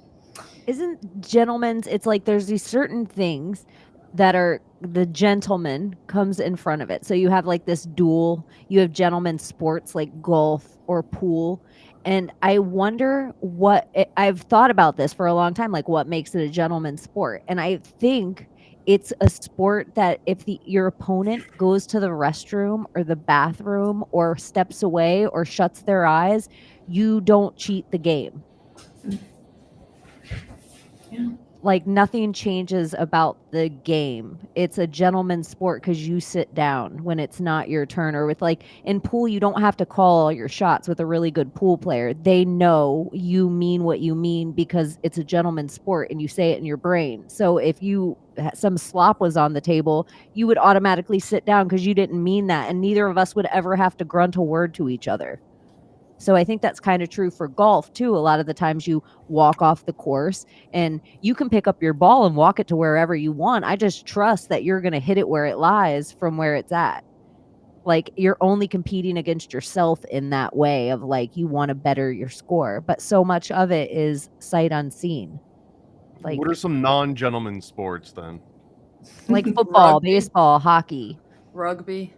Isn't gentlemen's, it's like there's these certain things that are the gentleman comes in front of it. So you have like this duel, you have gentlemen's sports like golf or pool, And I wonder I've thought about this for a long time, like what makes it a gentleman's sport. And I think it's a sport that if your opponent goes to the restroom or the bathroom or steps away or shuts their eyes, you don't cheat the game. Yeah. Like nothing changes about the game. It's a gentleman's sport because you sit down when it's not your turn. Or with like in pool, you don't have to call all your shots with a really good pool player. They know you mean what you mean because it's a gentleman's sport and you say it in your brain. So if some slop was on the table, you would automatically sit down because you didn't mean that. And neither of us would ever have to grunt a word to each other. So I think that's kind of true for golf too. A lot of the times you walk off the course and you can pick up your ball and walk it to wherever you want. I just trust that you're going to hit it where it lies from where it's at. Like you're only competing against yourself in that way of like you want to better your score. But so much of it is sight unseen. Like What are some non-gentleman sports then? like football, Rugby. baseball, hockey. Rugby.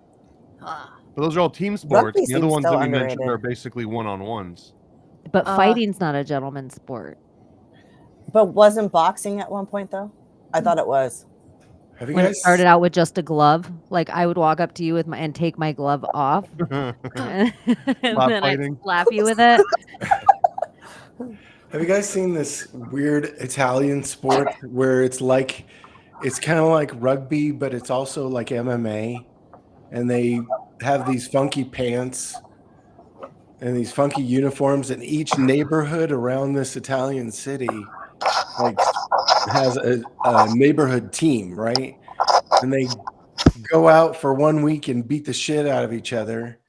Ah. But those are all team sports. Rugby The other seems ones so that we mentioned underrated. are basically one-on-ones. But fighting's not a gentleman's sport. But wasn't boxing at one point though? I thought it was. Have you When it guys started out with just a glove, like I would walk up to you with and take my glove off, and then I'd slap you with it. Have you guys seen this weird Italian sport where it's kind of like rugby, but it's also like MMA, and they have these funky pants and these funky uniforms, and each neighborhood around this Italian city like has a neighborhood team, right? And they go out for 1 week and beat the shit out of each other.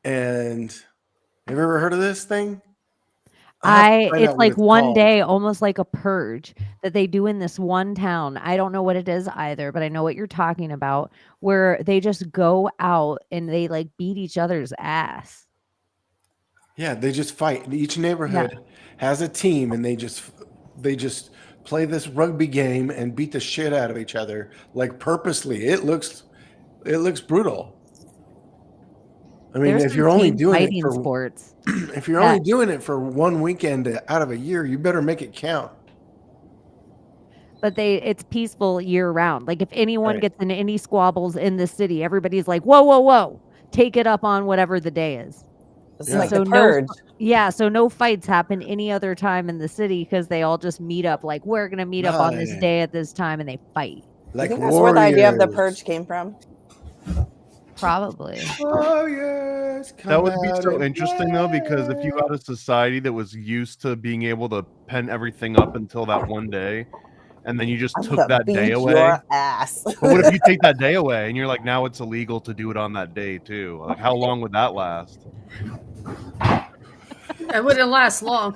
And have you ever heard of this thing? It's like one day, almost like a purge that they do in this one town. I don't know what it is either, but I know what you're talking about, where they just go out and they like beat each other's ass. Yeah, they just fight. Each neighborhood has a team, and they just play this rugby game and beat the shit out of each other, like purposely. It looks brutal. I mean, if you're only doing it for sports, if you're only doing it for one weekend out of a year, you better make it count. But it's peaceful year round. Like if anyone gets into any squabbles in the city, everybody's like, whoa, whoa, whoa, take it up on whatever the day is. It's like the purge. So no fights happen any other time in the city because they all just meet up. Like we're gonna meet up on this day at this time, and they fight. Like I think that's where the idea of the purge came from. Probably. Warriors, that would be so interesting though, because if you had a society that was used to being able to pen everything up until that one day, and then you just took that day away. Your ass. But what if you take that day away and you're like, now it's illegal to do it on that day too? Like, how long would that last? It wouldn't last long.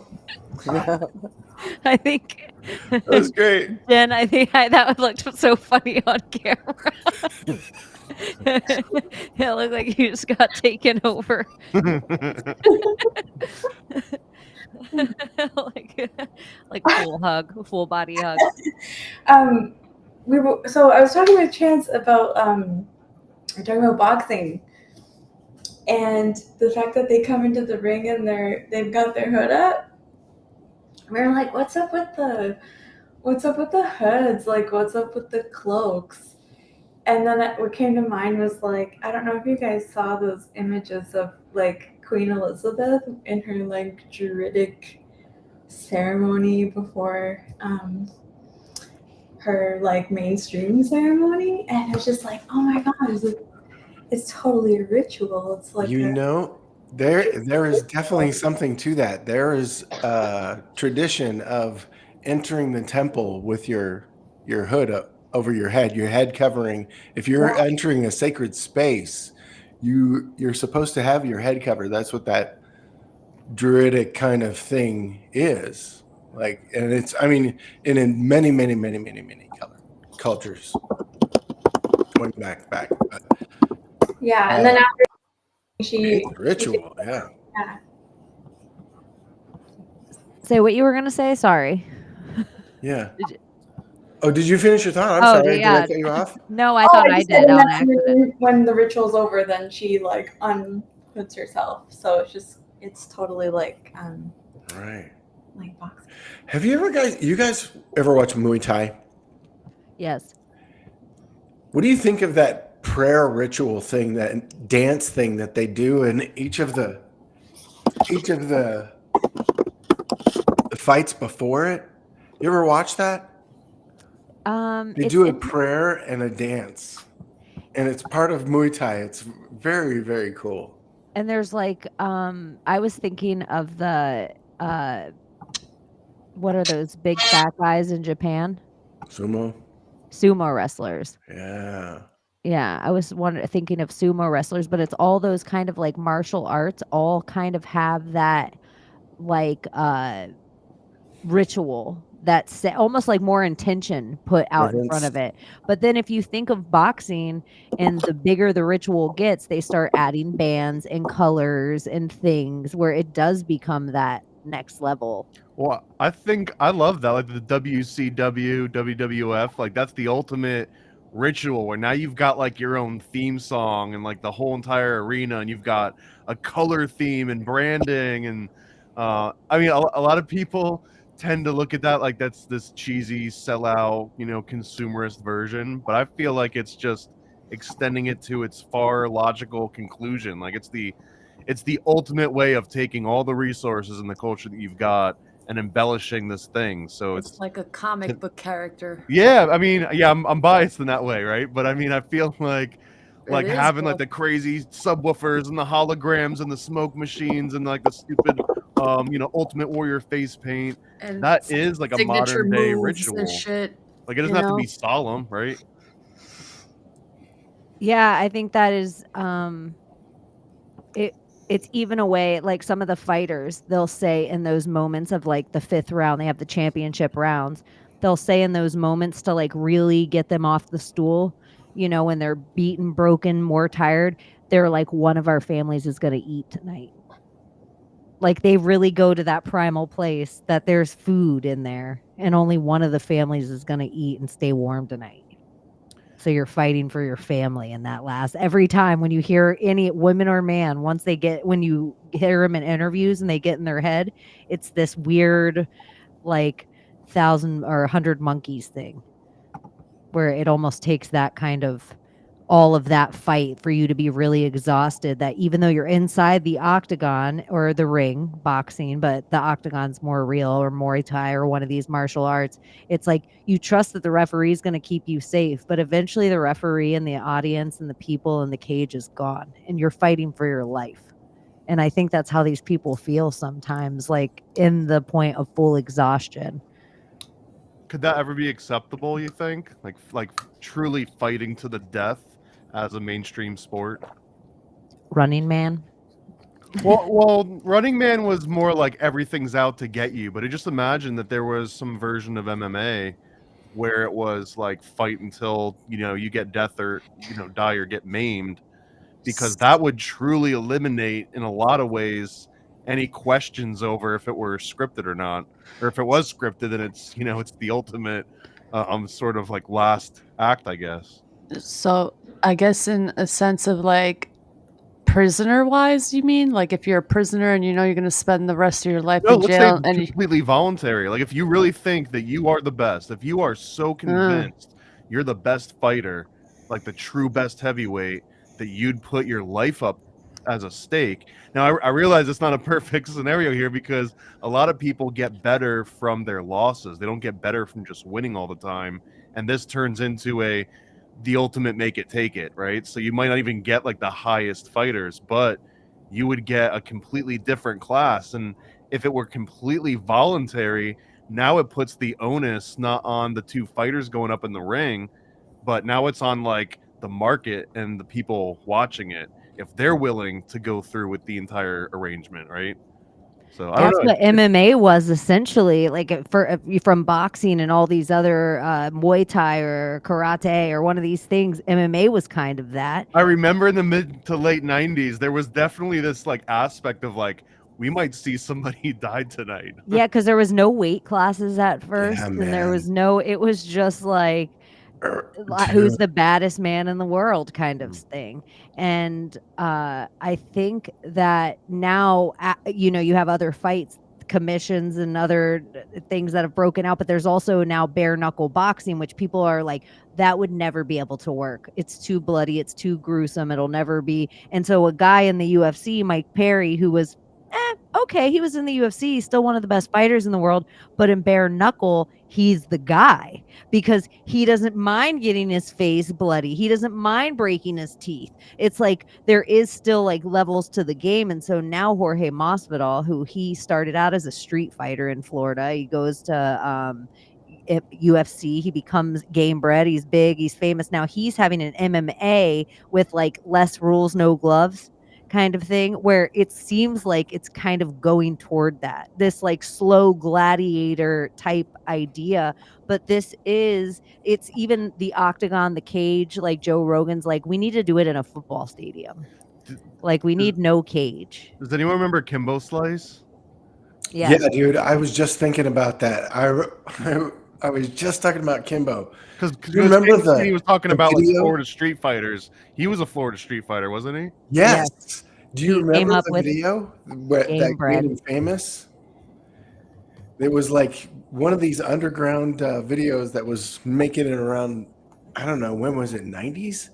I think that was great. Jen, I think that would look so funny on camera. It looked like you just got taken over. like full hug, full body hug. So I was talking with Chance about we're talking about boxing and the fact that they come into the ring and they've got their hood up. We're like, what's up with the hoods? Like, what's up with the cloaks? And then what came to mind was like, I don't know if you guys saw those images of like Queen Elizabeth in her like Druidic ceremony before her like mainstream ceremony, and it's just like, oh my god, it's totally a ritual. It's like there is definitely something to that. There is a tradition of entering the temple with your hood up over your head covering. If you're entering a sacred space, you're supposed to have your head covered. That's what that Druidic kind of thing is like, and it's, I mean, in many cultures going back. Yeah, and then after she ritual, Say what you were gonna say. Sorry. Yeah. Did you finish your thought? I'm sorry. Yeah. Did I cut you off? No, I thought I did on accident. When the ritual's over, then she like unhoods herself. So it's just it's totally like Right. like boxing. Have you guys ever watch Muay Thai? Yes. What do you think of that prayer ritual thing, that dance thing that they do in each of the fights before it? You ever watch that? They do a prayer and a dance, and it's part of Muay Thai. It's very, very cool. And there's like, I was thinking of the, what are those big fat guys in Japan? Sumo wrestlers. Yeah. Yeah, I was thinking of sumo wrestlers, but it's all those kind of like martial arts all kind of have that like ritual that's almost like more intention put out in front of it. But then if you think of boxing and the bigger the ritual gets, they start adding bands and colors and things where it does become that next level. Well, I think I love that, like the WCW, WWF, like that's the ultimate ritual where now you've got like your own theme song and like the whole entire arena, and you've got a color theme and branding, and I mean a lot of people tend to look at that like that's this cheesy sellout, consumerist version, but I feel like it's just extending it to its far logical conclusion. Like it's the ultimate way of taking all the resources and the culture that you've got and embellishing this thing. So it's like a comic book character. Yeah, I mean, yeah, I'm biased in that way, right? But I mean, I feel like having like the crazy subwoofers and the holograms and the smoke machines and like the stupid Ultimate Warrior face paint, and that is like a modern day ritual. Shit, like it doesn't have to be solemn, right? Yeah, I think that is it's even a way, like some of the fighters, they'll say in those moments of like the 5th round, they have the championship rounds, they'll say in those moments to like really get them off the stool, when they're beaten, broken, more tired, they're like, one of our families is going to eat tonight. Like they really go to that primal place that there's food in there and only one of the families is going to eat and stay warm tonight. So you're fighting for your family, and that lasts every time when you hear any woman or man, when you hear them in interviews and they get in their head, it's this weird, like 1,000 or 100 monkeys thing where it almost takes that kind of all of that fight for you to be really exhausted, that even though you're inside the octagon or the ring, boxing, but the octagon's more real, or Muay Thai or one of these martial arts, it's like you trust that the referee is going to keep you safe, but eventually the referee and the audience and the people in the cage is gone and you're fighting for your life. And I think that's how these people feel sometimes, like in the point of full exhaustion. Could that ever be acceptable, you think? Like truly fighting to the death as a mainstream sport? Running Man? Well, Running Man was more like everything's out to get you, but I just imagine that there was some version of MMA where it was like fight until, you get death or, die or get maimed, because that would truly eliminate in a lot of ways any questions over if it were scripted or not, or if it was scripted, then it's, it's the ultimate sort of like last act, I guess. So I guess in a sense of like prisoner wise, you mean like if you're a prisoner and you're going to spend the rest of your life in jail, and completely voluntary. Like if you really think that you are the best, if you are so convinced you're the best fighter, like the true best heavyweight, that you'd put your life up as a stake. Now I realize it's not a perfect scenario here because a lot of people get better from their losses. They don't get better from just winning all the time, and this turns into the ultimate make it take it, right? So you might not even get like the highest fighters, but you would get a completely different class. And if it were completely voluntary, now it puts the onus not on the two fighters going up in the ring, but now it's on like the market and the people watching it, if they're willing to go through with the entire arrangement, right? So I don't know. That's what MMA was essentially, like from boxing and all these other Muay Thai or karate or one of these things. MMA was kind of that. I remember in the mid to late 90s, there was definitely this like aspect of like, we might see somebody die tonight. Yeah, because there was no weight classes at first, and there was it was just like who's the baddest man in the world kind of Mm. thing. And I think that now, you have other fights, commissions and other things that have broken out, but there's also now bare knuckle boxing, which people are like, that would never be able to work. It's too bloody. It's too gruesome. It'll never be. And so a guy in the UFC, Mike Perry, who was okay, he was in the UFC, he's still one of the best fighters in the world, but in bare knuckle, he's the guy because he doesn't mind getting his face bloody. He doesn't mind breaking his teeth. It's like there is still like levels to the game. And so now Jorge Masvidal, who he started out as a street fighter in Florida, he goes to UFC, he becomes game bred, he's big, he's famous. Now he's having an MMA with like less rules, no gloves kind of thing, where it seems like it's kind of going toward that, this like slow gladiator type idea. But it's even the octagon, the cage, like Joe Rogan's like, we need to do it in a football stadium. Like we need no cage. Does anyone remember Kimbo Slice? Yeah, dude, I was just thinking about that. I was just talking about Kimbo. Because you remember he was talking about like video? Florida street fighters. He was a Florida street fighter, wasn't he? Yes. Do you He came remember up the with video that game bred. made him famous? It was like one of these underground videos that was making it around, I don't know, when was it, 90s?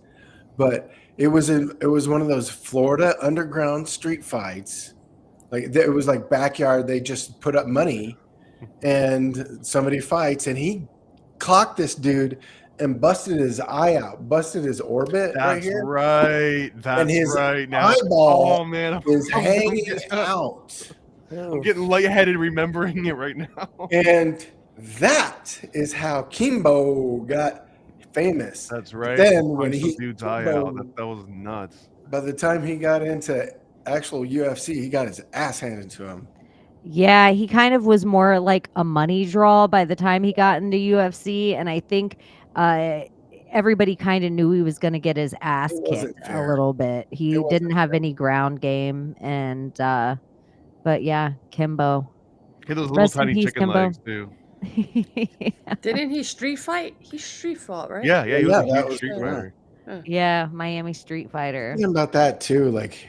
But it was one of those Florida underground street fights. Like it was like backyard, they just put up money and somebody fights and he clocked this dude and busted his eye out, busted his orbit. That's right. That's And his right. Now, eyeball oh man, is hanging out. I'm getting lightheaded remembering it right now. And that is how Kimbo got famous. That's right. Then when Punched he the dude's eye out, that was nuts. By the time he got into actual UFC, he got his ass handed to him. Yeah, he kind of was more like a money draw by the time he got into UFC, and I think everybody kind of knew he was going to get his ass kicked a little bit. He didn't have any ground game, and but yeah, Kimbo. He had those little tiny chicken legs too. Yeah. Didn't he street fight? He street fought, right? Yeah, he was a that huge was street cool. fighter. Yeah, Miami Street Fighter. Thinking about that too, like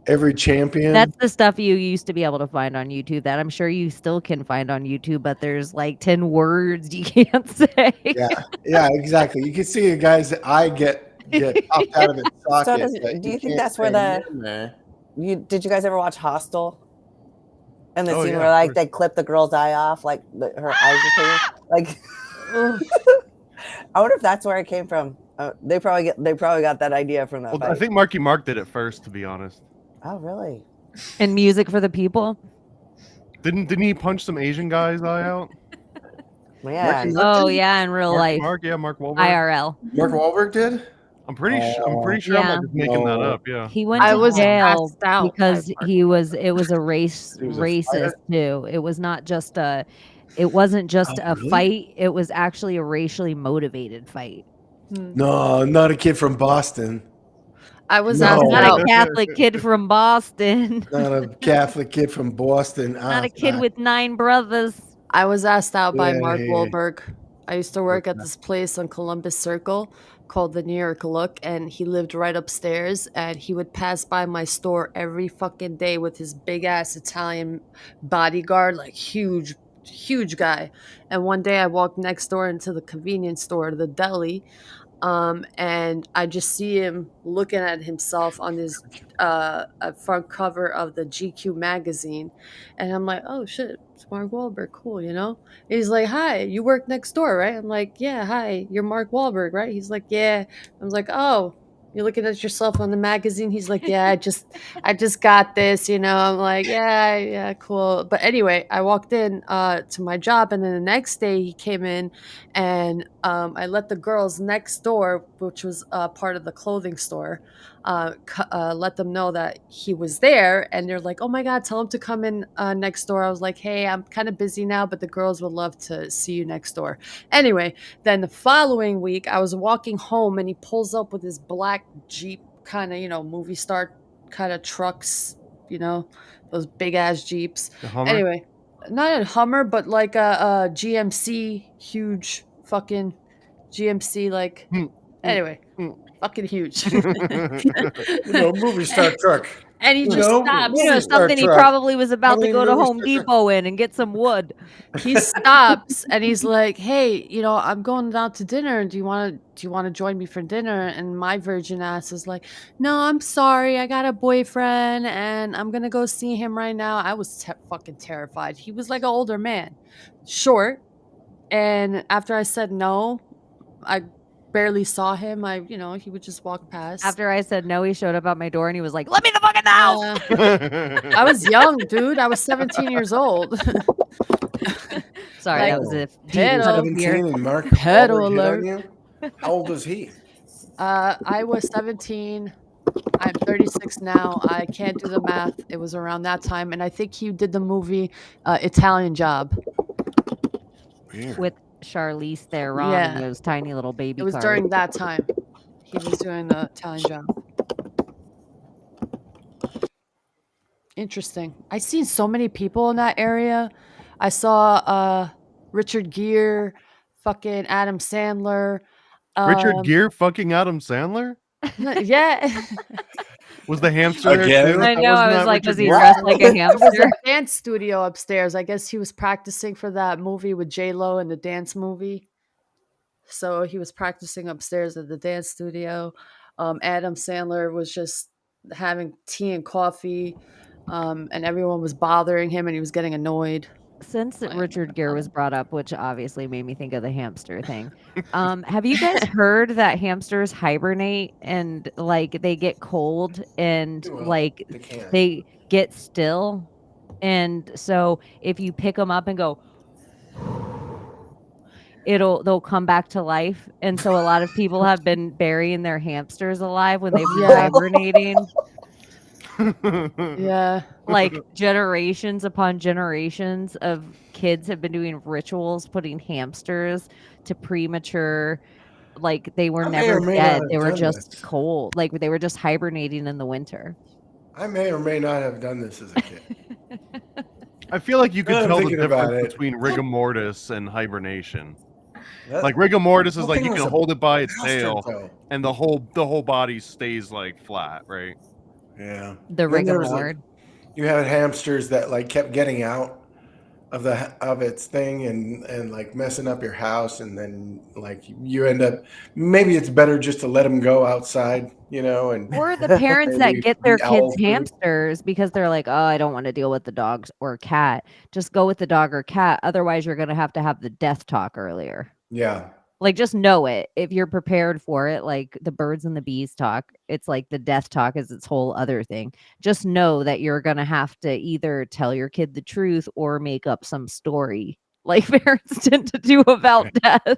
every champion. That's the stuff you used to be able to find on YouTube that I'm sure you still can find on YouTube, but there's like 10 words you can't say. Yeah, exactly. You can see a guy's eye get popped out of its socket. So do you think that's where did you guys ever watch Hostel? And the scene where like they clip the girl's eye off, like her eyes are like. I wonder if that's where it came from. They probably got that idea from that. Well, I think Marky Mark did it first, to be honest. Oh, really? And Music for the People. Didn't he punch some Asian guy's eye out? Yeah. Oh yeah, in real life. Mark Wahlberg. IRL. Mark Wahlberg did? I'm pretty sure I'm not just making that up. Yeah. He went to jail because it was a racist too. It was not just it wasn't just a fight. It was actually a racially motivated fight. No, not a kid from Boston. I was not a Catholic kid from Boston. Not a Catholic kid from Boston. Not a kid with 9 brothers. I was asked out by Mark Wahlberg. I used to work at this place on Columbus Circle called the New York Look, and he lived right upstairs, and he would pass by my store every fucking day with his big ass Italian bodyguard, like huge guy. And one day I walked next door into the convenience store, the deli, and I just see him looking at himself on his front cover of the GQ magazine, and I'm like, oh shit, it's Mark Wahlberg, cool, you know? And he's like, hi, you work next door, right? I'm like, yeah, hi, you're Mark Wahlberg, right? He's like, yeah. I was like, oh, you're looking at yourself on the magazine? He's like, yeah, I just got this, you know? I'm like, yeah, cool. But anyway, I walked in to my job, and then the next day he came in, and I let the girls next door, which was part of the clothing store, let them know that he was there, and they're like, oh my God, tell him to come in next door. I was like, hey, I'm kind of busy now, but the girls would love to see you next door. Anyway, then the following week, I was walking home, and he pulls up with his black Jeep, kind of, movie star kind of trucks, those big ass Jeeps. Anyway, not a Hummer, but like a GMC, huge fucking GMC, like, anyway, fucking huge. Movie Star Trek. And he just stops. You know, something he probably was about to go to Home Depot and get some wood. He stops and he's like, "Hey, I'm going out to dinner. Do you want to join me for dinner?" And my virgin ass is like, "No, I'm sorry. I got a boyfriend and I'm gonna go see him right now." I was fucking terrified. He was like an older man, short, and after I said no, I barely saw him. He would just walk past. After I said no, he showed up at my door and he was like, "Let me the fuck in the house." I was young, dude. I was 17 years old. Sorry, that was a pedal. And Mark Pedal alert. How old was he? I was 17. I'm 36 now. I can't do the math. It was around that time, and I think he did the movie Italian Job with Charlize Theron Yeah. and those tiny little baby It was cars. during that time. He was doing the Italian Job. Interesting. I seen so many people in that area. I saw Richard Gere, fucking Adam Sandler. Richard Gere fucking Adam Sandler? Yeah. Was the hamster there Again? too? I know. I was like, was he Gere? dressed like a It was hamster? a dance studio upstairs. I guess he was practicing for that movie with J-Lo and the dance movie. So he was practicing upstairs at the dance studio. Adam Sandler was just having tea and coffee, and everyone was bothering him, and he was getting annoyed. Since Richard Gere was brought up, which obviously made me think of the hamster thing, have you guys heard that hamsters hibernate and like they get cold and like they get still? And so if you pick them up and go, they'll come back to life. And so a lot of people have been burying their hamsters alive when they've been hibernating. Yeah. Like generations upon generations of kids have been doing rituals, putting hamsters to premature, like they were never dead. They were just cold. Like they were just hibernating in the winter. I may or may not have done this as a kid. I feel like you could I'm tell the thinking about difference it. between rigor mortis and hibernation. That- Like rigor mortis is like thing you was can a hold it by its bastard, tail, though. and the whole body stays like flat, right? Yeah. The Then rigor there was, like, mortis. you had hamsters that like kept getting out of its thing and like messing up your house, and then like you end up, maybe it's better just to let them go outside, and Or the parents that maybe get their the owl kids food. hamsters because they're like, oh, I don't want to deal with the dogs or cat. Just go with the dog or cat. Otherwise, you're going to have the death talk earlier. Yeah. Like, just know it. If you're prepared for it, like the birds and the bees talk, it's like the death talk is its whole other thing. Just know that you're going to have to either tell your kid the truth or make up some story like parents tend to do about death.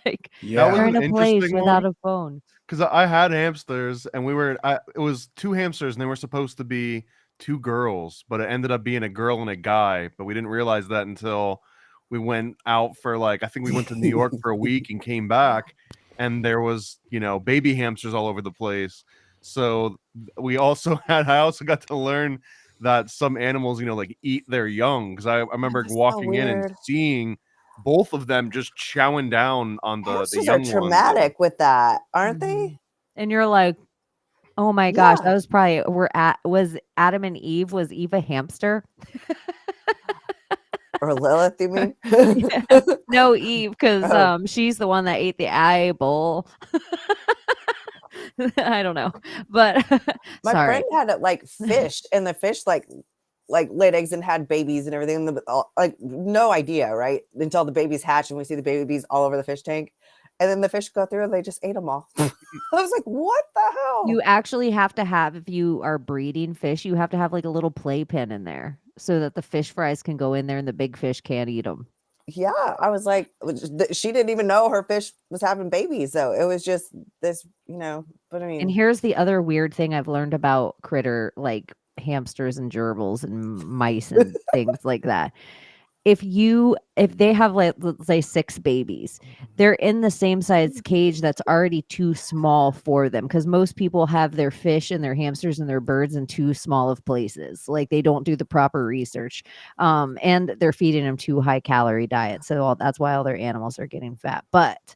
Like, Yeah. you're in an a place interesting without one. a phone. Because I had hamsters, and it was 2 hamsters, and they were supposed to be 2 girls, but it ended up being a girl and a guy. But we didn't realize that until we went out for I think we went to New York for a week and came back, and there was baby hamsters all over the place. So I also got to learn that some animals like eat their young, because I remember That's so walking in and weird. seeing both of them just chowing down on the Hamsters young are ones. traumatic with that, aren't Mhm. they? And you're like, oh my gosh, Yeah. that was probably was Adam and Eve, was Eve a hamster? Or Lilith, you mean? No, Eve, because Oh. she's the one that ate the eyeball. I don't know, but My sorry. friend had it fish, and the fish like laid eggs and had babies and everything. Like no idea, right? Until the babies hatch and we see the babies all over the fish tank, and then the fish go through and they just ate them all. I was like, what the hell? You actually have to have, if you are breeding fish, you have to have like a little playpen in there so that the fish fries can go in there and the big fish can't eat them. Yeah, I was like, she didn't even know her fish was having babies, so it was just this, but I mean, And here's the other weird thing I've learned about critter, like hamsters and gerbils and mice and things like that. if they have, like, let's say 6 babies, they're in the same size cage that's already too small for them, because most people have their fish and their hamsters and their birds in too small of places. Like, they don't do the proper research, and they're feeding them too high calorie diet, so that's why all their animals are getting fat. But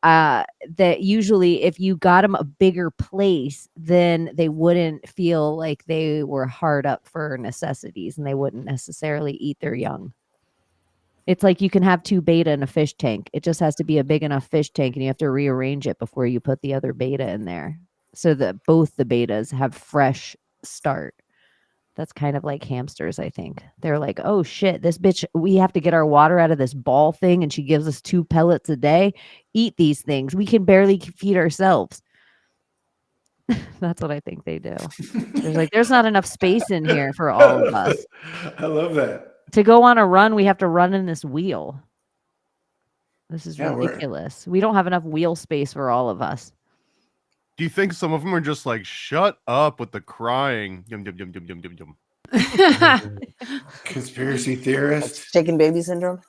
that usually if you got them a bigger place, then they wouldn't feel like they were hard up for necessities, and they wouldn't necessarily eat their young. It's like you can have 2 beta in a fish tank. It just has to be a big enough fish tank, and you have to rearrange it before you put the other beta in there, so that both the betas have fresh start. That's kind of like hamsters, I think. They're like, oh shit, this bitch, we have to get our water out of this ball thing, and she gives us 2 pellets a day. Eat these things. We can barely feed ourselves. That's what I think they do. There's not enough space in here for all of us. I love that. To go on a run, we have to run in this wheel. This is ridiculous. We don't have enough wheel space for all of us. Do you think some of them are just like, shut up with the crying? Yum, yum, yum, yum, yum, yum, yum. Conspiracy theorists. Chicken baby syndrome.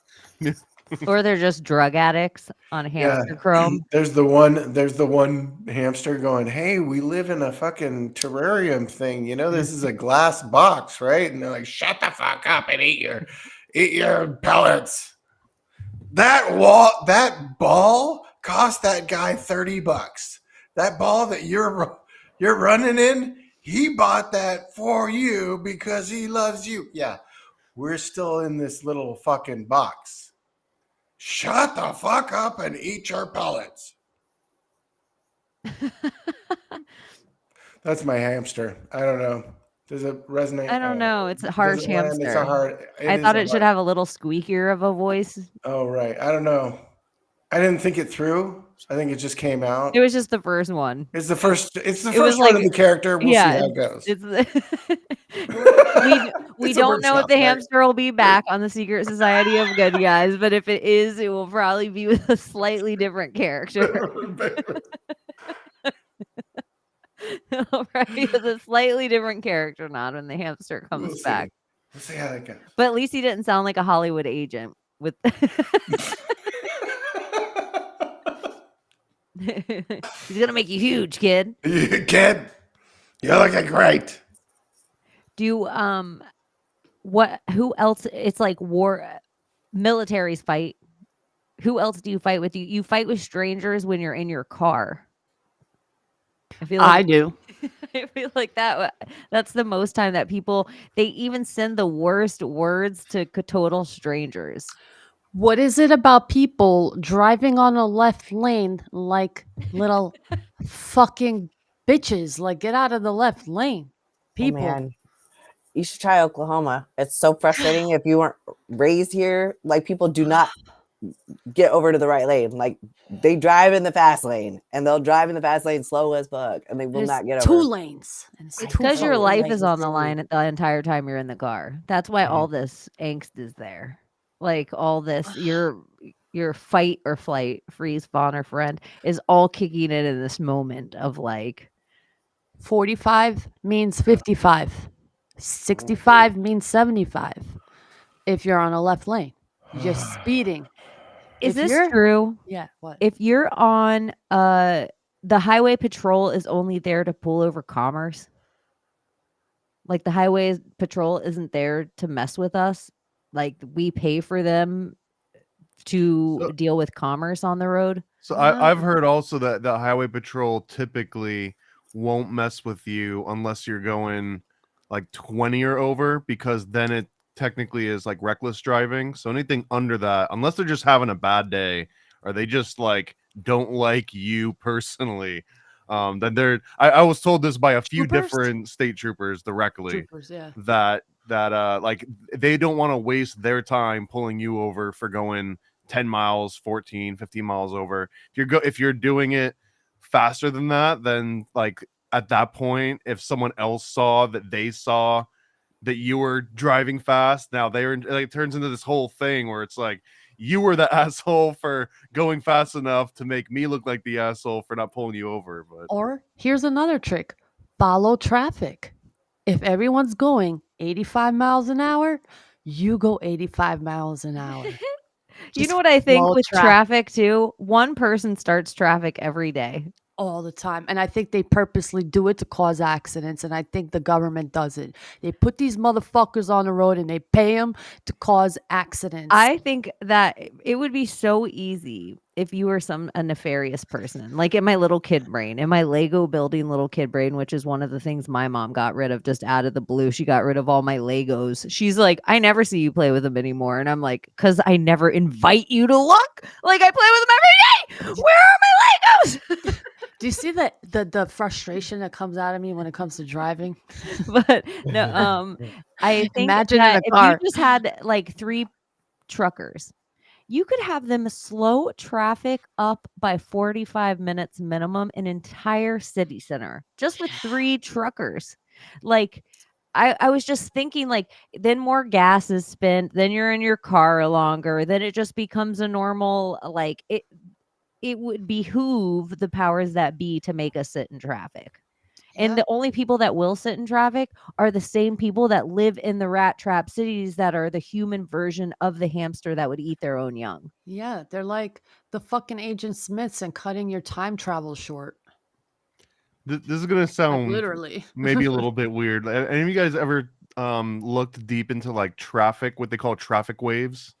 Or they're just drug addicts on hamster chrome. There's the one hamster going, hey, we live in a fucking terrarium thing. You know, this is a glass box, right? And they're like, shut the fuck up and eat your pellets. That ball cost that guy $30. That ball that you're running in, he bought that for you because he loves you. Yeah, we're still in this little fucking box. Shut the fuck up and eat your pellets. That's my hamster. I don't know. Does it resonate? I don't know. It's a harsh hamster. It's a hard. I thought it should have a little squeakier of a voice. Oh, right. I don't know. I didn't think it through. I think it just came out. It was just the first one. It's the first one of the character. We'll see how it goes. We don't know if the hamster will be back on the Secret Society of Good Guys, but if it is, it will probably be with a slightly different character. All right, with a slightly different character, not when the hamster comes back. We'll see how that goes. But at least he didn't sound like a Hollywood agent with. He's gonna make you huge, kid. Kid, you're looking great. Do who else? It's like war, militaries fight. Who else do you fight with? You fight with strangers when you're in your car. I do. I feel like that's the most time that people, they even send the worst words to total strangers. What is it about people driving on a left lane like little fucking bitches? Like, get out of the left lane. People. Oh, man. You should try Oklahoma. It's so frustrating if you weren't raised here. Like, people do not get over to the right lane. Like, they drive in the fast lane, and they'll drive in the fast lane slow as fuck, and they will not get over. 2 lanes. It's because your life is on the line the entire time you're in the car. That's why all this angst is there. Like, all this, your fight or flight, freeze, fawn, or friend is all kicking in this moment of like 45 means 55. 65 means 75. If you're on a left lane, you're speeding. Is this true? Yeah. What? If you're on the highway patrol is only there to pull over commerce. Like, the highway patrol isn't there to mess with us. Like, we pay for them to deal with commerce on the road. So I've heard also that the highway patrol typically won't mess with you unless you're going like 20 or over, because then it technically is like reckless driving. So anything under that, unless they're just having a bad day or they just like don't like you personally, then I was told this by a few different state troopers directly. That like they don't want to waste their time pulling you over for going 10 miles, 14, 15 miles over. If you're doing it faster than that, then like at that point, if someone else saw that you were driving fast, now it turns into this whole thing where it's like you were the asshole for going fast enough to make me look like the asshole for not pulling you over. Or here's another trick: follow traffic. If everyone's going 85 miles an hour, you go 85 miles an hour. You Just know what I think follow with traffic too? One person starts traffic every day. all the time. And I think they purposely do it to cause accidents. And I think the government does it. They put these motherfuckers on the road and they pay them to cause accidents. I think that it would be so easy if you were a nefarious person, like in my little kid brain, in my Lego building little kid brain, which is one of the things my mom got rid of just out of the blue. She got rid of all my Legos. She's like, I never see you play with them anymore. And I'm like, because I never invite you to look. Like I play with them every day. Where are my Legos? Do you see the frustration that comes out of me when it comes to driving? But no, I think Imagine in that a if you car. just had like 3 truckers, you could have them slow traffic up by 45 minutes minimum an entire city center just with 3 truckers. Like I was just thinking, like, then more gas is spent, then you're in your car longer, then it just becomes a normal, like it would behoove the powers that be to make us sit in traffic. And the only people that will sit in traffic are the same people that live in the rat trap cities that are the human version of the hamster that would eat their own young. Yeah, they're like the fucking Agent Smiths and cutting your time travel short. This is gonna Like sound literally. maybe a little bit weird. Any of you guys ever looked deep into like traffic, what they call traffic waves?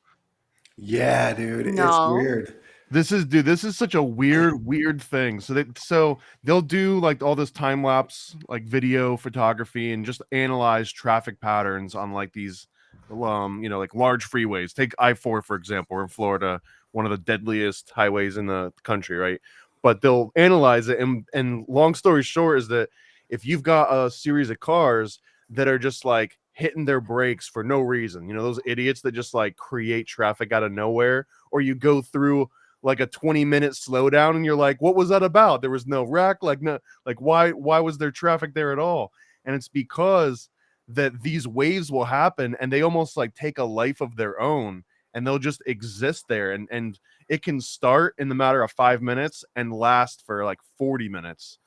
Yeah, dude, it's No. weird. This is such a weird thing. So they'll do like all this time lapse like video photography and just analyze traffic patterns on like these like large freeways. Take I-4 for example, we're in Florida, one of the deadliest highways in the country, right? But they'll analyze it, and long story short is that if you've got a series of cars that are just like hitting their brakes for no reason, those idiots that just like create traffic out of nowhere, or you go through like a 20-minute slowdown and you're like, what was that about? There was no wreck, why was there traffic there at all? And it's because that these waves will happen and they almost like take a life of their own, and they'll just exist there, and it can start in the matter of 5 minutes and last for like 40 minutes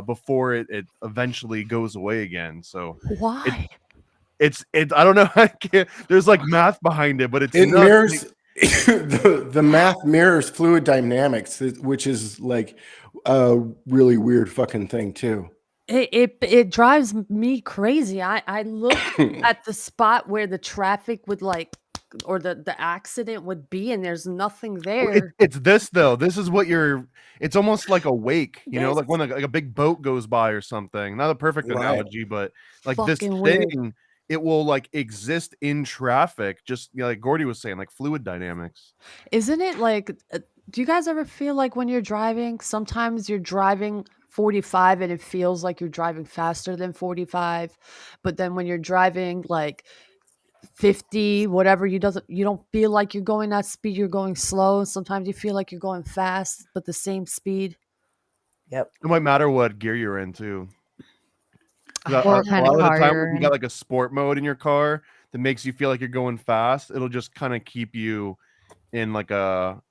before it eventually goes away again. So Why? it's I don't know. I can't, there's like math behind it, but it mirrors the math mirrors fluid dynamics, which is like a really weird fucking thing too. It drives me crazy. I look at the spot where the traffic would like, or the accident would be, and there's nothing there. It's this though. This is what it's almost like a wake, Yes. like when like a big boat goes by or something. Not a perfect analogy, but like this Fucking thing, weird. it will like exist in traffic, just like Gordy was saying, like fluid dynamics. Isn't it like, do you guys ever feel like when you're driving, sometimes you're driving 45 and it feels like you're driving faster than 45, but then when you're driving like 50, whatever, you don't feel like you're going that speed, you're going slow. Sometimes you feel like you're going fast, but the same speed. Yep. It might matter what gear you're in too. A What kind lot of of the car time you're when you in. got like a sport mode in your car that makes you feel like you're going fast, it'll just kind of keep you in like a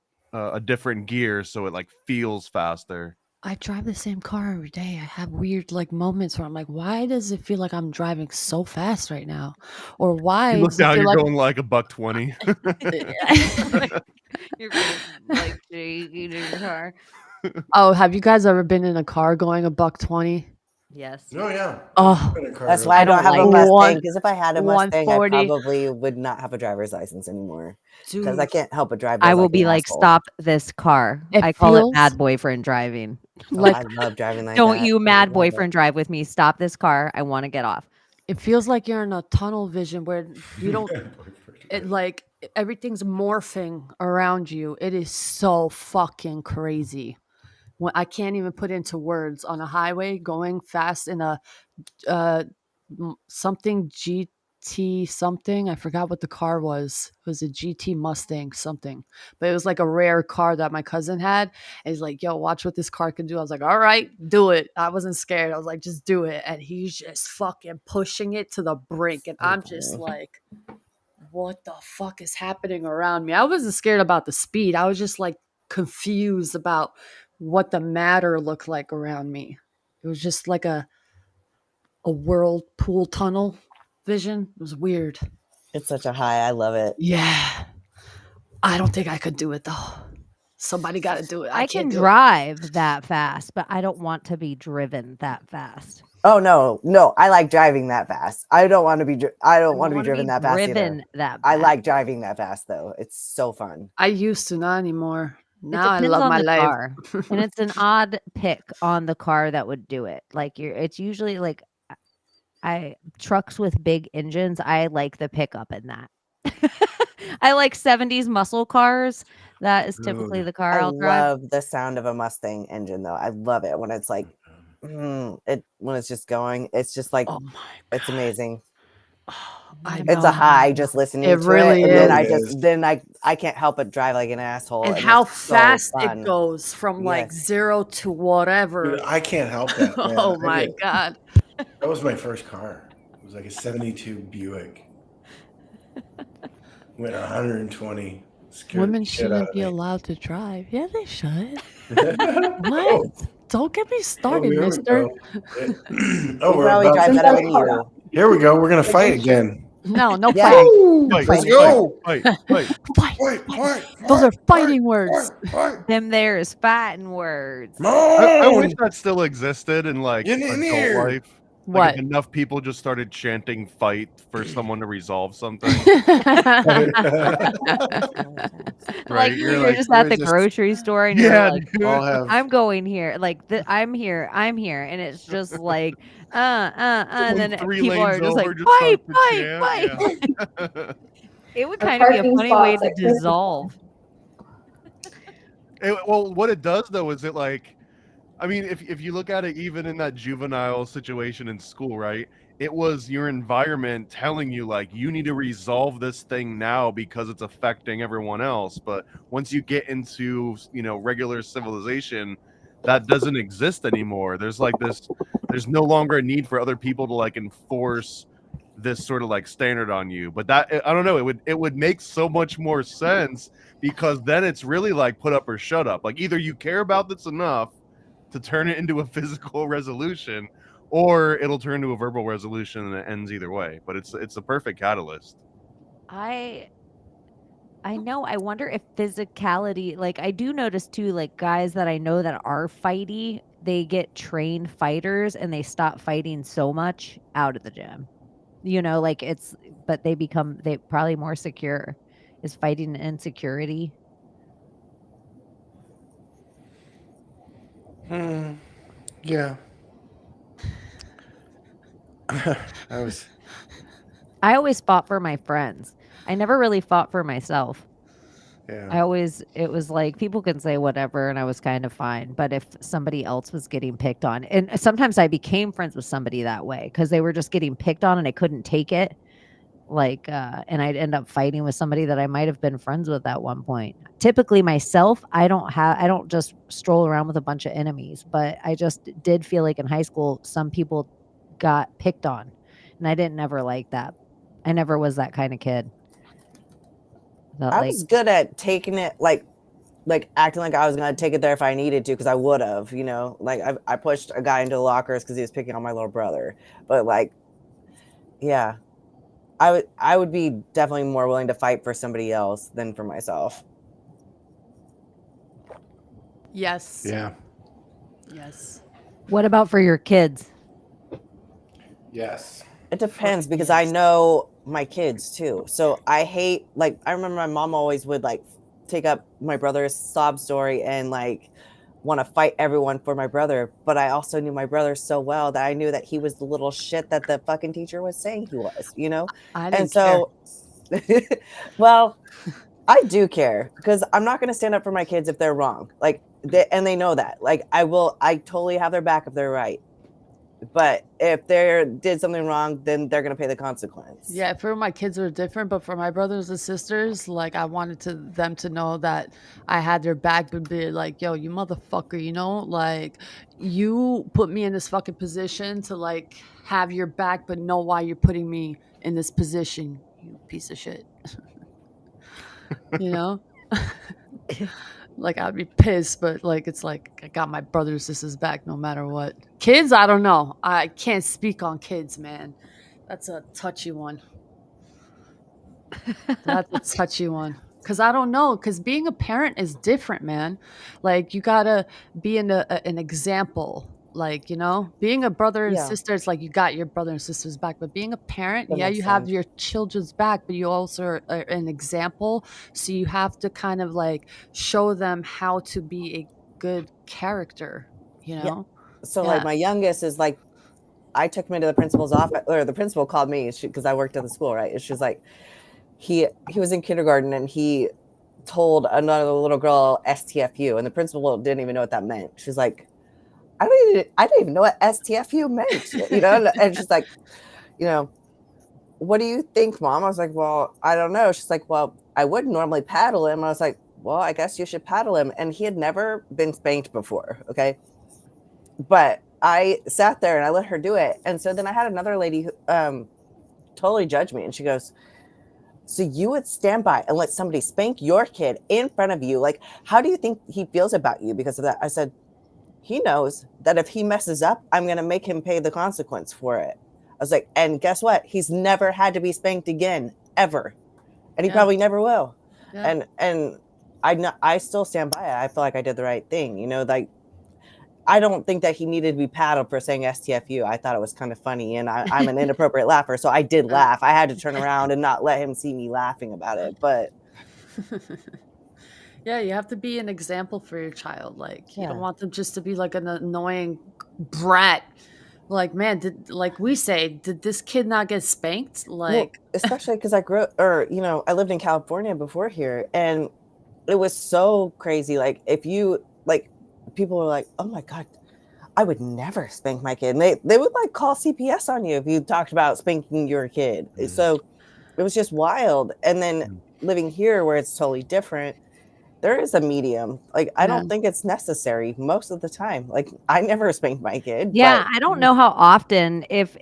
different gear, so it like feels faster. I drive the same car every day. I have weird like moments where I'm like, why does it feel like I'm driving so fast right now? Or why You look does it down, feel you're like going like $120. You're like shaking in your car. Oh, have you guys ever been in a car going $120? Yes. Oh yeah. Oh, That's why I don't have a like Mustang, because if I had a Mustang, I 140. probably would not have a driver's license anymore. Because dude, I can't help but drive. I those will like be an like, asshole. stop this car. It I call it feels- mad boyfriend driving. Oh, like I love driving like Don't that. you I mad love it. boyfriend drive with me. Stop this car. I want to get off. it feels like you're in a tunnel vision where you don't it like everything's morphing around you. It is so fucking crazy. When I can't even put into words. On a highway going fast in a something GT something. I forgot what the car was. It was a GT Mustang something, but it was like a rare car that my cousin had. And he's like, yo, watch what this car can do. I was like, all right, do it. I wasn't scared. I was like, just do it. And he's just fucking pushing it to the brink. And I'm just like, what the fuck is happening around me? I wasn't scared about the speed. I was just like confused about what the matter looked like around me. It was just like a whirlpool tunnel vision. It was weird. It's such a high. I love it. Yeah. I don't think I could do it though. Somebody got to do it. I can can't do it. drive that fast, but I don't want to be driven that fast. Oh no! I like driving that fast. I don't want to be. I don't want to be driven that fast either. I like driving that fast though. It's so fun. I used to, not anymore. Now I It depends love on my the life. car. And it's an odd pick on the car that would do it. Like it's usually like trucks with big engines. I like the pickup in that. I like 70s muscle cars. That is typically the car I'll drive. I love the sound of a Mustang engine though. I love it when it's like when it's just going. It's just like it's amazing. It's a high just listening to really it. is. And then I can't help but drive like an asshole. And how fast it goes from like 0 to whatever. Dude, I can't help that. Man. Oh my God. That was my first car. It was like a 72 Buick. Went 120. Women shouldn't be allowed to drive. Yeah, they should. What? Don't get me started, mister. We're about drive better than you. Here we go. We're going to fight again. No Yeah. fighting. Let's go. Fight. Those are fighting words. Them there is fighting words. I wish that still existed in like adult life. What? Like if enough people just started chanting "fight" for someone to resolve something. Like you're just at the grocery store and you're like, I'm going here. Like I'm here, and it's just like and then people are just like fight. Yeah. It would kind of be a funny way to dissolve. Well, what it does though is it like, I mean, if you look at it, even in that juvenile situation in school, right? It was your environment telling you like you need to resolve this thing now because it's affecting everyone else. But once you get into regular civilization, that doesn't exist anymore. There's no longer a need for other people to like enforce this sort of like standard on you. But that, I don't know, it would make so much more sense because then it's really like put up or shut up. Like either you care about this enough to turn it into a physical resolution, or it'll turn to a verbal resolution, and it ends either way. But it's a perfect catalyst. I know. I wonder if physicality, like I do notice too, like guys that I know that are fighty, they get trained fighters and they stop fighting so much out of the gym. Like but they probably more secure. Is fighting insecurity? Yeah. I always fought for my friends. I never really fought for myself. Yeah. It was like people can say whatever and I was kind of fine. But if somebody else was getting picked on, and sometimes I became friends with somebody that way because they were just getting picked on and I couldn't take it. And I'd end up fighting with somebody that I might have been friends with at one point. Typically myself, I don't just stroll around with a bunch of enemies, but I just did feel like in high school, some people got picked on and I didn't ever like that. I never was that kind of kid. I was good at taking it, like acting like I was going to take it there if I needed to, because I would have, like I pushed a guy into the lockers because he was picking on my little brother. But like, yeah. I would be definitely more willing to fight for somebody else than for myself. Yes. Yeah. Yes. What about for your kids? Yes. It depends because I know my kids too. So I hate, like, I remember my mom always would like take up my brother's sob story and like want to fight everyone for my brother. But I also knew my brother so well that I knew that he was the little shit that the fucking teacher was saying he was, I didn't care. Well, I do care because I'm not going to stand up for my kids if they're wrong. Like, they know that. Like, I totally have their back if they're right. But if they did something wrong, then they're going to pay the consequence. Yeah, for my kids were different, but for my brothers and sisters, like I wanted them to know that I had their back, but be like, yo, you motherfucker, like you put me in this fucking position to like have your back, but know why you're putting me in this position, you piece of shit. Like I'd be pissed, but like it's like I got my brother and sisters back no matter what. Kids, I don't know. I can't speak on kids, man. That's a touchy one. That's a touchy one. Because I don't know. Because being a parent is different, man. Like, you got to be an example. Like, being a brother and Yeah. sister, it's like you got your brother and sister's back. But being a parent, That yeah, makes you have sense. your children's back, but you also are an example. So you have to kind of like show them how to be a good character, So Yeah. like my youngest is like, I took him into the principal's office, or the principal called me because I worked at the school, right? And she was like, he was in kindergarten and he told another little girl STFU, and the principal didn't even know what that meant. She's like, I didn't even know what STFU meant, and she's like, what do you think, Mom? I was like, well, I don't know. She's like, well, I would normally paddle him. I was like, well, I guess you should paddle him. And he had never been spanked before. Okay. But I sat there and I let her do it. And so then I had another lady who totally judged me. And she goes, so you would stand by and let somebody spank your kid in front of you? Like, how do you think he feels about you because of that? I said, he knows that if he messes up, I'm going to make him pay the consequence for it. I was like, and guess what? He's never had to be spanked again, ever. And he probably never will. Yeah. And I still stand by it. I feel like I did the right thing. Like, I don't think that he needed to be paddled for saying STFU. I thought it was kind of funny, and I'm an inappropriate laugher, so I did laugh. I had to turn around and not let him see me laughing about it. But yeah, you have to be an example for your child. Like, you don't want them just to be like an annoying brat. Like, man, did this kid not get spanked? Like, well, especially because I I lived in California before here, and it was so crazy. Like, if you people were like, oh my God, I would never spank my kid. And they would like call CPS on you if you talked about spanking your kid. Mm-hmm. So it was just wild. And then living here where it's totally different, there is a medium. Like, I don't think it's necessary most of the time. Like, I never spanked my kid. Yeah, I don't know how often, if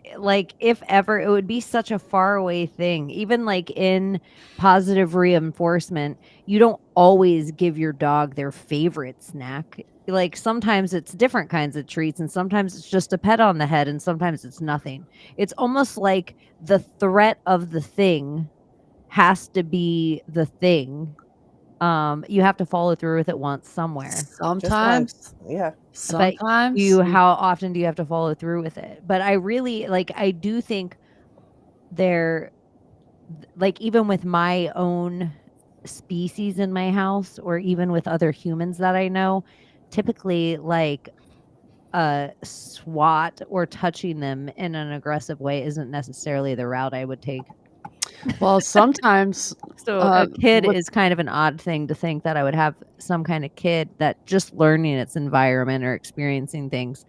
ever, it would be such a faraway thing. Even like in positive reinforcement, you don't always give your dog their favorite snack. Like, sometimes it's different kinds of treats, and sometimes it's just a pet on the head, and sometimes it's nothing. It's almost like the threat of the thing has to be the thing. You have to follow through with it once somewhere. Sometimes. Yeah. Sometimes. How often do you have to follow through with it? But I really I do think there, like, even with my own species in my house, or even with other humans that I know, typically like swat or touching them in an aggressive way isn't necessarily the route I would take. Well, sometimes. So a kid is kind of an odd thing to think that I would have some kind of kid that just learning its environment or experiencing things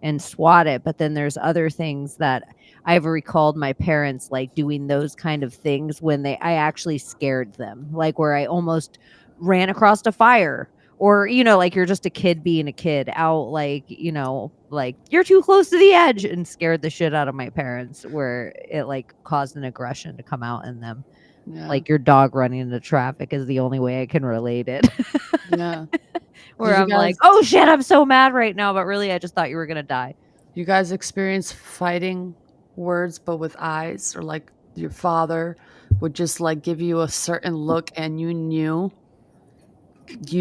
and swat it. But then there's other things that I've recalled my parents like doing those kind of things when I actually scared them, like where I almost ran across a fire. Or, like you're just a kid being a kid out, like, like you're too close to the edge, and scared the shit out of my parents, where it like caused an aggression to come out in them. Yeah. Like your dog running into traffic is the only way I can relate it. Yeah. Where I'm like, oh shit, I'm so mad right now, but really I just thought you were going to die. You guys experience fighting words, but with eyes, or like your father would just like give you a certain look and you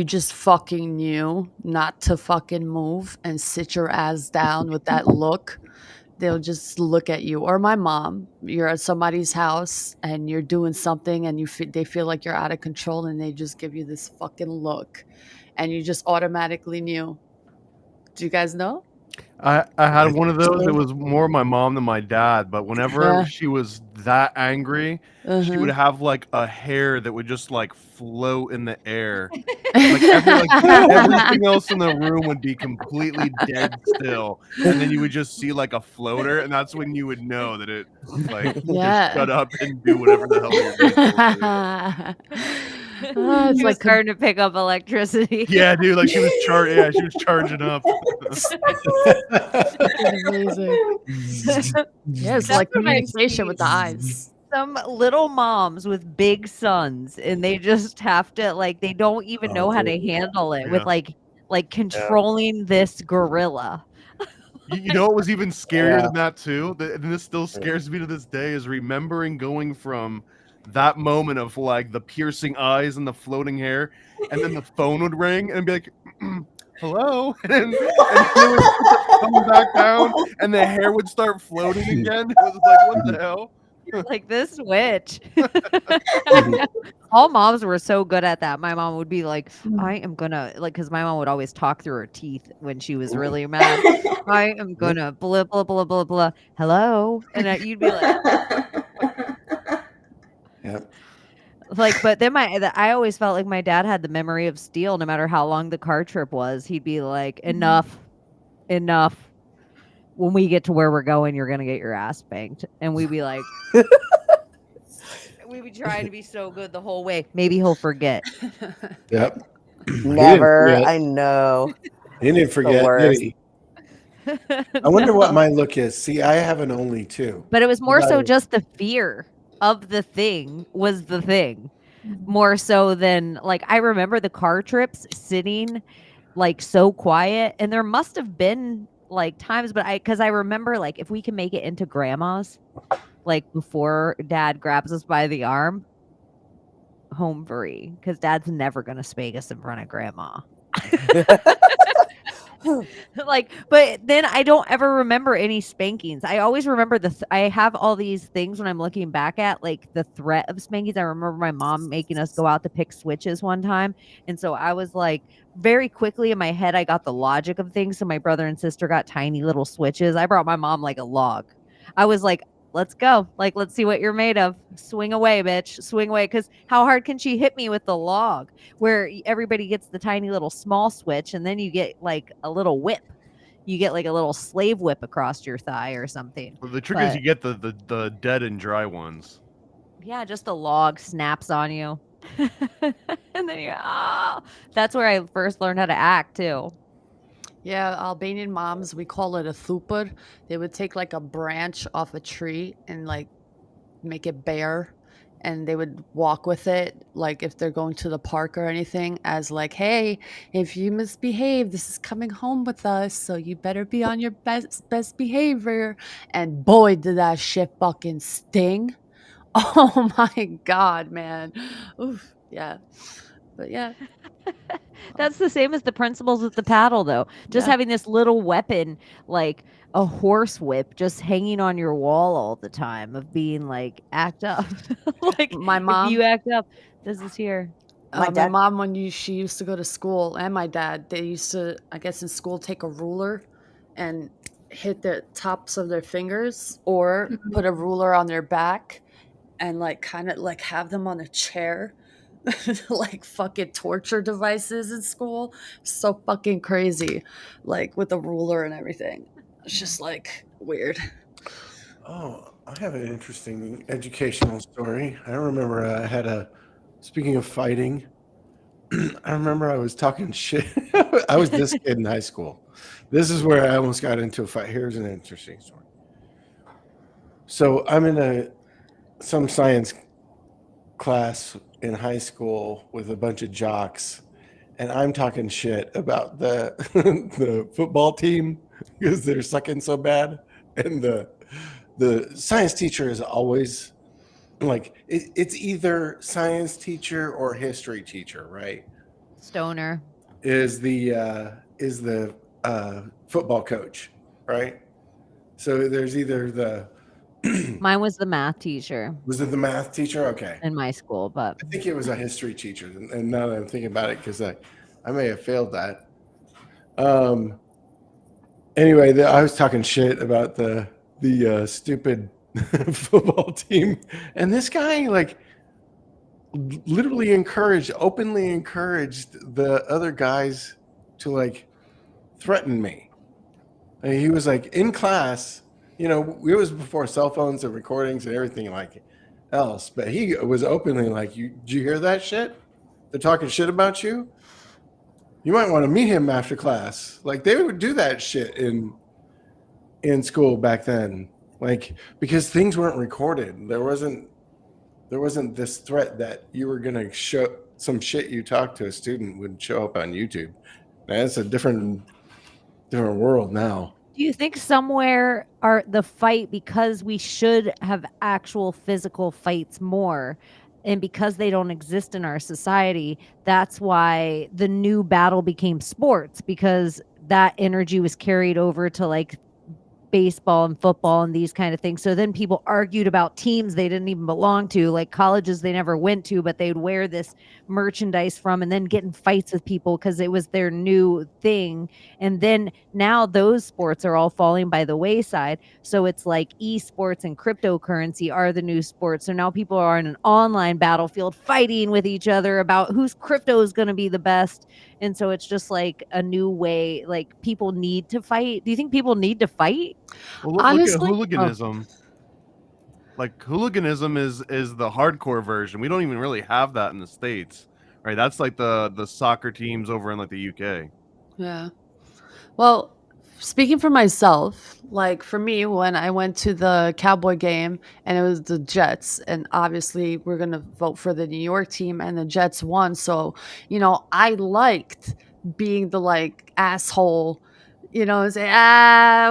just fucking knew not to fucking move and sit your ass down with that look. They'll just look at you. Or my mom, you're at somebody's house and you're doing something and they feel like you're out of control, and they just give you this fucking look, and you just automatically knew. Do you guys know? I had one of those. It was more my mom than my dad, but whenever she was that angry, she would have like a hair that would just like float in the air. Like everything else in the room would be completely dead still, and then you would just see like a floater, and that's when you would know that it like just shut up and do whatever the hell you're doing. It's like starting to pick up electricity. Yeah, dude, like she was charging up. Amazing. Yeah, it's like communication with the eyes. Some little moms with big sons, and they just have to they don't even know how to handle it with like controlling this gorilla. You know what was even scarier than that too? And this still scares me to this day, is remembering going from that moment of like the piercing eyes and the floating hair, and then the phone would ring and be like, hello, and then it would start coming back down, and the hair would start floating again. It was like, what the hell? Like this witch. All moms were so good at that. My mom would be like, I am gonna, like, because my mom would always talk through her teeth when she was really mad. I am gonna blah blah blah blah blah. Hello, and you'd be like, Yep. like, but then I always felt like my dad had the memory of steel. No matter how long the car trip was, he'd be like, enough. When we get to where we're going, you're gonna get your ass spanked, and we'd be like, we'd be trying to be so good the whole way. Maybe he'll forget. Yep. Never. I know. He didn't forget, did he? I wonder what my look is. See, I have an only two. But it was more so just the fear of the thing was the thing. More so than, like, I remember the car trips sitting like so quiet, and there must have been like times, but because I remember, like, if we can make it into grandma's, like before dad grabs us by the arm, home free, because dad's never gonna spank us in front of grandma. Like, but then I don't ever remember any spankings. I always remember I have all these things when I'm looking back at, like, the threat of spankings. I remember my mom making us go out to pick switches one time, and so I was like, very quickly in my head I got the logic of things. So my brother and sister got tiny little switches. I brought my mom like a log. I was like, let's go, like, let's see what you're made of. Swing away, bitch, swing away. Because how hard can she hit me with the log, where everybody gets the tiny little small switch, and then you get like a little whip, you get like a little slave whip across your thigh or something. Well, the trick is you get the dead and dry ones. Yeah, just a log snaps on you. And then that's where I first learned how to act too. Yeah, Albanian moms, we call it a thupur. They would take like a branch off a tree and like make it bare, and they would walk with it, like if they're going to the park or anything, as like, hey, if you misbehave, this is coming home with us, so you better be on your best behavior. And boy, did that shit fucking sting. Oh my God, man. Oof, yeah. But yeah. That's the same as the principles with the paddle, though. Just having this little weapon, like a horse whip, just hanging on your wall all the time, of being like, act up. Like, my mom, if you act up, this is here. My mom, when she used to go to school, and my dad, they used to, I guess in school, take a ruler and hit the tops of their fingers, or put a ruler on their back and like kind of like have them on a chair. Like fucking torture devices in school. So fucking crazy. Like with the ruler and everything. It's just like weird. Oh, I have an interesting educational story. I remember I had speaking of fighting, I remember I was talking shit. I was this kid in high school. This is where I almost got into a fight. Here's an interesting story. So I'm in some science class in high school with a bunch of jocks, and I'm talking shit about the the football team because they're sucking so bad, and the science teacher is always like, it's either science teacher or history teacher, right? Stoner is the football coach, right? So there's either the mine was the math teacher. Was it the math teacher? Okay. In my school, but I think it was a history teacher. And now that I'm thinking about it, because I may have failed that. Anyway, I was talking shit about the stupid football team, and this guy like literally openly encouraged the other guys to like threaten me. And he was like in class. You know, it was before cell phones and recordings and everything like else. But he was openly like, did you hear that shit? They're talking shit about you. You might want to meet him after class. Like, they would do that shit in school back then. Like, because things weren't recorded. There wasn't this threat that you were going to show some shit you talked to a student would show up on YouTube. That's a different world now. Do you think somewhere are the fight, because we should have actual physical fights more, and because they don't exist in our society, that's why the new battle became sports, because that energy was carried over to like baseball and football and these kind of things. So then people argued about teams they didn't even belong to, like colleges they never went to, but they'd wear this merchandise from and then get in fights with people because it was their new thing. And then now those sports are all falling by the wayside. So it's like esports and cryptocurrency are the new sports. So now people are in an online battlefield fighting with each other about whose crypto is going to be the best. And so it's just like a new way, like people need to fight. Do you think people need to fight? Well, look at Honestly, hooliganism. Like hooliganism is the hardcore version. We don't even really have that in the States, right? That's like the soccer teams over in like the UK. yeah. Well, speaking for myself, like for me, when I went to the Cowboy game and it was the Jets, and obviously we're going to vote for the New York team and the Jets won. So, I liked being the like asshole, say,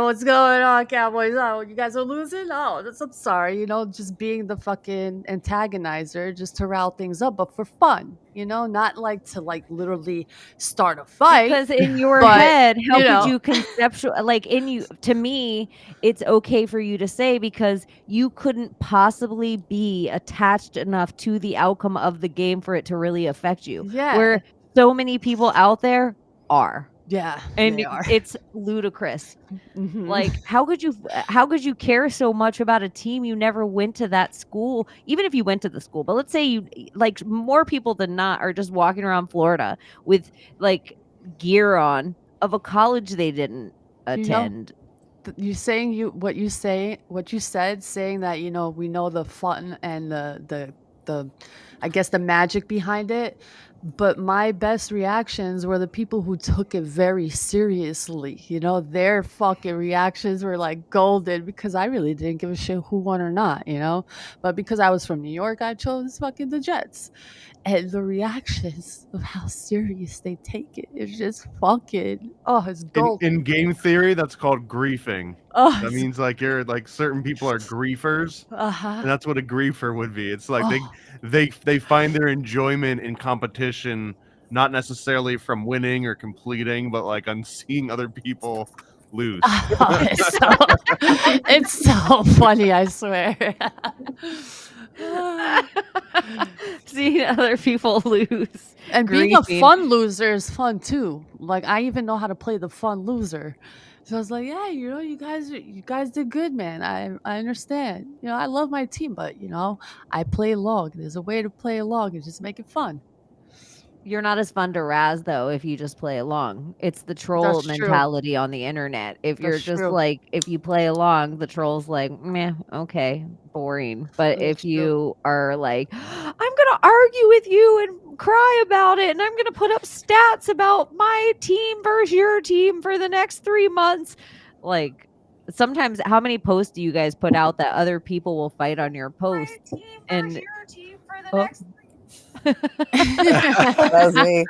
what's going on, Cowboys? Oh, you guys are losing? Oh, I'm sorry, just being the fucking antagonizer just to rile things up, but for fun, not like to like literally start a fight. Because in your but, head, how you could know. you conceptual like in you? To me, it's okay for you to say because you couldn't possibly be attached enough to the outcome of the game for it to really affect you. Yeah. Where so many people out there are. Yeah, And they are. it's ludicrous. Mhm. Like, how could you care so much about a team you never went to that school, even if you went to the school? But let's say you like more people than not are just walking around Florida with like gear on of a college they didn't You know, attend. you saying what you said, saying that we know the fun and the I guess the magic behind it, but my best reactions were the people who took it very seriously. Their fucking reactions were like golden because I really didn't give a shit who won or not. But because I was from New York, I chose fucking the Jets. And the reactions of how serious they take it is just fucking, it's gold. In game theory, that's called griefing. That means like you're like certain people are griefers, and that's what a griefer would be. It's like they find their enjoyment in competition, not necessarily from winning or completing, but like on seeing other people lose. It's so funny, I swear. Seeing other people lose. And being a griefing. fun loser is fun too. Like I even know how to play the fun loser. So I was like, yeah, you guys did good, man. I understand. I love my team, but I play along. There's a way to play along and just make it fun. You're not as fun to razz though if you just play along. It's the troll That's true. mentality on the internet. If you're That's just true. like if you play along, the troll's like, meh, okay, boring. But That's if true. you are like, I'm gonna argue with you and cry about it, and I'm gonna put up stats about my team versus your team for the next 3 months, like sometimes how many posts do you guys put out that other people will fight on your post? And your team for the next That was me.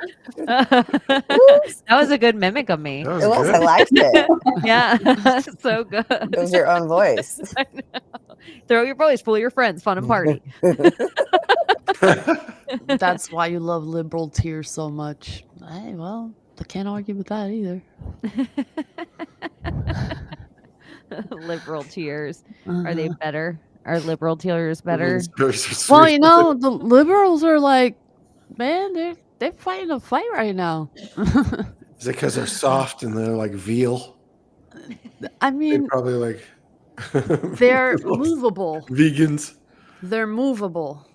that was a good mimic of me. That It was. good. I liked it. Yeah, so good. It was your own voice. I know. Throw your voice, fool your friends, fun and party. That's why you love liberal tears so much. Hey, well, I can't argue with that either. Liberal tears. Are they better? Are liberal tears better? Well, the liberals are like, man, they're fighting a fight right now. Is it because they're soft and they're like veal? I They're mean, probably like they're movable. vegans. They're movable.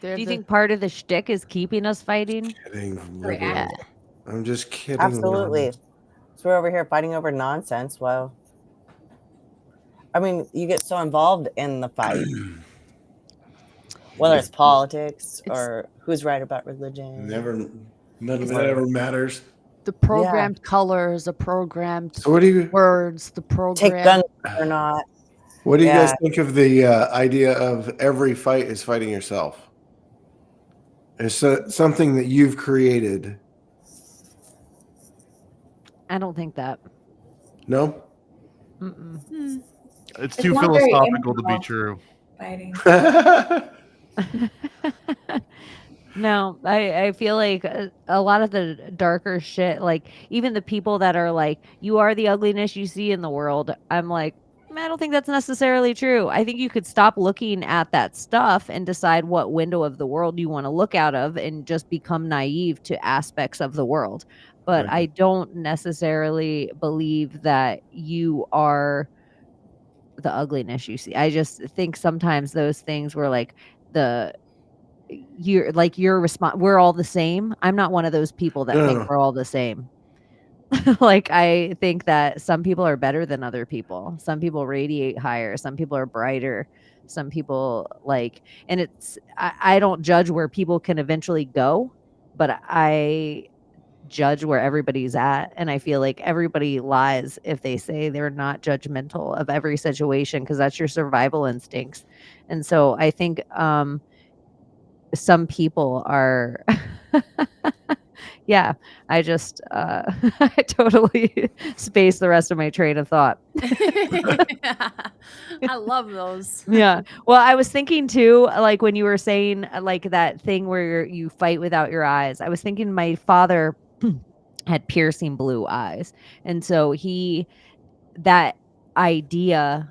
Do you think part of the shtick is keeping us fighting? Kidding, Yeah. I'm just kidding. Absolutely. So we're over here fighting over nonsense. Well, I mean, you get so involved in the fight, whether it's politics or who's right about religion. None of it ever matters. The programmed colors, the programmed So what do you words, the program. Take guns or not. What do you guys think of the idea of every fight is fighting yourself? It's something that you've created. I don't think that. No. Mm-mm. It's It's too not very philosophical to be improv. true. Fighting. No, I feel like a lot of the darker shit, like even the people that are like, you are the ugliness you see in the world. I'm like, I don't think that's necessarily true. I think you could stop looking at that stuff and decide what window of the world you want to look out of and just become naive to aspects of the world. But Right. I don't necessarily believe that you are the ugliness you see. I just think sometimes those things were like the we're all the same. I'm not one of those people that think No. we're all the same. Like I think that some people are better than other people. Some people radiate higher, some people are brighter, some people like, and I don't judge where people can eventually go, but I judge where everybody's at, and I feel like everybody lies if they say they're not judgmental of every situation because that's your survival instincts. And so I think some people are yeah, I just I totally spaced the rest of my train of thought. I love those. Yeah. Well, I was thinking too, like when you were saying like that thing where you fight without your eyes. I was thinking my father had piercing blue eyes. And so that idea,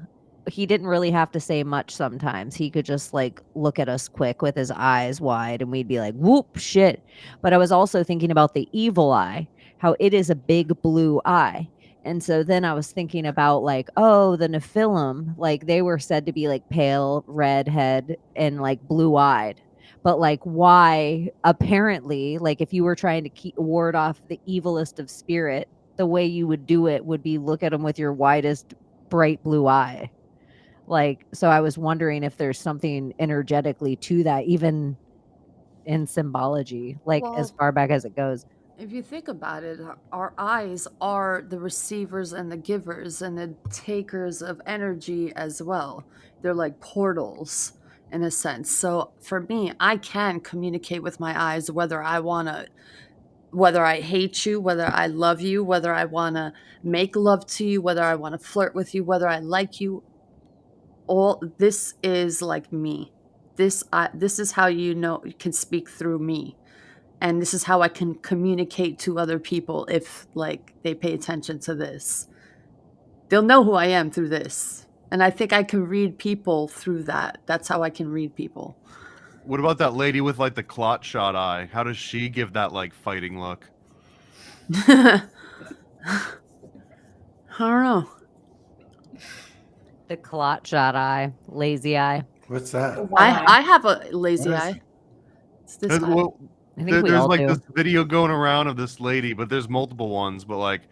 he didn't really have to say much sometimes. He could just like look at us quick with his eyes wide and we'd be like, whoop, shit. But I was also thinking about the evil eye, how it is a big blue eye. And so then I was thinking about like, oh, the Nephilim, like they were said to be like pale, redhead, and like blue eyed. But like, why? Apparently, like if you were trying to ward off the evilest of spirit, the way you would do it would be look at them with your widest, bright blue eye. Like, so I was wondering if there's something energetically to that, even in symbology, like as Well, far back as it goes. if you think about it, our eyes are the receivers and the givers and the takers of energy as well. They're like portals in a sense. So for me, I can communicate with my eyes whether I hate you, whether I love you, whether I want to make love to you, whether I want to flirt with you, whether I like you. All this is like me. This is how you can speak through me. And this is how I can communicate to other people if like they pay attention to this. They'll know who I am through this. And I think I can read people through that. That's how I can read people. What about that lady with like the clot shot eye? How does she give that like fighting look? I don't know. The clot shot eye, lazy eye. What's that? I have a lazy What is- eye. It's this eye. Well, I think we there's all like do. this video going around of this lady, but there's multiple ones. But like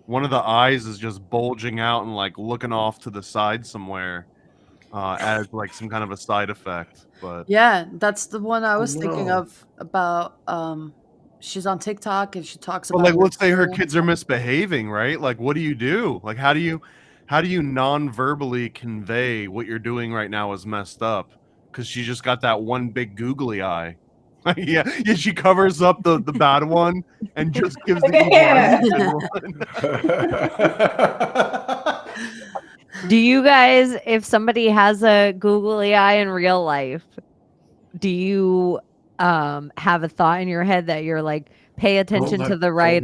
one of the eyes is just bulging out and like looking off to the side somewhere, as like some kind of a side effect. But Yeah, that's the one I was thinking no. of about. She's on TikTok and she talks But about. like, let's say her school. kids are misbehaving, right? Like, what do you do? Like, how do you non-verbally convey what you're doing right now is messed up? Because she just got that one big googly eye. yeah, she covers up the bad one and just gives the evil eye the good one. Do you guys, if somebody has a googly eye in real life, do you have a thought in your head that you're like, pay attention to the right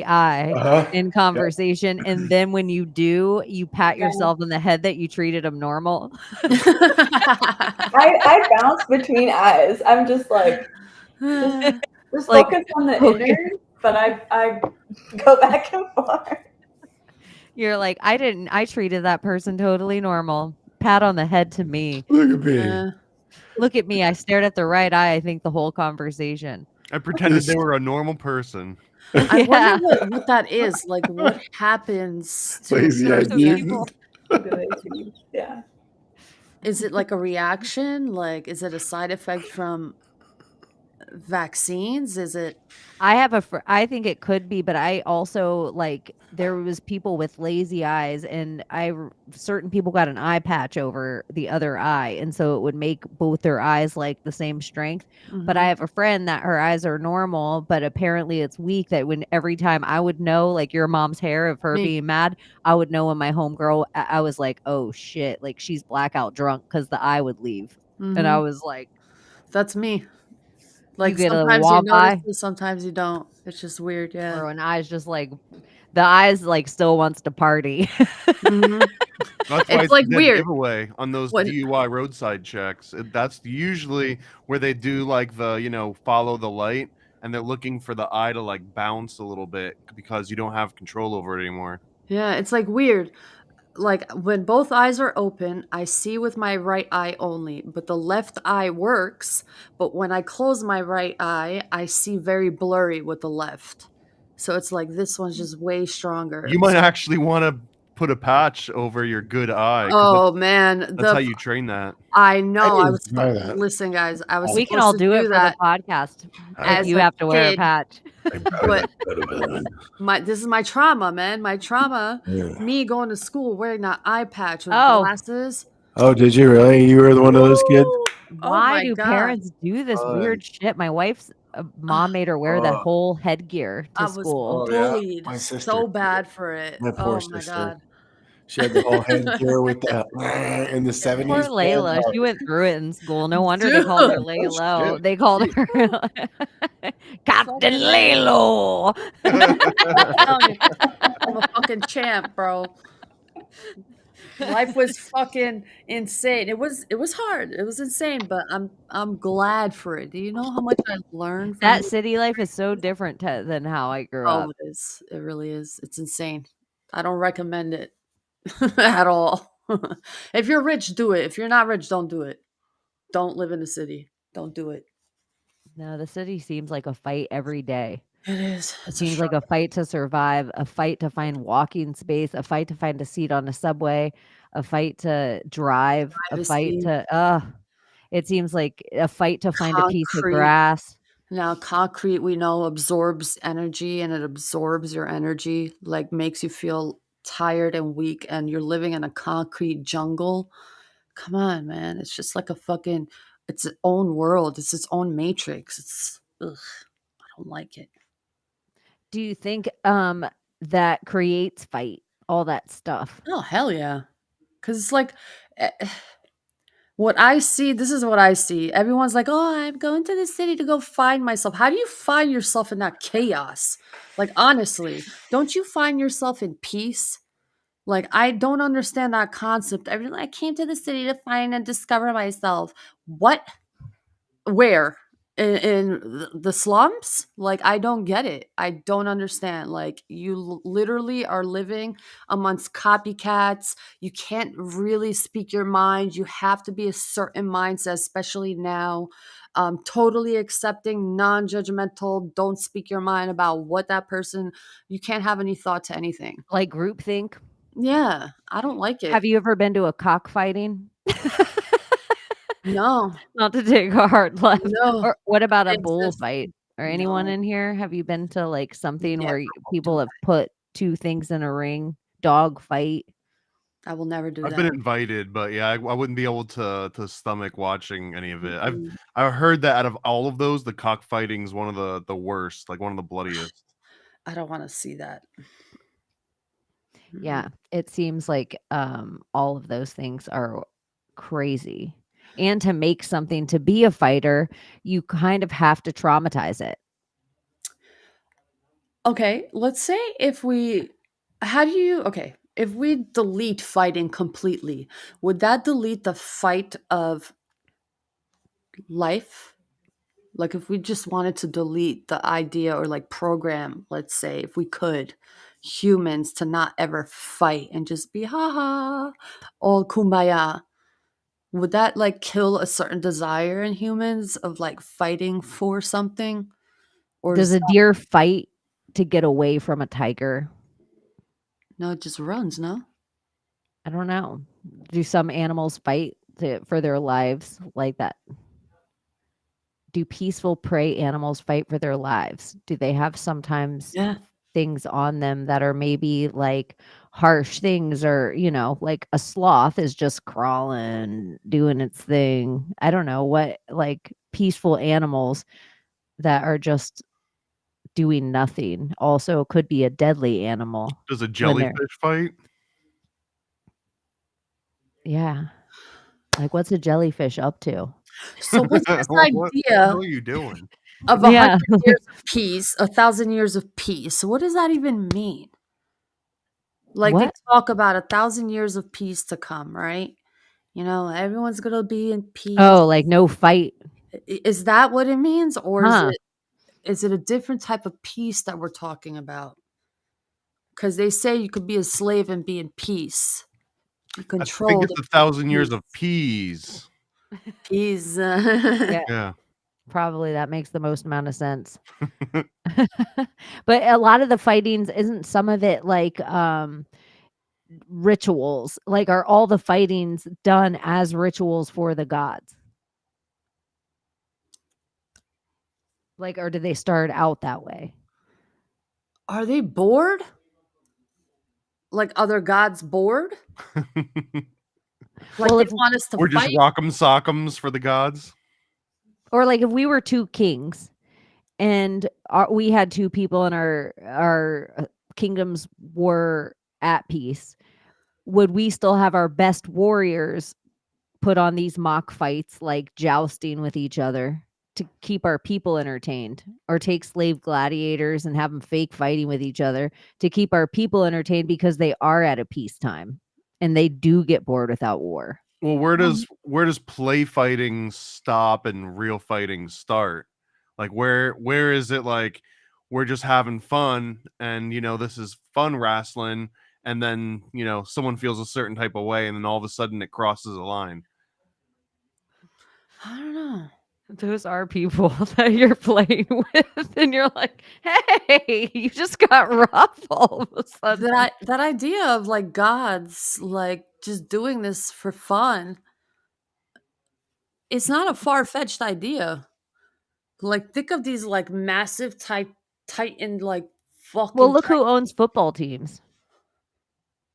eye in conversation, and then when you do, you pat yourself on the head that you treated them normal? I bounce between eyes. I'm just like, just Like, focus on the okay. inner, but I go back and forth. You're like, I treated that person totally normal. Pat on the head to me. Look at me. Look at me. I stared at the right eye, I think, the whole conversation. I pretended they were a normal person. I wonder what that is. Like, what happens to Lazy eye people? Yeah. Is it like a reaction? Like, is it a side effect from vaccines? Is it? I have I think it could be, but I also like there was people with lazy eyes, and certain people got an eye patch over the other eye, and so it would make both their eyes like the same strength. But I Mhm. have a friend that her eyes are normal, but apparently it's weak. That when every time I would know, like your mom's hair of her Me. being mad, I would know when my homegirl, I was like, oh shit, like she's blackout drunk because the eye would leave, and I Mhm. was like, That's me. you Like get a sometimes you wop notice eye. it, sometimes you don't. It's just weird. Yeah. Or an eye's just like the eyes like still wants to party. Mhm. That's why It's it's like a dead weird giveaway on those when. DUI roadside checks. That's usually where they do like the, follow the light, and they're looking for the eye to like bounce a little bit because you don't have control over it anymore. Yeah, it's like weird. Like when both eyes are open, I see with my right eye only, but the left eye works. But when I close my right eye, I see very blurry with the left. So it's like this one's just way stronger. You might actually want to put a patch over your good eye because Oh man, that's how you train that. I I know. didn't know that. Listen, guys. I was We can supposed all to do it do for the that podcast if as you a have to wear a kid, patch. but this is my trauma, man. My trauma. Yeah. Me going to school wearing that eye patch with Oh, glasses. Oh, did you really? You were one of those kids? Woo! Oh why my do god. parents do this Fun. weird shit? My wife's mom made her wear the whole headgear I to was school. Oh yeah, bullied my sister. so bad for it. My poor Oh my sister. god. She had the whole headgear with the in the Yeah. Poor 70s. Layla. She went through it in school. No wonder they called her Dude, Laylo. shit. They called her Captain fucking Laylo. I'm telling you, I'm a fucking champ, bro. Life was fucking insane. It was hard. It was insane, but I'm glad for it. Do you know how much I learned from That it? city life is so different than how I grew Oh, up. it is. It really is. It's insane. I don't recommend it at all. If you're rich, do it. If you're not rich, don't do it. Don't live in the city. Don't do it. No, the city seems like a fight every day. It is. It It's a seems like a fight to survive, a fight to find walking space, a fight to find a seat on a subway, a fight to drive, a fight privacy. to it seems like a fight to find a piece of Concrete. grass. Now, concrete we know absorbs energy and it absorbs your energy, like makes you feel tired and weak, and you're living in a concrete jungle. Come on, man. It's just like it's its own world. It's its own matrix. I don't like it. Do you think that creates fight, all that stuff? Oh, hell yeah. Because it's like, eh, what I see, this is what I see. Everyone's like, "Oh, I'm going to the city to go find myself." How do you find yourself in that chaos? Like, honestly, don't you find yourself in peace? Like, I don't understand that concept. I came to the city to find and discover myself. What? Where? In the slums? Like, I don't get it. I don't understand. Like, you literally are living amongst copycats. You can't really speak your mind. You have to be a certain mindset, especially now. Totally accepting, non-judgmental. Don't speak your mind about what that person. You can't have any thought to anything. Like groupthink? Yeah, I don't like it. Have you ever been to a cockfighting? No, Not to take a hard left. no, Or what about they a exist. bullfight? Or anyone No, in here? Have you been to like something never where will do people have put two things in a ring? Dog fight? that. I will never do I've been that. invited, but yeah, I wouldn't be able to stomach watching any of it. Mm-mm. I've heard that out of all of those, the cockfighting is one of the worst, like one of the bloodiest. I don't want to see that. Mm-mm. Yeah, it seems like all of those things are crazy. And to make something to be a fighter, you kind of have to traumatize it. Okay, let's say if we, if we delete fighting completely, would that delete the fight of life? Like if we just wanted to delete the idea or like program, let's say, if we could, humans to not ever fight and just be haha, all kumbaya. Would that like kill a certain desire in humans of like fighting for something? Or Does a deer fight to get away from a tiger? no, it just runs, no? I don't know. Do some animals fight for their lives like that? do peaceful prey animals fight for their lives? Do they have sometimes things on them that are maybe like harsh things, or like a sloth is just crawling, doing its thing? I don't know what, like peaceful animals that are just doing nothing also could be a deadly animal. Does a when they're- jellyfish fight? Yeah. Like, what's a jellyfish up to? So what's this What the idea hell are you doing? of Yeah. 100 years of peace, 1,000 years of peace? What does that even mean? Like they What? talk about 1,000 years of peace to come, right? Everyone's gonna be in peace. Oh, like no fight. Is that what it means, or Huh. is it a different type of peace that we're talking about? Because they say you could be a slave and be in peace. You I control think it's the 1,000 years of peas. peace. Yeah. Yeah. Probably that makes the most amount of sense. But a lot of the fightings, isn't some of it like rituals? Like, are all the fightings done as rituals for the gods? Like, or do they start out that way? Are they bored? Like other gods bored? Like Well, they if want us to We're just fight? rock'em sock'ems for the gods. or like if we were two kings and we had two people in our kingdoms were at peace, would we still have our best warriors put on these mock fights, like jousting with each other to keep our people entertained, or take slave gladiators and have them fake fighting with each other to keep our people entertained, because they are at a peacetime and they do get bored without war? Well, where does play fighting stop and real fighting start? Like where is it like we're just having fun and this is fun wrestling, and then someone feels a certain type of way and then all of a sudden it crosses a line. I don't know. Those are people that you're playing with, and you're like, hey, you just got rough all of a sudden. That idea of like gods like just doing this for fun, it's not a far-fetched idea. Like think of these like massive titan like fucking Well, look who owns football teams.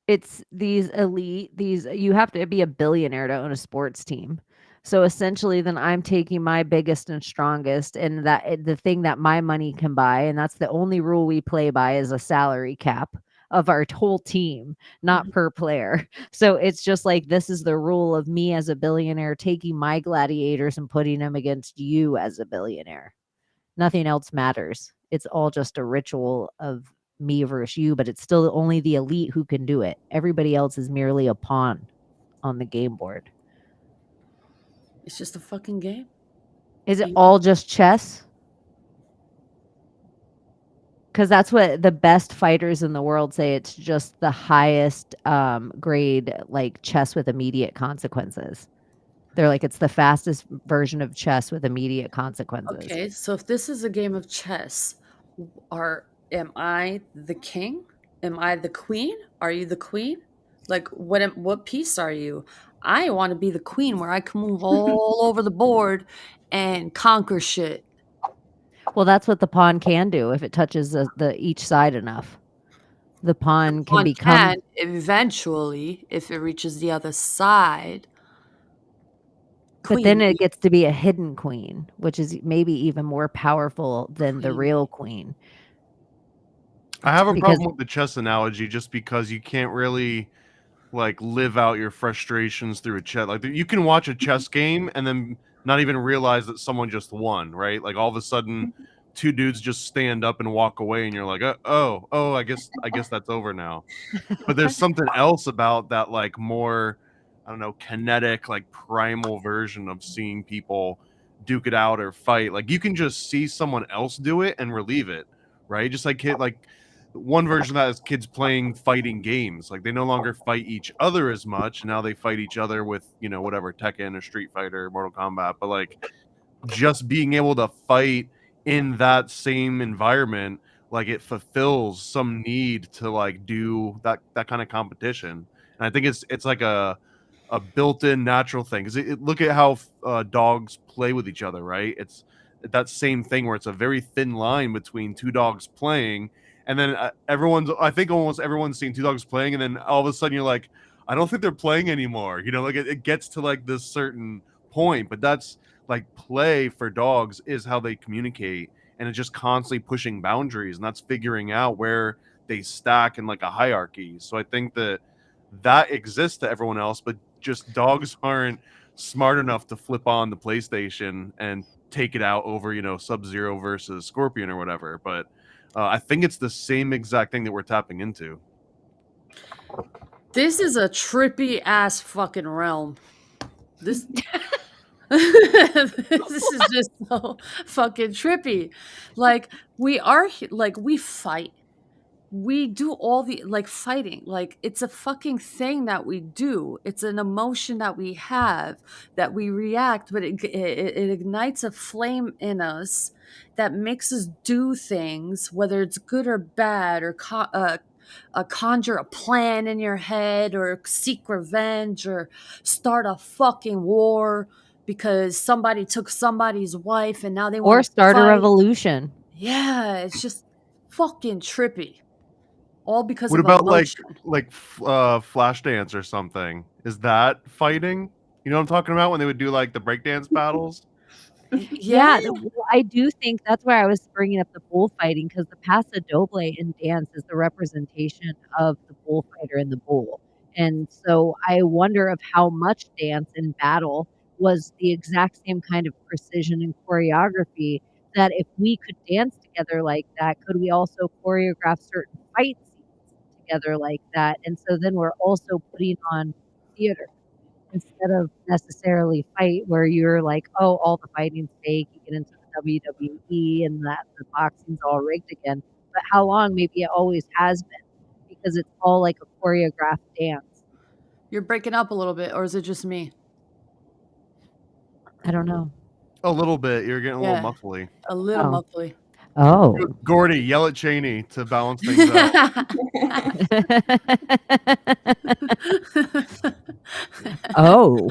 It's these elite, you have to be a billionaire to own a sports team. So essentially, then I'm taking my biggest and strongest, and that the thing that my money can buy, and that's the only rule we play by, is a salary cap of our whole team, not per player. So it's just like, this is the rule of me as a billionaire taking my gladiators and putting them against you as a billionaire. Nothing else matters. It's all just a ritual of me versus you, but it's still only the elite who can do it. Everybody else is merely a pawn on the game board. It's just a fucking game. Is it all just chess? Because that's what the best fighters in the world say. It's just the highest grade, like chess with immediate consequences. They're like, it's the fastest version of chess with immediate consequences. Okay, so if this is a game of chess, am I the king? Am I the queen? Are you the queen? Like what piece are you? I want to be the queen, where I can move all over the board and conquer shit. Well, that's what the pawn can do if it touches the each side enough. The pawn can become. Eventually, if it reaches the other side. But then Queen. it gets to be a hidden queen, which is maybe even more powerful than the Queen. real queen. I have a Because- problem with the chess analogy just because you can't really like live out your frustrations through a chess. Like you can watch a chess game and then not even realize that someone just won, right? Like all of a sudden two dudes just stand up and walk away and you're like, oh, I guess that's over now. But there's something else about that, like more, I don't know, kinetic, like primal version of seeing people duke it out or fight. Like you can just see someone else do it and relieve it, right? Just like one version of that is kids playing fighting games. Like they no longer fight each other as much. Now they fight each other with, whatever, Tekken or Street Fighter, Mortal Kombat. But like just being able to fight in that same environment, like it fulfills some need to like do that kind of competition. And I think it's like a built-in natural thing. Because look at how dogs play with each other, right? It's that same thing where it's a very thin line between two dogs playing, and then I think almost everyone's seen two dogs playing, and then all of a sudden you're like, I don't think they're playing anymore. You know, like it gets to like this certain point, but that's like play for dogs is how they communicate, and it's just constantly pushing boundaries, and that's figuring out where they stack in like a hierarchy. So I think that exists to everyone else, but just dogs aren't smart enough to flip on the PlayStation and take it out over, you know, Sub-Zero versus Scorpion or whatever. But I think it's the same exact thing that we're tapping into. This is a trippy ass fucking realm. This this is just so fucking trippy. Like we fight. We do all the like fighting. Like it's a fucking thing that we do. It's an emotion that we have, that we react, but it ignites a flame in us that makes us do things, whether it's good or bad, or conjure a plan in your head, or seek revenge, or start a fucking war because somebody took somebody's wife and now they want Or to start a fight. revolution. Yeah, it's just fucking trippy. All because What of about emotion. like Flashdance or something? Is that fighting? You know what I'm talking about, when they would do like the breakdance battles? Yeah, I do think that's why I was bringing up the bullfighting, because the paso doble in dance is the representation of the bullfighter and the bull. And so I wonder of how much dance in battle was the exact same kind of precision and choreography, that if we could dance together like that, could we also choreograph certain fight scenes together like that? And so then we're also putting on theater instead of necessarily fight, where you're like, oh, all the fighting's fake. You get into the WWE and that the boxing's all rigged again. But how long? Maybe it always has been, because it's all like a choreographed dance. You're breaking up a little bit, or is it just me? I don't know. A little bit. You're getting a little muffly. A little muffly. Oh. Gordy, yell at Cheney to balance things out. Oh.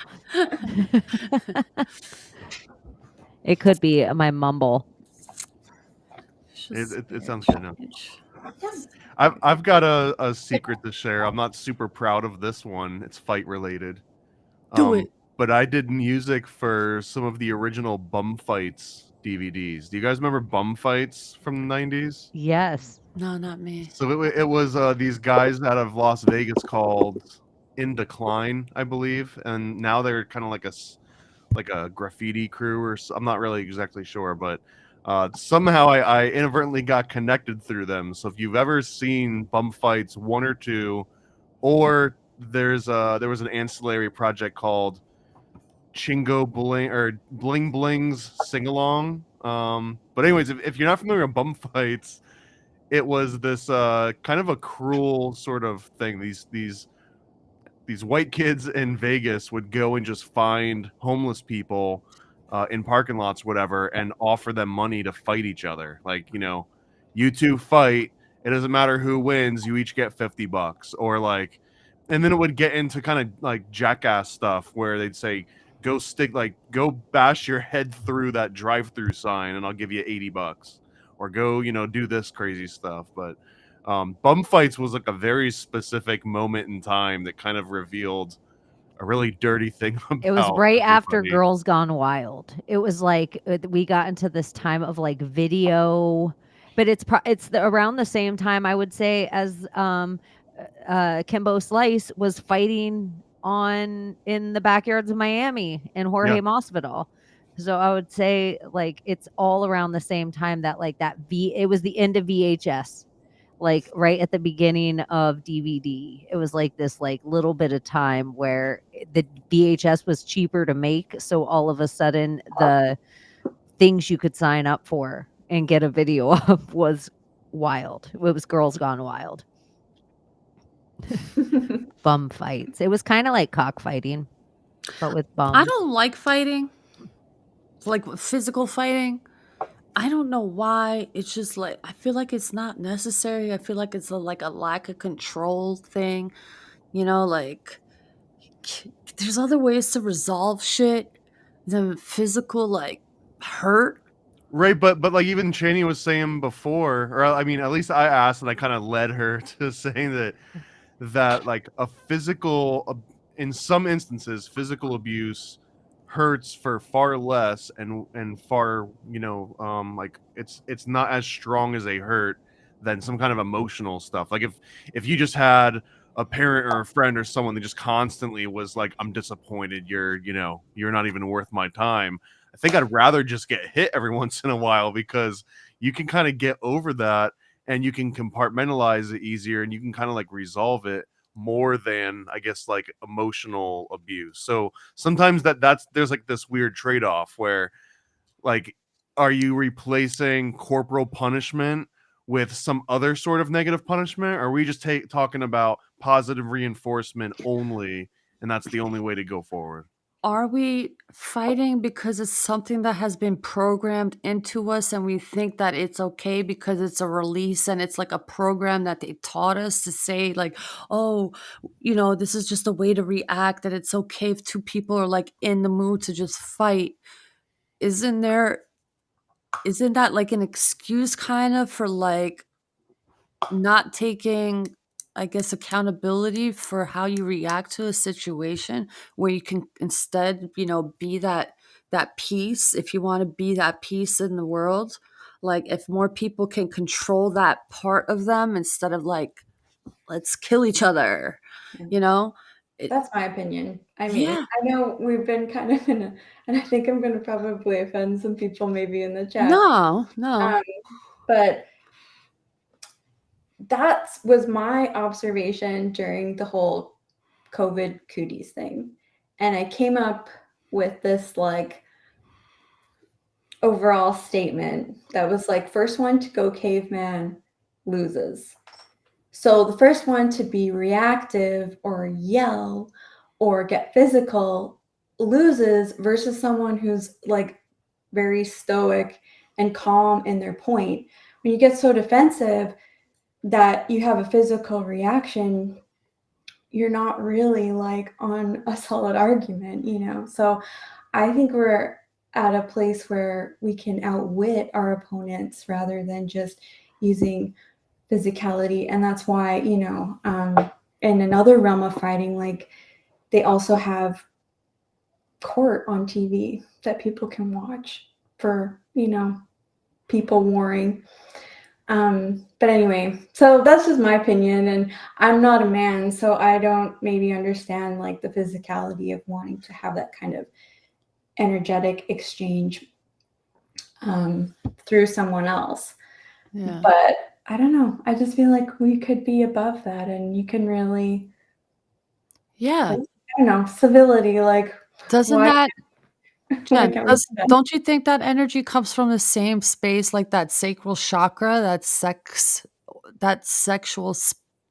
It could be my mumble. It sounds good now. I've got a secret to share. I'm not super proud of this one. It's fight related. Do it. But I did music for some of the original Bum Fights DVDs. Do you guys remember Bum Fights from the 90s? Yes. No, not me. So it was these guys out of Las Vegas called In Decline, I believe, and now they're kind of like a graffiti crew, or I'm not really exactly sure, but somehow I inadvertently got connected through them. So if you've ever seen Bum Fights 1 or 2, or there was an ancillary project called Chingo Bling or Bling Bling's Sing Along. But anyways, if you're not familiar with Bum Fights, it was this kind of a cruel sort of thing. These white kids in Vegas would go and just find homeless people in parking lots, whatever, and offer them money to fight each other. Like, you know, you two fight. It doesn't matter who wins. You each get $50, or like, and then it would get into kind of like jackass stuff where they'd say, go bash your head through that drive-through sign and I'll give you $80, or go, you know, do this crazy stuff. But Bum Fights was like a very specific moment in time that kind of revealed a really dirty thing about It was right after everybody. Girls Gone Wild. It was like we got into this time of like video, but it's around the same time, I would say, as Kimbo Slice was fighting in the backyards of Miami in Jorge Masvidal. So I would say like it's all around the same time that like it was the end of VHS. Like right at the beginning of DVD. It was like this like little bit of time where the VHS was cheaper to make. So all of a sudden the things you could sign up for and get a video of was wild. It was Girls Gone Wild. Bum fights. It was kind of like cockfighting, but with bums. I don't like fighting. Like physical fighting. I don't know why. It's just like I feel like it's not necessary. I feel like it's like a lack of control thing. You know, like there's other ways to resolve shit than physical like hurt. Right, but like even Cheney was saying before, or I mean, at least I asked and I kind of led her to saying that like a in some instances, physical abuse hurts for far less and far, like it's not as strong as a hurt than some kind of emotional stuff. Like if you just had a parent or a friend or someone that just constantly was like, I'm disappointed, you're not even worth my time. I think I'd rather just get hit every once in a while, because you can kind of get over that and you can compartmentalize it easier and you can kind of like resolve it more than, I guess, like emotional abuse. So sometimes there's like this weird trade-off where, like, are you replacing corporal punishment with some other sort of negative punishment, or are we just talking about positive reinforcement only, and that's the only way to go forward? Are we fighting because it's something that has been programmed into us and we think that it's okay because it's a release and it's like a program that they taught us to say, like, oh, this is just a way to react, that it's okay if two people are like in the mood to just fight? Isn't that like an excuse kind of for like not taking, I guess, accountability for how you react to a situation, where you can instead, be that peace, if you want to be that peace in the world? Like, if more people can control that part of them instead of like, let's kill each other, That's my opinion. I mean, Yeah. I know we've been kind of and I think I'm going to probably offend some people maybe in the chat. No. But that was my observation during the whole COVID cooties thing. And I came up with this like overall statement that was like, first one to go caveman loses. So the first one to be reactive or yell or get physical loses, versus someone who's like very stoic and calm in their point. When you get so defensive that you have a physical reaction, you're not really like on a solid argument. So I think we're at a place where we can outwit our opponents rather than just using physicality. And that's why, in another realm of fighting, like they also have court on TV that people can watch for, people warring. But anyway, so that's just my opinion, and I'm not a man, so I don't maybe understand like the physicality of wanting to have that kind of energetic exchange through someone else. Yeah. But I don't know. I just feel like we could be above that, and you can really, Yeah. I don't know, civility. Like, Doesn't why- that why Jen, can't we do that? don't you think that energy comes from the same space, like that sacral chakra, that sexual,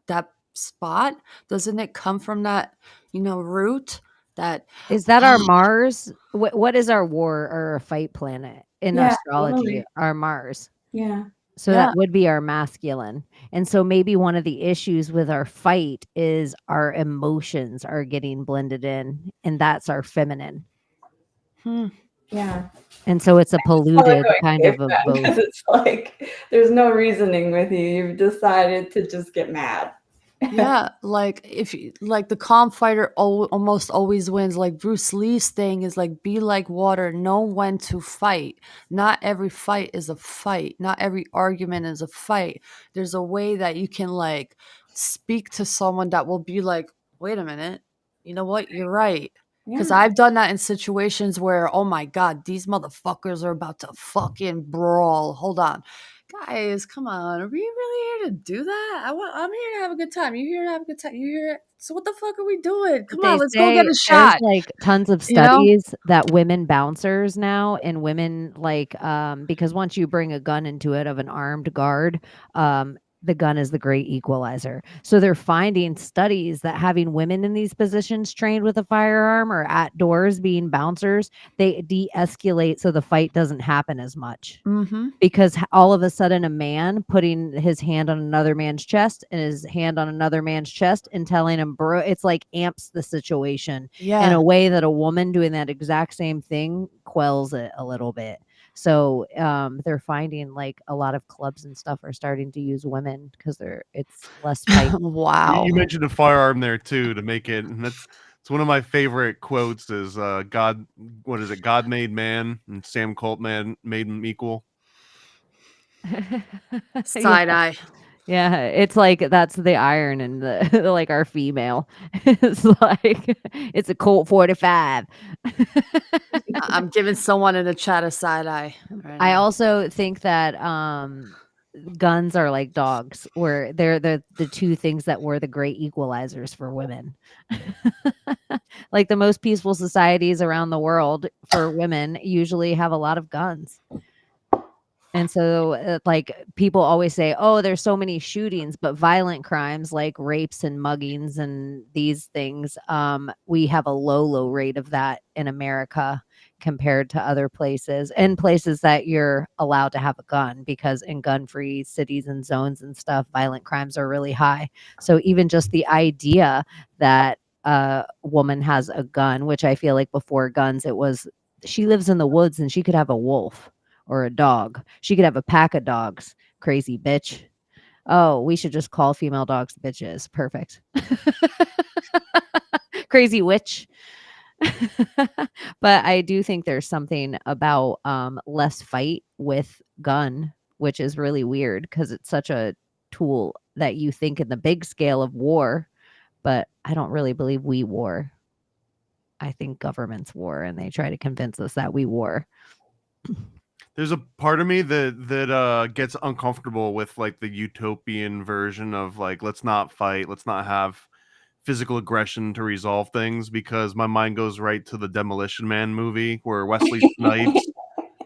that spot? Doesn't it come from that, root? That Is that our Mars? What is our war or fight planet in Yeah, astrology? totally. Our Mars. Yeah. So Yeah. that would be our masculine. And so maybe one of the issues with our fight is our emotions are getting blended in, and that's our feminine. Yeah. And so it's a polluted kind of caveman, both. because it's like there's no reasoning with you. You've decided to just get mad. Yeah, like the calm fighter almost always wins. Like Bruce Lee's thing is like, be like water, know when to fight. Not every fight is a fight. Not every argument is a fight. There's a way that you can like speak to someone that will be like, wait a minute, you know what? You're right. Because Yeah. I've done that in situations where, oh my God, these motherfuckers are about to fucking brawl. Hold on. Guys, come on. Are we really here to do that? I'm here to have a good time. You here to have a good time. You here? So what the fuck are we doing? Come on, let's go get a shot. There's like tons of You know? studies that women bouncers now, and women like because once you bring a gun into it of an armed guard, the gun is the great equalizer. So they're finding studies that having women in these positions trained with a firearm or at doors being bouncers, they de-escalate so the fight doesn't happen as much. Mm-hmm. Because all of a sudden a man putting his hand on another man's chest and his hand on another man's chest and telling him, bro, it's like amps the situation in Yeah. a way that a woman doing that exact same thing quells it a little bit. So they're finding like a lot of clubs and stuff are starting to use women because it's less fight. Wow. You mentioned a firearm there too to make it, and it's one of my favorite quotes is God, what is it? God made man, and Sam Colt made him equal. Side eye. Yeah, it's like that's the iron and the like our female. It's like it's a Colt 45. I'm giving someone in the chat a side eye. Right I now. also think that guns are like dogs, where they're the two things that were the great equalizers for women. Like the most peaceful societies around the world for women usually have a lot of guns. And so, like, people always say, oh, there's so many shootings, but violent crimes like rapes and muggings and these things, we have a low rate of that in America compared to other places and places that you're allowed to have a gun, because in gun-free cities and zones and stuff, violent crimes are really high. So even just the idea that a woman has a gun, which I feel like before guns, it was she lives in the woods and she could have a wolf or a dog. She could have a pack of dogs. Crazy bitch. Oh, we should just call female dogs bitches. Perfect. Crazy witch. But I do think there's something about less fight with gun, which is really weird because it's such a tool that you think in the big scale of war, but I don't really believe we war. I think governments war, and they try to convince us that we war. There's a part of me that gets uncomfortable with like the utopian version of like, let's not fight, let's not have physical aggression to resolve things, because my mind goes right to the Demolition Man movie where Wesley Snipes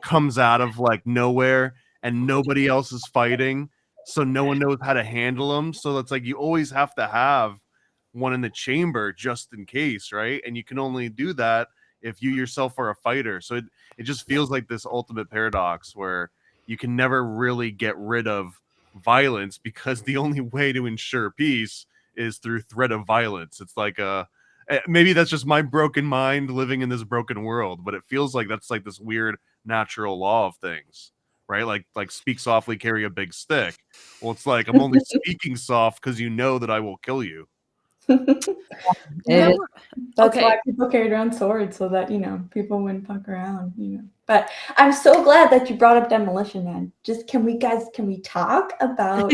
comes out of like nowhere and nobody else is fighting, so no one knows how to handle him. So it's like you always have to have one in the chamber just in case, right? And you can only do that if you yourself are a fighter. So it just feels like this ultimate paradox where you can never really get rid of violence, because the only way to ensure peace is through threat of violence. It's like maybe that's just my broken mind living in this broken world, but it feels like that's like this weird natural law of things, right? Like speak softly, carry a big stick. Well, it's like I'm only speaking soft because you know that I will kill you. That's Okay. why people carried around swords, so that people wouldn't fuck around. But I'm so glad that you brought up Demolition Man. Just can we talk about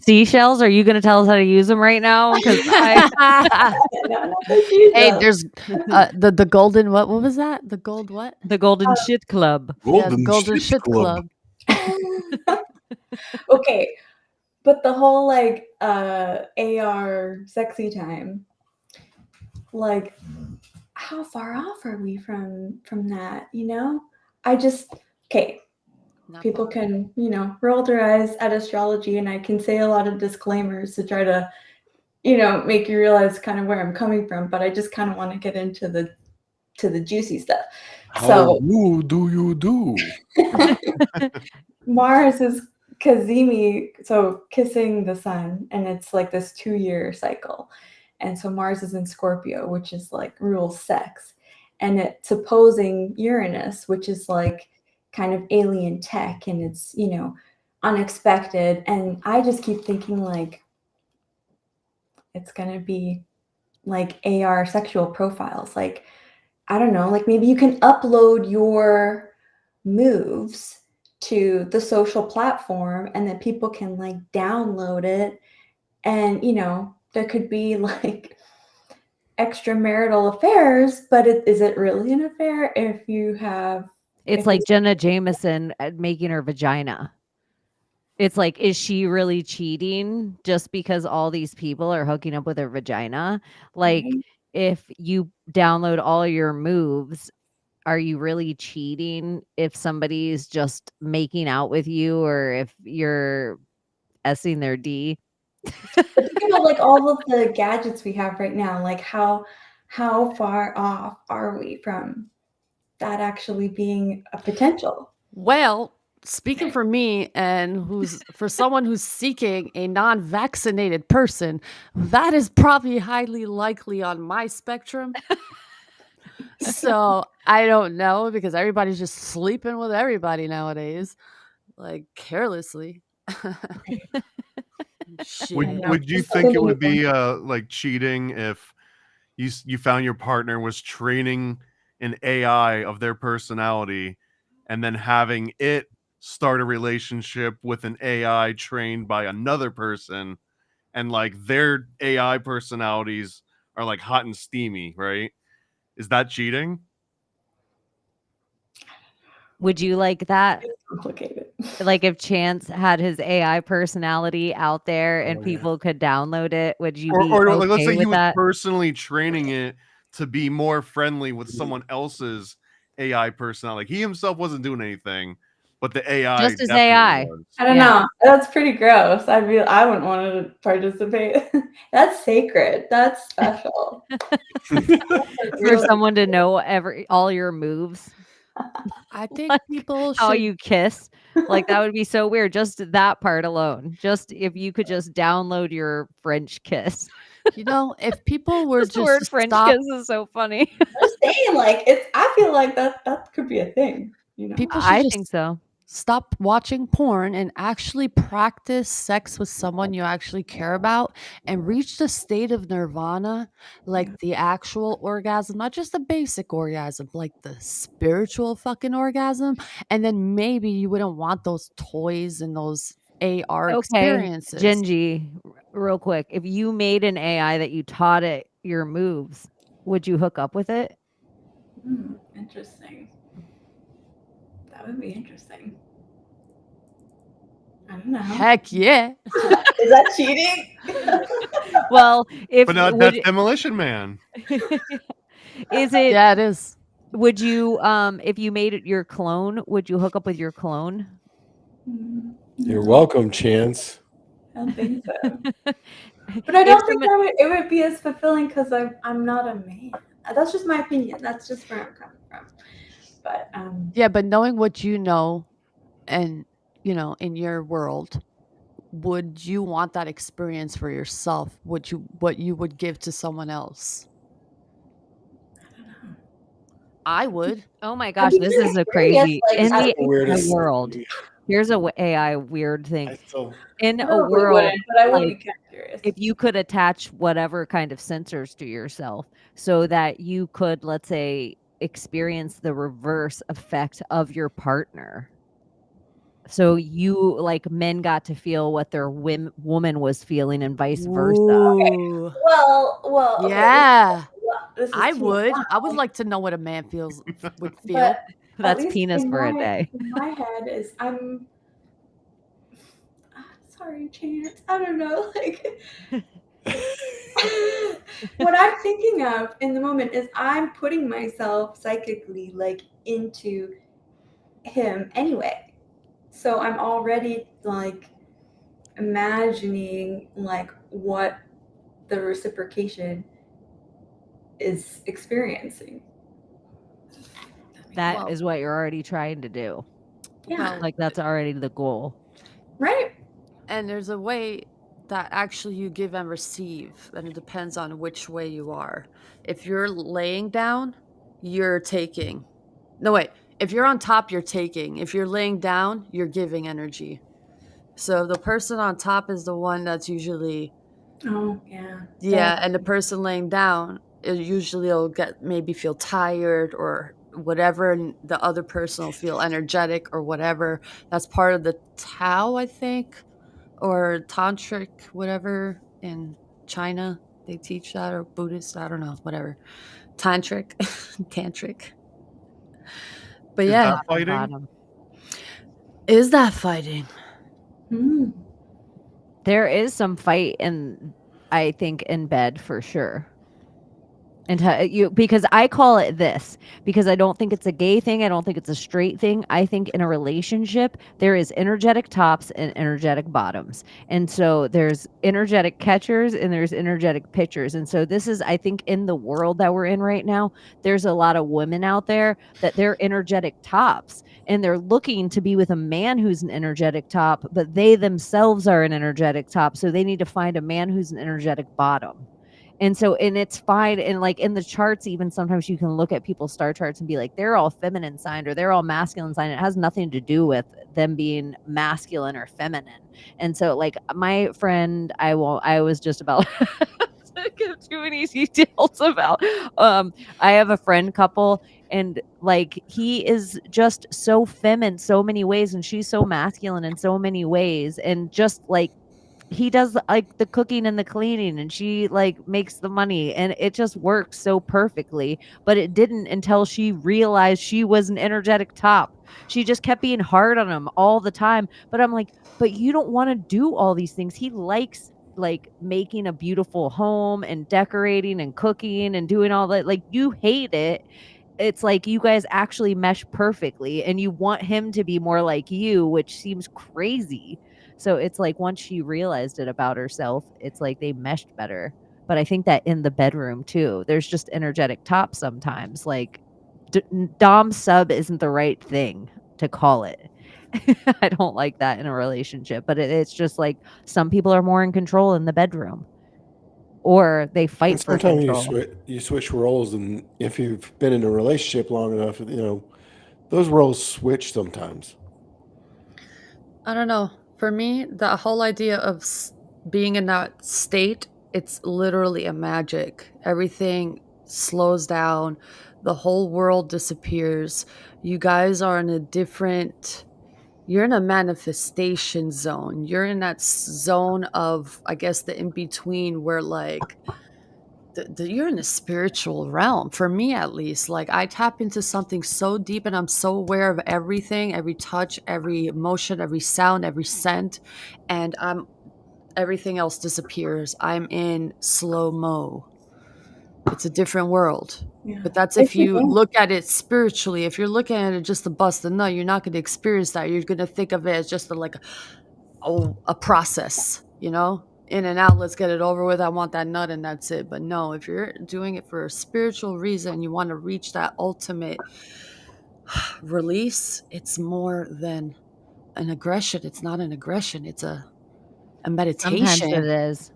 Seashells? Are you going to tell us how to use them right now? Because hey, there's the golden what was that? The gold what? The Golden Shit Club. Golden Shit Club. Okay, but the whole like AR sexy time, like how far off are we from that? I just people can roll their eyes at astrology, and I can say a lot of disclaimers to try to make you realize kind of where I'm coming from, but I just kind of want to get into the juicy stuff. How do you do? Mars is Kazemi, so kissing the sun, and it's like this 2-year cycle. And so Mars is in Scorpio, which is like rules sex, and it's opposing Uranus, which is like kind of alien tech, and it's unexpected. And I just keep thinking like it's gonna be like AR sexual profiles. Like, I don't know, like maybe you can upload your moves to the social platform, and then people can like download it, and there could be like extramarital affairs, but is it really an affair if you have It's like Jenna Jameson making her vagina. It's like, is she really cheating just because all these people are hooking up with her vagina? Like, if you download all your moves, are you really cheating if somebody's just making out with you, or if you're S-ing their D? But think about like all of the gadgets we have right now. Like how far off are we from that actually being a potential? Well, speaking for me, and for someone who's seeking a non-vaccinated person, that is probably highly likely on my spectrum. So I don't know, because everybody's just sleeping with everybody nowadays, like carelessly. Shit. Would you think it would be like cheating if you found your partner was training an AI of their personality and then having it start a relationship with an AI trained by another person, and like their AI personalities are like hot and steamy, right? Is that cheating? Would you like that? It's complicated. Like if Chance had his AI personality out there and Oh, yeah. people could download it, would you be Or like, let's okay say he with was that? personally training it to be more friendly with someone else's AI personality. Like he himself wasn't doing anything, but the AI Just his definitely AI. was. I don't know. That's pretty gross. I wouldn't want to participate. That's sacred. That's special. For someone to know all your moves, I think like people how should you kiss, like that would be so weird. Just that part alone. Just if you could just download your French kiss. if people were Just the word just French stop, kiss is so funny. I'm saying, like, I feel like that could be a thing. people should I just think so. stop watching porn and actually practice sex with someone you actually care about and reach the state of nirvana, like the actual orgasm, not just the basic orgasm, like the spiritual fucking orgasm. And then maybe you wouldn't want those toys and those AR Okay, experiences. Genji, real quick. If you made an AI that you taught it your moves, would you hook up with it? Interesting. That would be interesting. I don't know. Heck yeah. Is that cheating? Well, if But not would that's Demolition Man. is it? Yeah, it is. Would you if you made it your clone, would you hook up with your clone? You're welcome, Chance. I don't think so. But I don't think it would be as fulfilling because I'm not a man. That's just my opinion. That's just where I'm coming from. But Yeah, but knowing what you know and in your world, would you want that experience for yourself? What you would give to someone else? I would. Oh my gosh, this is a crazy like, in That's the the weirdest AI world. Here's a AI weird thing. I still, In a probably world, wouldn't, but I would be like, kind of curious. if you could attach whatever kind of sensors to yourself so that you could, let's say, experience the reverse effect of your partner. So you, like, men got to feel what their woman was feeling and vice versa. Ooh. Well, okay, Yeah. this is I too would. long, I would like to know what a man would feel. but at That's least penis in for a my- day. In my head is sorry, Chance. I don't know. Like what I'm thinking of in the moment is I'm putting myself psychically like into him anyway. So I'm already like imagining like what the reciprocation is experiencing. That Well- is what you're already trying to do. Yeah. Like that's already the goal. Right. And there's a way that actually you give and receive, and it depends on which way you are. If you're laying down, you're taking. No, wait. If you're on top, you're taking. If you're laying down, you're giving energy. So the person on top is the one that's usually, Oh, yeah. yeah, and the person laying down, it usually will maybe feel tired or whatever, and the other person will feel energetic or whatever. That's part of the Tao, I think, or tantric, whatever, in China they teach that, or Buddhist, I don't know, whatever. Tantric. But Is yeah, that fighting? Bottom. is that fighting? Mm. There is some fight I think in bed for sure. And because I call it this, because I don't think it's a gay thing. I don't think it's a straight thing. I think in a relationship, there is energetic tops and energetic bottoms. And so there's energetic catchers and there's energetic pitchers. And so this is, I think, in the world that we're in right now, there's a lot of women out there that they're energetic tops and they're looking to be with a man who's an energetic top, but they themselves are an energetic top. So they need to find a man who's an energetic bottom. And so, and it's fine. And like in the charts, even sometimes you can look at people's star charts and be like, they're all feminine signed or they're all masculine signed. It has nothing to do with them being masculine or feminine. And so like my friend, I was just about to give too many details about, I have a friend couple and like he is just so feminine so many ways and she's so masculine in so many ways. And just like, he does like the cooking and the cleaning and she like makes the money and it just works so perfectly, but it didn't until she realized she was an energetic top. She just kept being hard on him all the time, but I'm like, but you don't want to do all these things. He likes like making a beautiful home and decorating and cooking and doing all that. Like you hate it. It's like you guys actually mesh perfectly and you want him to be more like you, which seems crazy. So it's like once she realized it about herself, it's like they meshed better. But I think that in the bedroom too, there's just energetic top sometimes. Like Dom sub isn't the right thing to call it. I don't like that in a relationship, but it's just like some people are more in control in the bedroom or they fight And for sometimes control. you switch roles, and if you've been in a relationship long enough, those roles switch sometimes. I don't know. For me, the whole idea of being in that state, it's literally a magic. Everything slows down. The whole world disappears. You guys are in a different, you're in a manifestation zone. You're in that zone of, I guess, the in-between where like, you're in a spiritual realm for me at least. Like I tap into something so deep and I'm so aware of everything, every touch, every emotion, every sound, every scent, and everything else disappears. I'm in slow-mo. It's a different world. Yeah. But that's if you look at it spiritually. If you're looking at it just to bust a nut, you're not going to experience that. You're going to think of it as just a process, in and out, let's get it over with. I want that nut and that's it. But no, if you're doing it for a spiritual reason, you want to reach that ultimate release, it's more than an aggression. It's not an aggression. It's a meditation. Sometimes it is.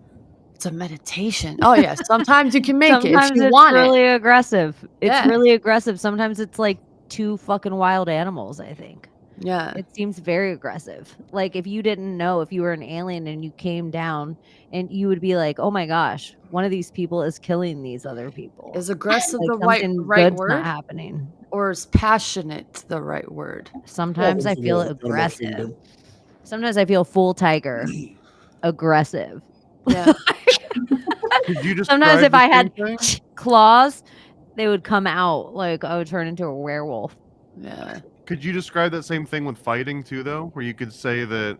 It's a meditation. Oh yeah. Sometimes you can make it if Sometimes you it's want really it. aggressive. It's Yeah. really aggressive. Sometimes it's like two fucking wild animals, I think. Yeah. It seems very aggressive. Like if you didn't know, if you were an alien and you came down and you would be like, oh my gosh, one of these people is killing these other people. Is aggressive Like the right something good's not word? happening. Or is passionate the right word? Sometimes I feel aggressive. Sometimes I feel full tiger, aggressive. Yeah. Could you describe Sometimes if the I had same thing? claws, they would come out. Like I would turn into a werewolf. Yeah. Could you describe that same thing with fighting too, though, where you could say that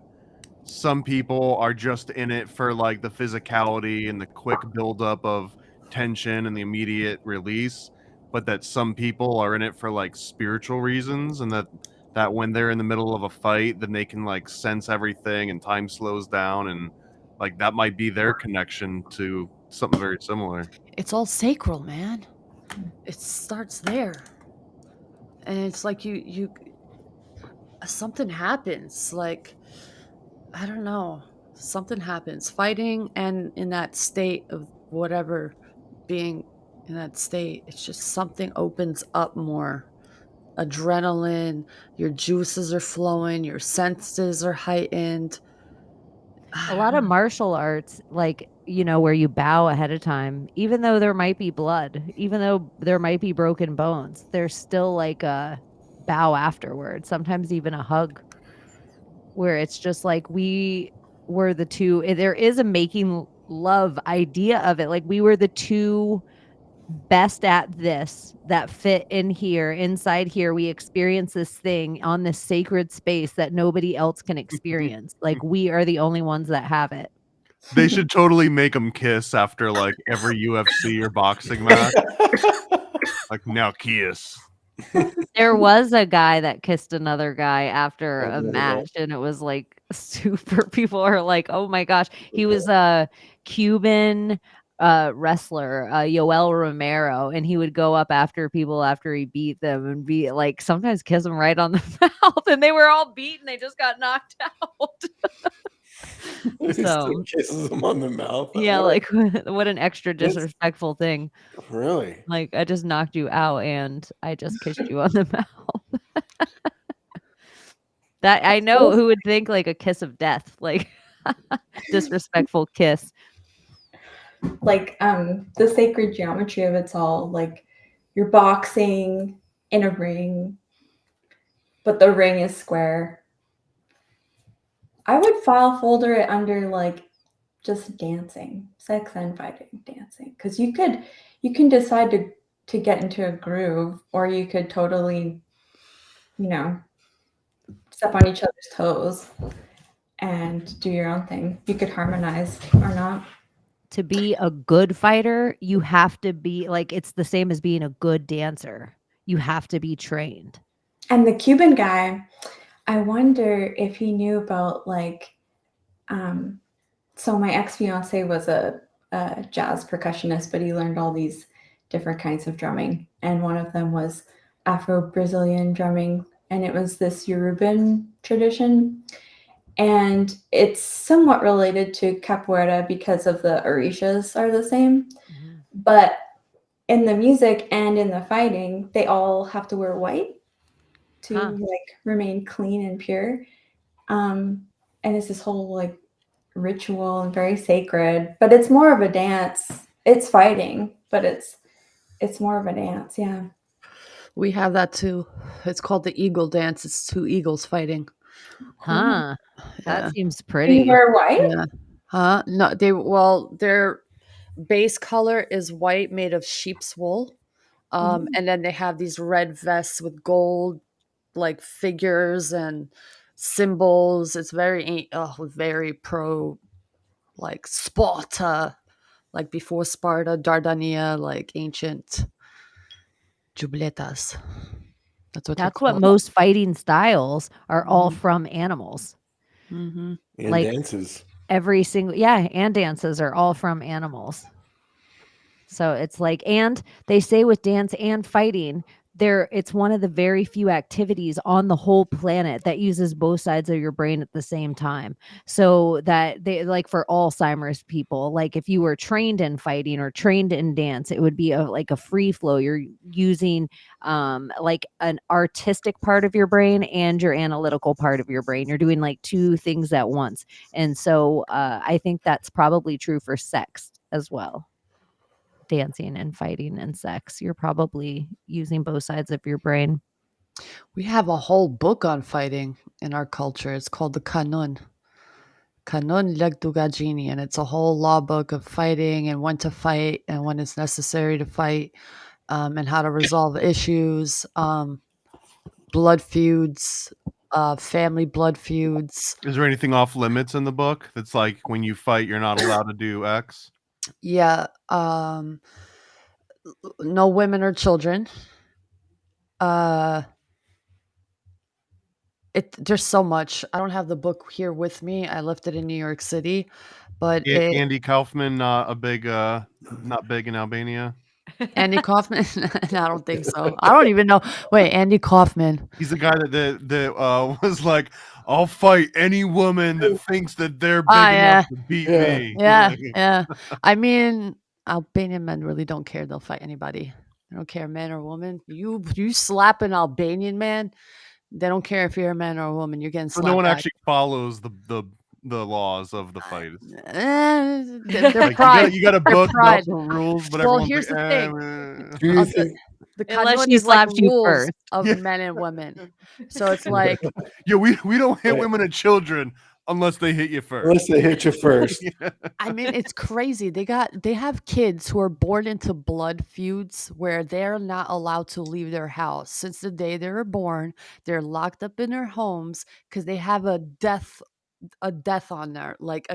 some people are just in it for like the physicality and the quick buildup of tension and the immediate release, but that some people are in it for like spiritual reasons, and that when they're in the middle of a fight, then they can like sense everything and time slows down, and like that might be their connection to something very similar. It's all sacral, man. It starts there. And it's like you something happens, like I don't know, something happens fighting and in that state of whatever, being in that state, it's just something opens up more. Adrenaline, your juices are flowing, your senses are heightened. A lot of martial arts, like, where you bow ahead of time, even though there might be blood, even though there might be broken bones, there's still like a bow afterwards, sometimes even a hug, where it's just like we were the two. There is a making love idea of it. Like we were the two best at this that fit in here, inside here. We experience this thing on this sacred space that nobody else can experience. Like we are the only ones that have it. They should totally make them kiss after like every UFC or boxing match. Like, now kiss. There was a guy that kissed another guy after a match, and it was like super. People are like, "Oh my gosh!" He was a Cuban wrestler, Yoel Romero, and he would go up after people after he beat them and be like, sometimes kiss them right on the mouth, and they were all beaten. They just got knocked out. He still So kisses him on the mouth. yeah, What? like what an extra That's- disrespectful thing. Really? Like I just knocked you out and I just kissed you on the mouth. That I know who would think like a kiss of death, like disrespectful kiss. Like the sacred geometry of it's all, like you're boxing in a ring, but the ring is square. I would file folder it under like just dancing, sex and fighting, dancing, because you can decide to get into a groove, or you could totally, step on each other's toes and do your own thing. You could harmonize or not. To be a good fighter, you have to be like, it's the same as being a good dancer. You have to be trained. And the Cuban guy, I wonder if he knew about like, so my ex-fiance was a jazz percussionist, but he learned all these different kinds of drumming. And one of them was Afro-Brazilian drumming. And it was this Yoruban tradition. And it's somewhat related to capoeira because of the orishas are the same. Mhm. But in the music and in the fighting, they all have to wear white to like remain clean and pure. And it's this whole like ritual and very sacred, but it's more of a dance. It's fighting, but it's more of a dance. Yeah. We have that too. It's called the eagle dance. It's two eagles fighting. Huh. That Yeah. seems You pretty. wear white? Yeah. Huh? No, their base color is white made of sheep's wool. And then they have these red vests with gold like figures and symbols. It's very pro like Sparta, like before Sparta, Dardania, like ancient jubletas. That's what most fighting styles are all Mhm. from animals. Mm-hmm. And Like- dances. Every single, and dances are all from animals. So it's like, and they say with dance and fighting, it's one of the very few activities on the whole planet that uses both sides of your brain at the same time. So that they like for Alzheimer's people, like if you were trained in fighting or trained in dance, it would be like a free flow. You're using like an artistic part of your brain and your analytical part of your brain. You're doing like two things at once. And so I think that's probably true for sex as well. Dancing and fighting and sex, you're probably using both sides of your brain. We have a whole book on fighting in our culture. It's called the Kanun Legdugajini, and it's a whole law book of fighting and when to fight and when it's necessary to fight, and how to resolve issues, blood feuds, family blood feuds. Is there anything off limits in the book that's like when you fight, you're not allowed to do X? Yeah, no women or children. There's so much. I don't have the book here with me. I left it in New York City, but Andy Kaufman, not big in Albania. Andy Kaufman? I don't think so. I don't even know. Wait, Andy Kaufman. He's the guy that was like, I'll fight any woman that thinks that they're big enough to beat me. Yeah. I mean, Albanian men really don't care. They'll fight anybody. They don't care, man or woman. You slap an Albanian man, they don't care if you're a man or a woman. You're getting slapped. So no one back. actually follows the laws of the fight. They're Like, pride. you got a book, pride. no rules, but Well, everyone's here's like, the thing. Do you think? The Unless Kanun she is like slaps you rules first. of Yeah. men and women. So it's like, yeah, we don't hit women and children unless they hit you first. Unless they hit you first. Yeah. I mean, it's crazy. They have kids who are born into blood feuds where they're not allowed to leave their house. Since the day they were born, they're locked up in their homes because they have a death on there. Like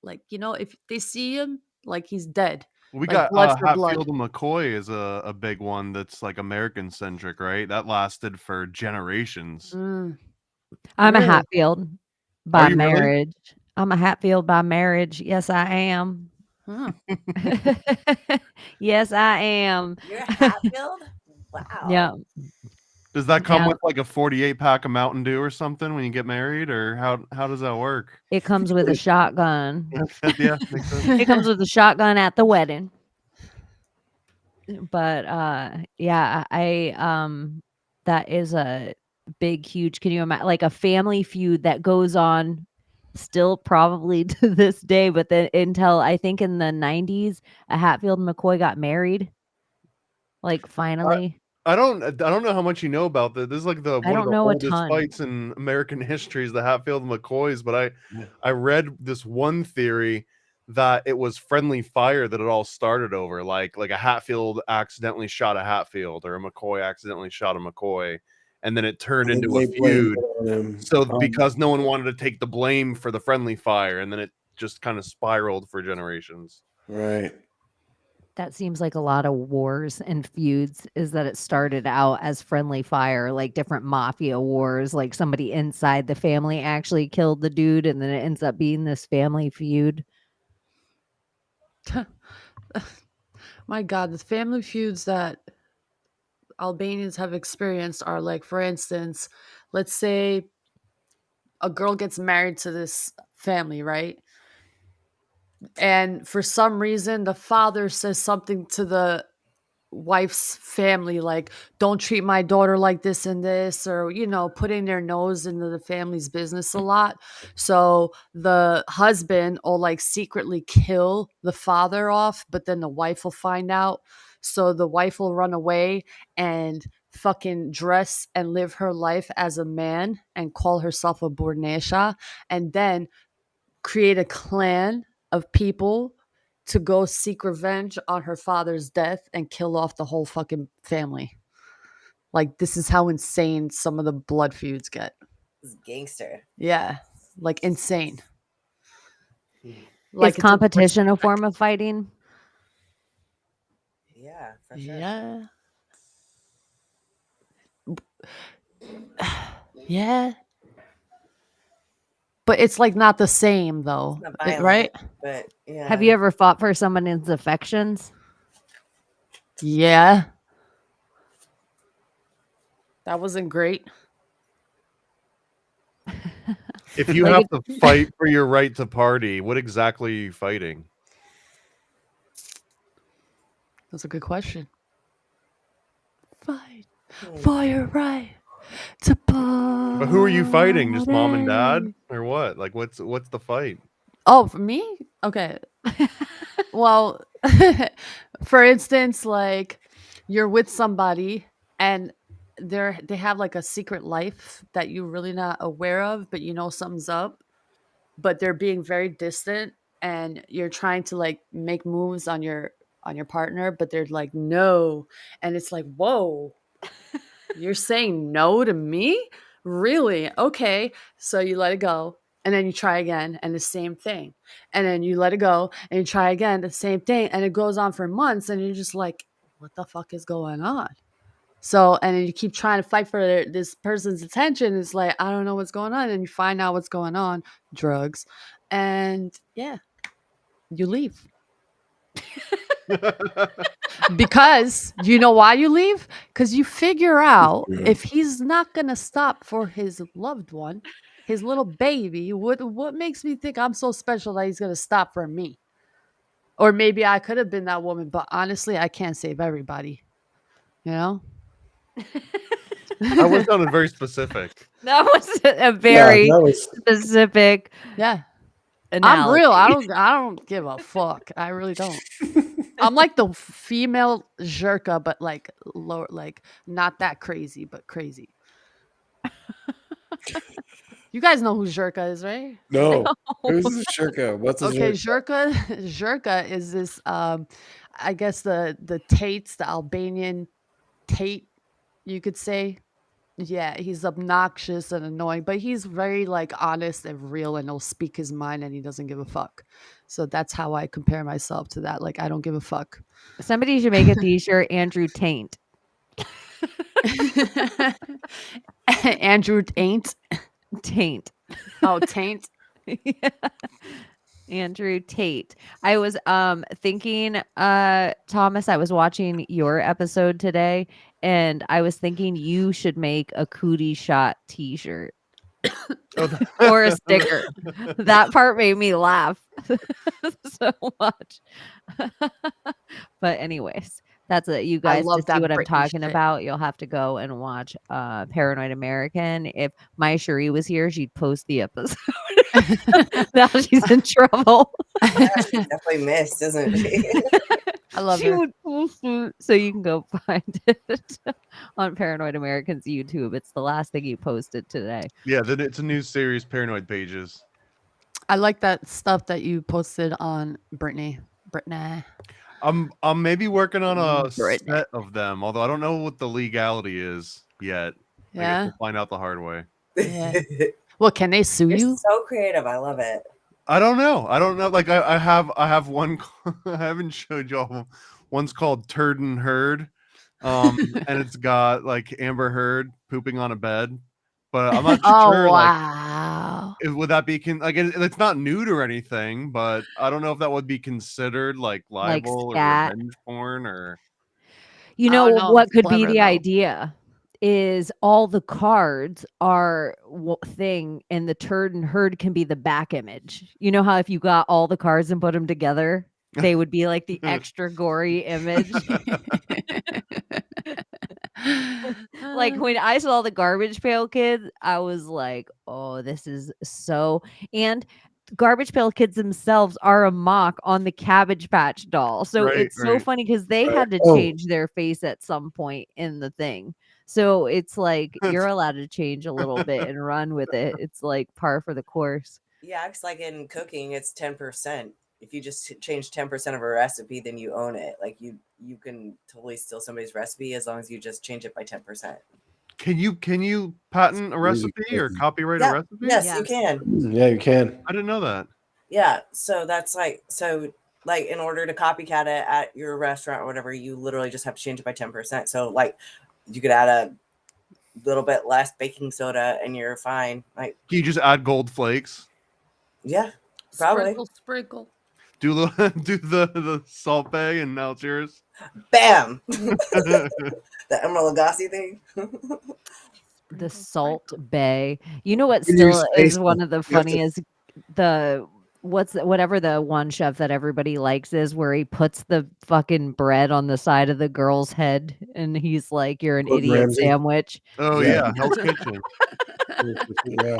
if they see him, like he's dead. We Like got blood for blood. Hatfield and McCoy is a big one that's like American centric, right? That lasted for generations. Mm. I'm Really? a Hatfield by you really? marriage. I'm a Hatfield by marriage. Yes, I am. Huh. Yes, I am. You're a Hatfield? Wow. Yeah. Does that come Yeah. with like a 48 pack of Mountain Dew or something when you get married, or how does that work? It comes with a shotgun. Yeah, makes sense. It comes with a shotgun at the wedding. But yeah, that is a big, huge. Can you imagine like a family feud that goes on still probably to this day? But then until I think in the 90s, a Hatfield and McCoy got married. Like finally. I don't know how much you know about this. This is like one of don't the know a oldest ton. fights in American history is the Hatfield and McCoys. But I read this one theory that it was friendly fire that it all started over. Like a Hatfield accidentally shot a Hatfield, or a McCoy accidentally shot a McCoy, and then it turned And into a they blamed feud. it on him. So because no one wanted to take the blame for the friendly fire, and then it just kind of spiraled for generations. Right. That seems like a lot of wars and feuds is that it started out as friendly fire, like different mafia wars, like somebody inside the family actually killed the dude and then it ends up being this family feud. My God, the family feuds that Albanians have experienced are like, for instance, let's say a girl gets married to this family, right? And for some reason, the father says something to the wife's family, like, don't treat my daughter like this and this, or, putting their nose into the family's business a lot. So the husband will like secretly kill the father off, but then the wife will find out. So the wife will run away and fucking dress and live her life as a man and call herself a Bornesha, and then create a clan of people to go seek revenge on her father's death and kill off the whole fucking family. Like, this is how insane some of the blood feuds get. This is gangster. Yeah, like insane. Is competition a form of fighting? Yeah, for sure. Yeah. Yeah. But it's like not the same though, It's not violent, right? But yeah. Have you ever fought for someone's affections? Yeah. That wasn't great. If you have to fight for your right to party, what exactly are you fighting? That's a good question. Fight for your right to party. But who are you fighting? Just mom and dad, or what? Like, what's the fight? Oh, for me? Okay. Well, for instance, like you're with somebody and they have like a secret life that you're really not aware of, but something's up, but they're being very distant and you're trying to like make moves on your partner, but they're like, no. And it's like, whoa, you're saying no to me? Really? Okay. So you let it go. And then you try again and the same thing. And then you let it go and you try again, the same thing. And it goes on for months and you're just like, what the fuck is going on? So, and then you keep trying to fight for this person's attention. It's like, I don't know what's going on. And you find out what's going on, drugs. And yeah, you leave. Because you know why you leave? Because you figure out if he's not going to stop for his loved one, his little baby, what makes me think I'm so special that he's going to stop for me? Or maybe I could have been that woman, but honestly, I can't save everybody. That was sounded very specific. That was a very specific. Yeah. Analogy. I'm real. I don't give a fuck. I really don't. I'm like the female Zherka, but like lower, like not that crazy, but crazy. You guys know who Zherka is, right? No. Who's the Zherka? What's a Zherka? Zherka is this I guess the Tates, the Albanian Tate, you could say. Yeah, he's obnoxious and annoying, but he's very like honest and real and he'll speak his mind and he doesn't give a fuck. So that's how I compare myself to that. Like, I don't give a fuck. Somebody should make a t-shirt, Andrew Taint. Andrew Taint. Taint. Oh, Taint. Yeah. Andrew Tate. I was thinking, Thomas, I was watching your episode today and I was thinking you should make a cootie shot t-shirt or a sticker. That part made me laugh so much. But anyways, that's it. You guys, to love see that what I'm Britney talking shit. about, you'll have to go and watch Paranoid American. If my Cherie was here, she'd post the episode. Now she's in trouble. Yeah, she definitely missed, isn't she? I love She her. would post it, so you can go find it on Paranoid American's YouTube. It's the last thing he posted today. Yeah, then it's a new series, Paranoid Pages. I like that stuff that you posted on Britney. I'm maybe working on a Britney. set of them, although I don't know what the legality is yet. I guess Yeah. we'll find out the hard way. Yeah. Well, can they sue You're you? so creative. I love it. I don't know. Like I have one. I haven't showed y'all. One's called Turd and Herd, and it's got like Amber Heard pooping on a bed. But I'm not Oh sure. wow. Like, would that be it's not nude or anything? But I don't know if that would be considered like libel or scat. revenge porn or. You I know don't know. what It's could be clever, the though. idea is all the cards are thing, and the turd and herd can be the back image. You know how if you got all the cards and put them together, they would be like the extra gory image. Like when I saw the Garbage Pail Kids, I was like, oh, this is so. And Garbage Pail Kids themselves are a mock on the Cabbage Patch doll. So Right, it's so right. funny because they had to Oh. change their face at some point in the thing. So it's like you're allowed to change a little bit and run with it. It's like par for the course. Yeah, it's like in cooking, it's 10%. If you just change 10% of a recipe, then you own it. Like you can totally steal somebody's recipe as long as you just change it by 10%. Can you patent a really recipe or crazy. copyright Yeah, a recipe? yes, Yes. you can. Yeah, you can. I didn't know that. Yeah, so that's like in order to copycat it at your restaurant or whatever, you literally just have to change it by 10%. So like you could add a little bit less baking soda and you're fine. Like, Can you just add gold flakes? yeah, probably. Sprinkle. Do the Salt Bay and now it's yours. Bam. The Emerald Lagasse thing. The Salt Bay. You know what You can use still space is one to- of the you have to- funniest whatever the one chef that everybody likes is where he puts the fucking bread on the side of the girl's head and he's like, you're an Gordon idiot Ramsay. sandwich. Oh Yeah. yeah, Hell's Kitchen. Yeah.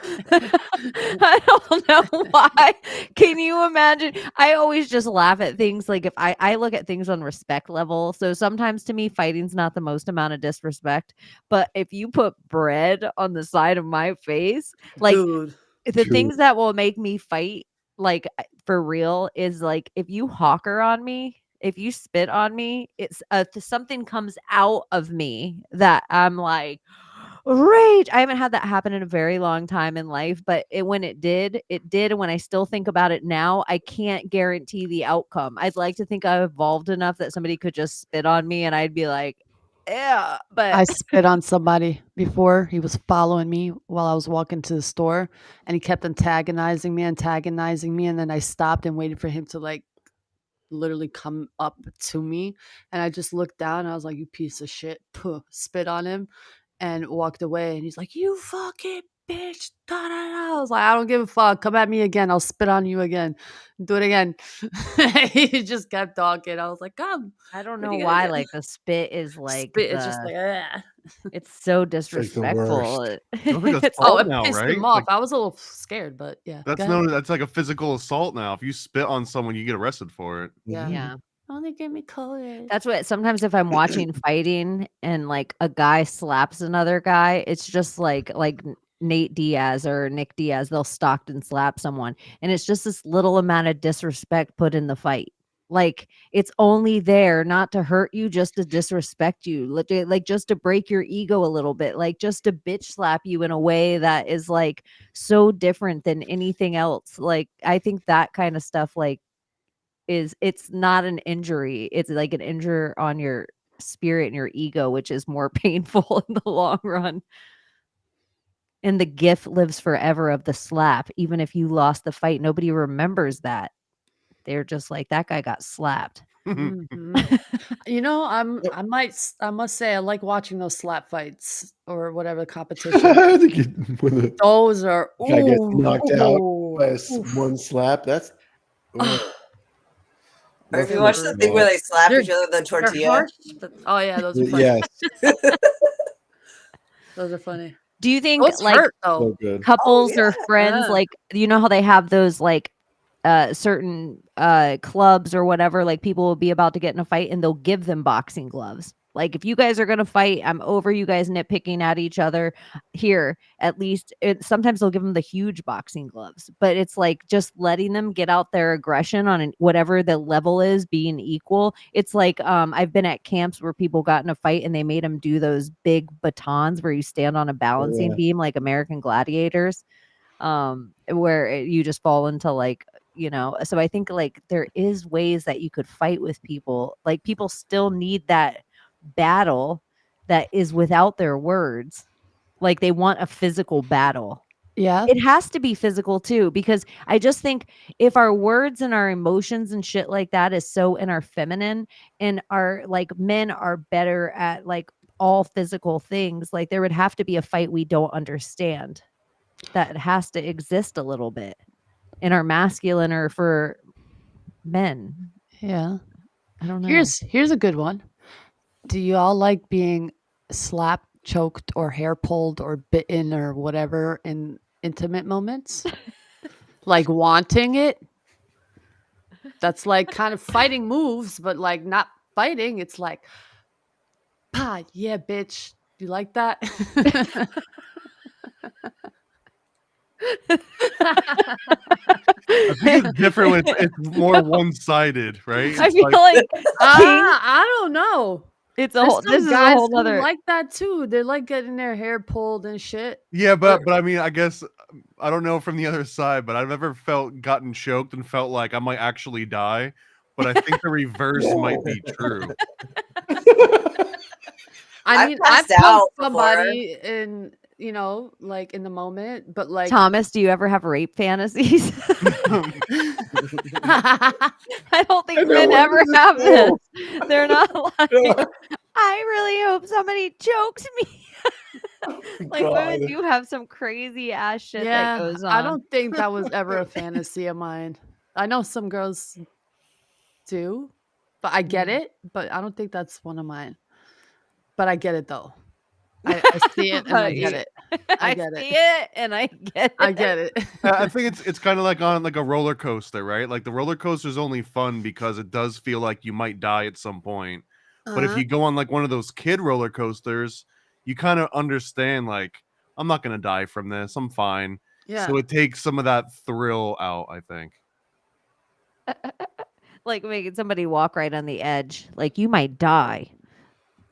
I don't know why. Can you imagine? I always just laugh at things like if I look at things on respect level. So sometimes to me, fighting's not the most amount of disrespect. But if you put bread on the side of my face, like Dude. the True. things that will make me fight, like for real, is like if you hawker on me, if you spit on me, it's something comes out of me that I'm like, rage. I haven't had that happen in a very long time in life, but when it did. And when I still think about it now, I can't guarantee the outcome. I'd like to think I've evolved enough that somebody could just spit on me and I'd be like, yeah, but I spit on somebody before. He was following me while I was walking to the store and he kept antagonizing me. And then I stopped and waited for him to like literally come up to me. And I just looked down and I was like, you piece of shit. Puh, spit on him and walked away. And he's like, you fucking bitch. Da, da, da. I was like, I don't give a fuck. Come at me again. I'll spit on you again. Do it again. He just kept talking. I was like, come. I don't What know are you why. gonna do? Like the spit is like Spit is just like, it's so like the disrespectful. worst. Sounds like It's- oh, assault it now, pissed right? him off. Like, I was a little scared, but yeah. that's go ahead. that's like a physical assault now. If you spit on someone, you get arrested for it. Yeah. yeah. Only give me colors. That's what sometimes if I'm watching fighting and like a guy slaps another guy, it's just like Nate Diaz or Nick Diaz, they'll stalk and slap someone. And it's just this little amount of disrespect put in the fight. Like it's only there not to hurt you, just to disrespect you, like just to break your ego a little bit, like just to bitch slap you in a way that is like so different than anything else. Like I think that kind of stuff like it's not an injury, it's like an injury on your spirit and your ego, which is more painful in the long run. And the gift lives forever of the slap. Even if you lost the fight, nobody remembers that. They're just like, that guy got slapped. Mhm. You know, I must say I like watching those slap fights or whatever competition. When the Those are guy gets ooh, knocked out by oof. one slap, that's Ah, Or if you those watch are the thing where they slap they're each other with the they're tortilla. harsh, but oh yeah, those are funny. yes, Those are funny. Do you think Those like hurt though. so good. couples yeah. or friends, Yeah. like you know how they have those like certain clubs or whatever, like people will be about to get in a fight and they'll give them boxing gloves. Like if you guys are gonna fight, I'm over you guys nitpicking at each other. Here, at least sometimes they'll give them the huge boxing gloves, but it's like just letting them get out their aggression on whatever the level is, being equal. It's like I've been at camps where people got in a fight and they made them do those big batons where you stand on a balancing yeah. beam like American Gladiators, where you just fall into like, you know. So I think like there is ways that you could fight with people. Like people still need that battle that is without their words. Like they want a physical battle. Yeah. It has to be physical too, because I just think if our words and our emotions and shit like that is so in our feminine, and our like men are better at like all physical things, like there would have to be a fight we don't understand that has to exist a little bit in our masculine or for men. Yeah. I don't know. Here's a good one. Do you all like being slapped, choked, or hair pulled or bitten or whatever in intimate moments? Like wanting it? That's like kind of fighting moves, but like not fighting. It's like, pa, yeah, bitch. You like that? I think it's different when it's more one-sided, right? I It's feel like I don't know. it's a There's whole. some This is a guys whole who other. like that too. They like getting their hair pulled and shit. yeah, but I mean, I guess I don't know from the other side, but I've never gotten choked and felt like I might actually die. But I think the reverse might be true. I I've mean, I've passed out poked before. somebody in, like in the moment, but like Thomas, do you ever have rape fantasies? I don't think men ever have this. They're not like, I really hope somebody chokes me. Like women God. do have some crazy ass shit yeah, that goes on. I don't think that was ever a fantasy of mine. I know some girls do, but I get it, but I don't think that's one of mine. But I get it though. I see it and I get it. I get it. see it and I get it. I get it. I think it's kind of like on like a roller coaster, right? Like the roller coaster is only fun because it does feel like you might die at some point. But if Uh-huh. you go on like one of those kid roller coasters, you kind of understand like I'm not gonna die from this. I'm fine. Yeah. So it takes some of that thrill out, I think. Like making somebody walk right on the edge. Like you might die.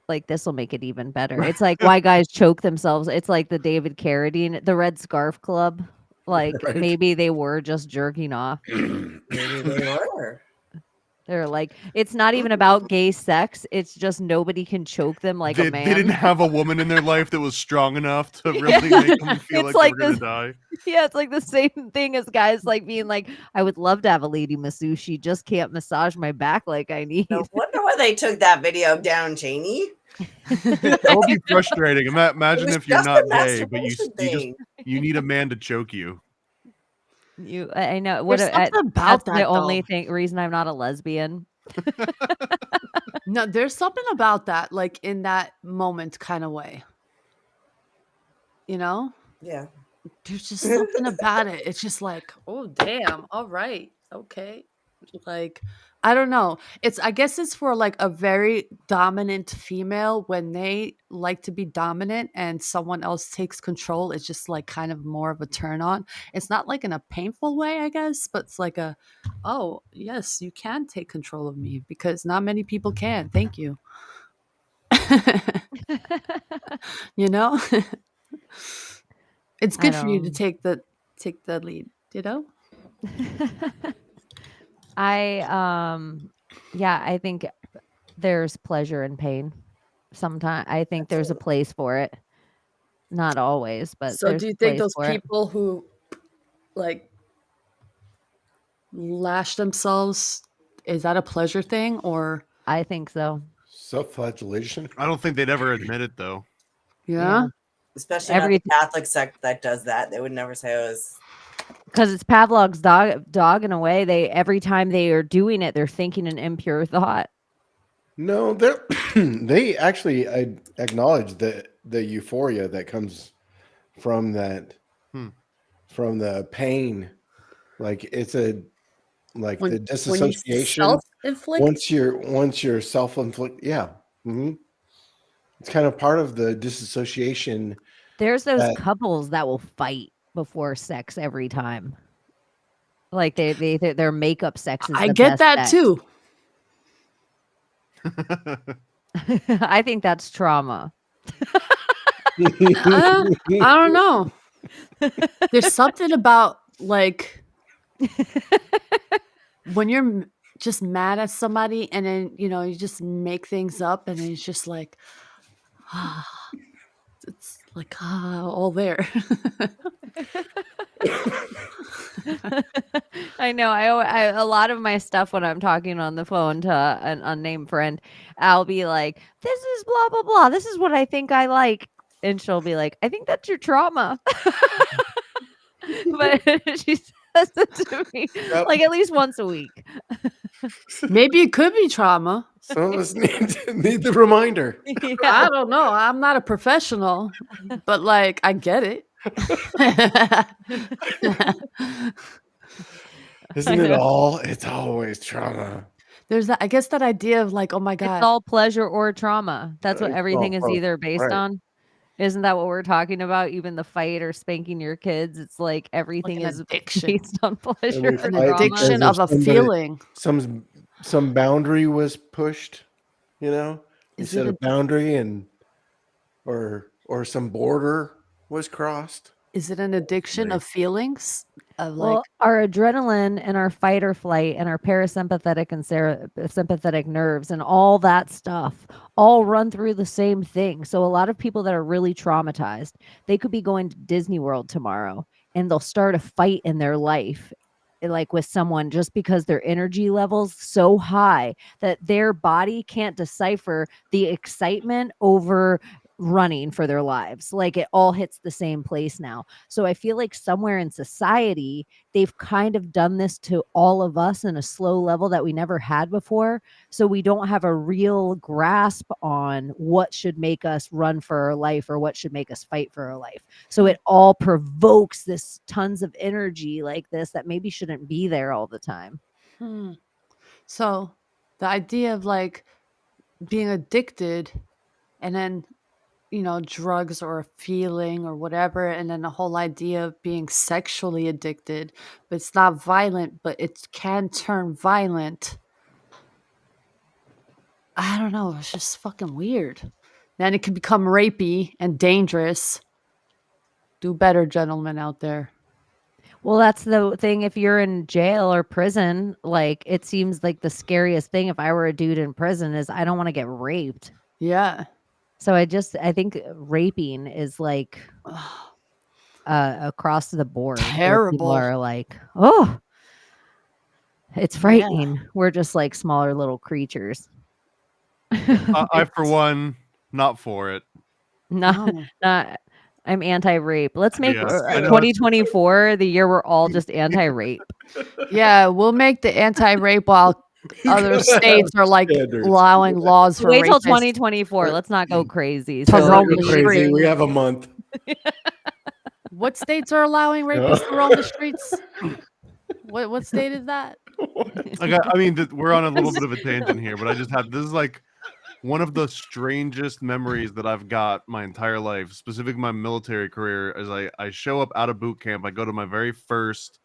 Like this will make it even better. It's like why guys choke themselves. It's like the David Carradine, the Red Scarf Club. Like Right. maybe they were just jerking off. Maybe they were. They're like, it's not even about gay sex. It's just nobody can choke them like They a man. didn't have a woman in their life that was strong enough to really make them feel It's like like they were this- gonna die. Yeah, it's like the same thing as guys like being like, I would love to have a lady masseuse. She just can't massage my back like I need. No wonder why they took that video down, Janie. That would be frustrating. Imagine was if you're just not a gay, but masturbation you need a man to choke you. I know what There's something about that's the that, only though. reason I'm not a lesbian. No, there's something about that, like in that moment kind of way. You know? Yeah. There's just something about it. It's just like, oh damn, all right, okay. Like, I don't know. I guess it's for like a very dominant female when they like to be dominant and someone else takes control. It's just like kind of more of a turn on. It's not like in a painful way, I guess, but it's like oh yes, you can take control of me because not many people can. Thank you. You know? It's good for you to take the lead, you know? I think there's pleasure in pain. Sometimes I think there's a place for it. Not always, but So there's do you a think place those for it. people who like lash themselves is that a pleasure thing or? I think so. Self-flagellation. I don't think they'd ever admit it though. Yeah. Especially not the Catholic sect that does that. They would never say it was. Because it's Pavlov's dog in a way. Every time they are doing it, they're thinking an impure thought. No, they actually acknowledge the euphoria that comes from that, from the pain. Like it's the disassociation. When you self-inflict? Once you're self-inflict, yeah. Mm-hmm. It's kind of part of the disassociation. There's those couples that will fight before sex every time. Like their makeup sex is I the get best that sex. too. I think that's trauma. I don't know. There's something about like when you're just mad at somebody and then you just make things up and then it's just like it's like all there. I know. I a lot of my stuff when I'm talking on the phone to an unnamed friend, I'll be like, "This is blah blah blah. This is what I think I like," and she'll be like, "I think that's your trauma." But she says it to me like at least once a week. Maybe it could be trauma. Some of us need the reminder. Yeah. I don't know. I'm not a professional, but like I get it. Isn't it all? It's always trauma. There's that. I guess that idea of like, oh my god, It's all pleasure or trauma. That's what everything is either based on. Isn't that what we're talking about? Even the fight or spanking your kids, it's like everything is based on pleasure. An addiction of a feeling. Some boundary was pushed, you said a boundary or some border was crossed. Is it an addiction of feelings? Of well, our adrenaline and our fight or flight and our parasympathetic and sympathetic nerves and all that stuff all run through the same thing. So a lot of people that are really traumatized, they could be going to Disney World tomorrow and they'll start a fight in their life, like with someone, just because their energy levels so high that their body can't decipher the excitement over running for their lives. Like it all hits the same place now. So I feel like somewhere in society, they've kind of done this to all of us in a slow level that we never had before. So we don't have a real grasp on what should make us run for our life or what should make us fight for our life. So it all provokes this tons of energy like this that maybe shouldn't be there all the time. So the idea of like being addicted and then drugs or a feeling or whatever, and then the whole idea of being sexually addicted, but it's not violent, but it can turn violent. I don't know. It's just fucking weird. Then it can become rapey and dangerous. Do better, gentlemen out there. Well, that's the thing. If you're in jail or prison, like it seems like the scariest thing if I were a dude in prison is I don't want to get raped. Yeah. So I think raping is like across the board. Terrible. People are like, oh, it's frightening. Yeah. We're just like smaller little creatures. I for one, not for it. Not. I'm anti-rape. Let's make 2024 the year we're all just anti-rape. Yeah, we'll make the anti-rape while other states are like allowing laws for wait till rapists. 2024. Let's not go crazy. Crazy. We have a month. What states are allowing rapists to roam the streets? What state is that? We're on a little bit of a tangent here, but this is like one of the strangest memories that I've got my entire life, specifically my military career. As I show up out of boot camp, I go to my very first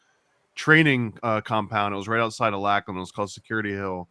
training compound. It was right outside of Lackland. It was called Security Hill.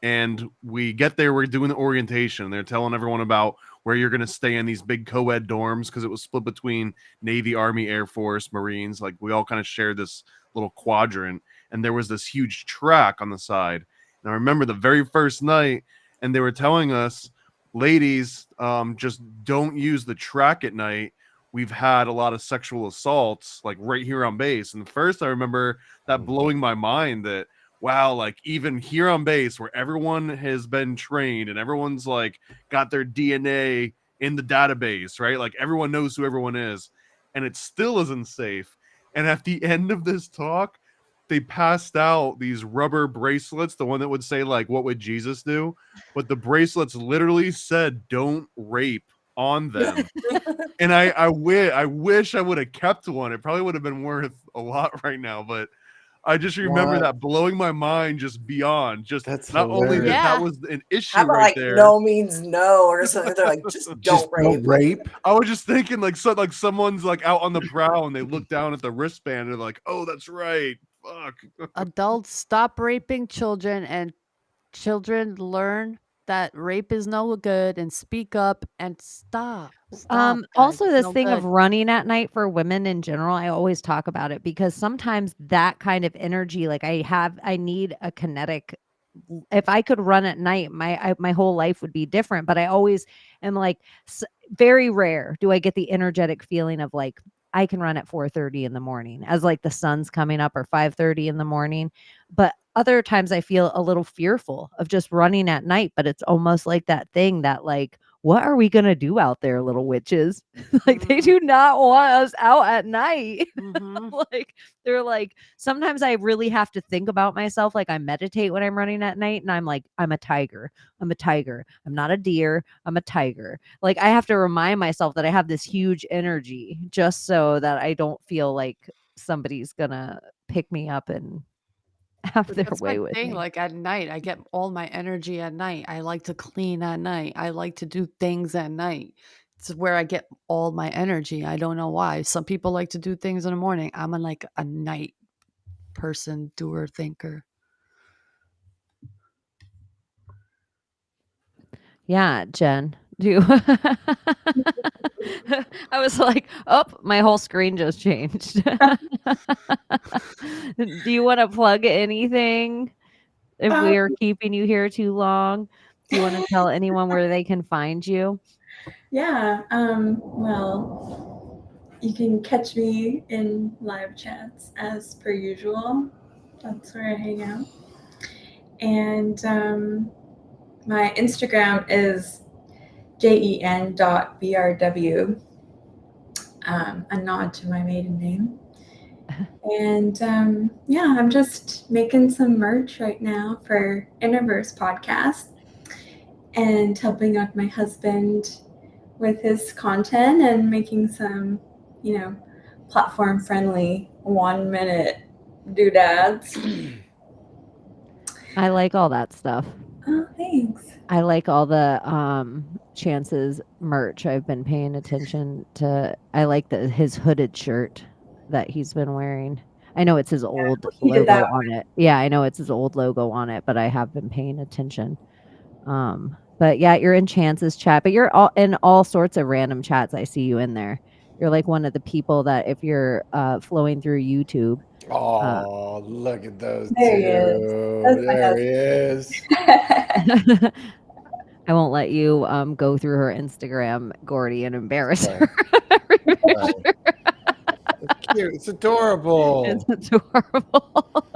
And we get there, we're doing the orientation. They're telling everyone about where you're going to stay in these big co-ed dorms because it was split between Navy, Army, Air Force, Marines. Like we all kind of shared this little quadrant. And there was this huge track on the side. And I remember the very first night, and they were telling us, ladies, just don't use the track at night. We've had a lot of sexual assaults like right here on base. And first I remember that blowing my mind that wow, like even here on base where everyone has been trained and everyone's like got their DNA in the database, right? Like everyone knows who everyone is, and it still isn't safe. And at the end of this talk, they passed out these rubber bracelets, the one that would say like, what would Jesus do? But the bracelets literally said, don't rape on them. And I wish I would have kept one. It probably would have been worth a lot right now, but I just remember that blowing my mind just beyond. Just That's not only hilarious. that was an issue How about right like there. no means no or something? They're like, just don't rape. I was just thinking like someone's like out on the prowl and they look down at the wristband and they're like, oh, that's right. Fuck. Adults, stop raping children, and children learn that rape is no good, and speak up and stop. Stop, guys. Also It's this no thing of good. running at night for women in general, I always talk about it because sometimes that kind of energy, like I need a kinetic. If I could run at night, my whole life would be different. But I always am like, very rare do I get the energetic feeling of like I can run at 4:30 in the morning as like the sun's coming up, or 5:30 in the morning. But other times I feel a little fearful of just running at night. But it's almost like that thing that like, what are we going to do out there, little witches? Like they do not want us out at night. Like they're like, sometimes I really have to think about myself. Like I meditate when I'm running at night and I'm like, I'm a tiger. I'm a tiger. I'm not a deer. I'm a tiger. Like I have to remind myself that I have this huge energy just so that I don't feel like somebody's gonna pick me up and have their That's way my with thing. me. Like at night, I get all my energy at night. I like to clean at night. I like to do things at night. It's where I get all my energy. I don't know why. Some people like to do things in the morning. I'm like a night person, doer, thinker. Yeah, Jen. Do you I was like, oh, my whole screen just changed. Do you want to plug anything? If we are keeping you here too long, do you want to tell anyone where they can find you? Yeah. Well, you can catch me in live chats as per usual. That's where I hang out. And my Instagram is jen.brw, a nod to my maiden name. And yeah, I'm just making some merch right now for Innerverse podcast and helping out my husband with his content and making some, platform friendly 1 minute doodads. I like all that stuff. Oh, thanks. I like all the Chance's merch. I've been paying attention to. I like his hooded shirt that he's been wearing. I know it's his old logo on it. Yeah, I know it's his old logo on it, but I have been paying attention. But yeah, you're in Chance's chat, but you're in all sorts of random chats. I see you in there. You're like one of the people that if you're flowing through YouTube. Oh, look at those There two. There he is. I won't let you go through her Instagram, Gordy, and embarrass her. It's cute. It's adorable. It's adorable.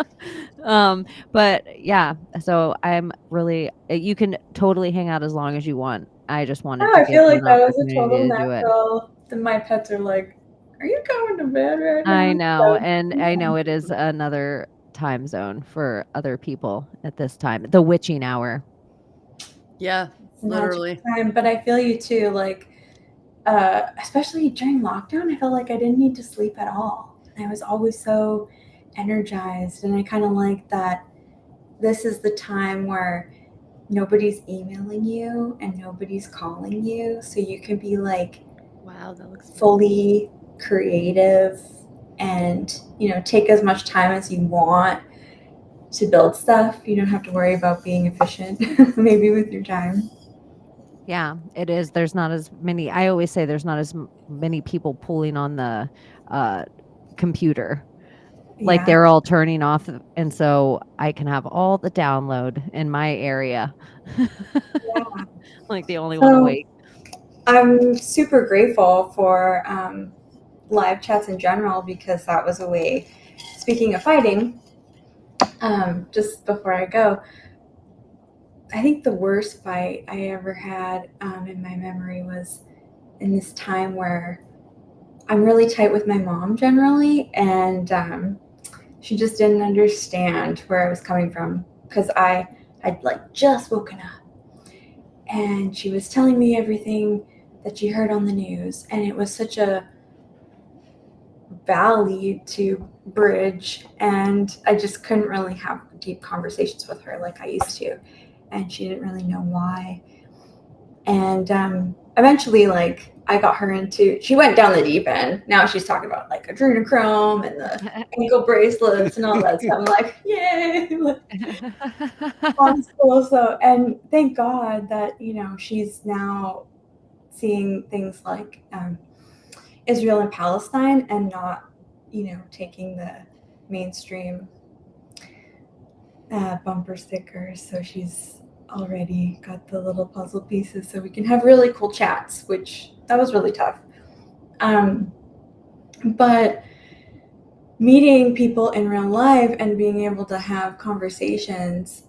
But yeah, so I'm really, you can totally hang out as long as you want. I just wanted to I give feel you like an that was a opportunity total to do it. natural. My pets are like, are you going to bed right now? I know, and I know it is another time zone for other people at this time, the witching hour. Yeah, literally. Time, but I feel you too. Like, especially during lockdown, I felt like I didn't need to sleep at all. I was always so energized, and I kind of like that. This is the time where nobody's emailing you and nobody's calling you, so you can be like, wow, that looks fully creative and take as much time as you want to build stuff. You don't have to worry about being efficient maybe with your time. Yeah, it is. There's not as many. I always say there's not as many people pulling on the computer. Like they're all turning off, and so I can have all the download in my area. Like the only one awake. I'm super grateful for live chats in general, because that was a way, speaking of fighting, just before I go, I think the worst fight I ever had in my memory was in this time where I'm really tight with my mom generally, and she just didn't understand where I was coming from because I had like just woken up, and she was telling me everything that she heard on the news, and it was such a valley to bridge, and I just couldn't really have deep conversations with her like I used to, and she didn't really know why. And eventually, like, I got her into, she went down the deep end. Now she's talking about like adrenochrome and the ankle bracelets and all that stuff. I'm like, yay! On school. So, and thank God that, you know, she's now seeing things like Israel and Palestine and not, you know, taking the mainstream bumper stickers. So she's already got the little puzzle pieces so we can have really cool chats, which that was really tough. But meeting people in real life and being able to have conversations,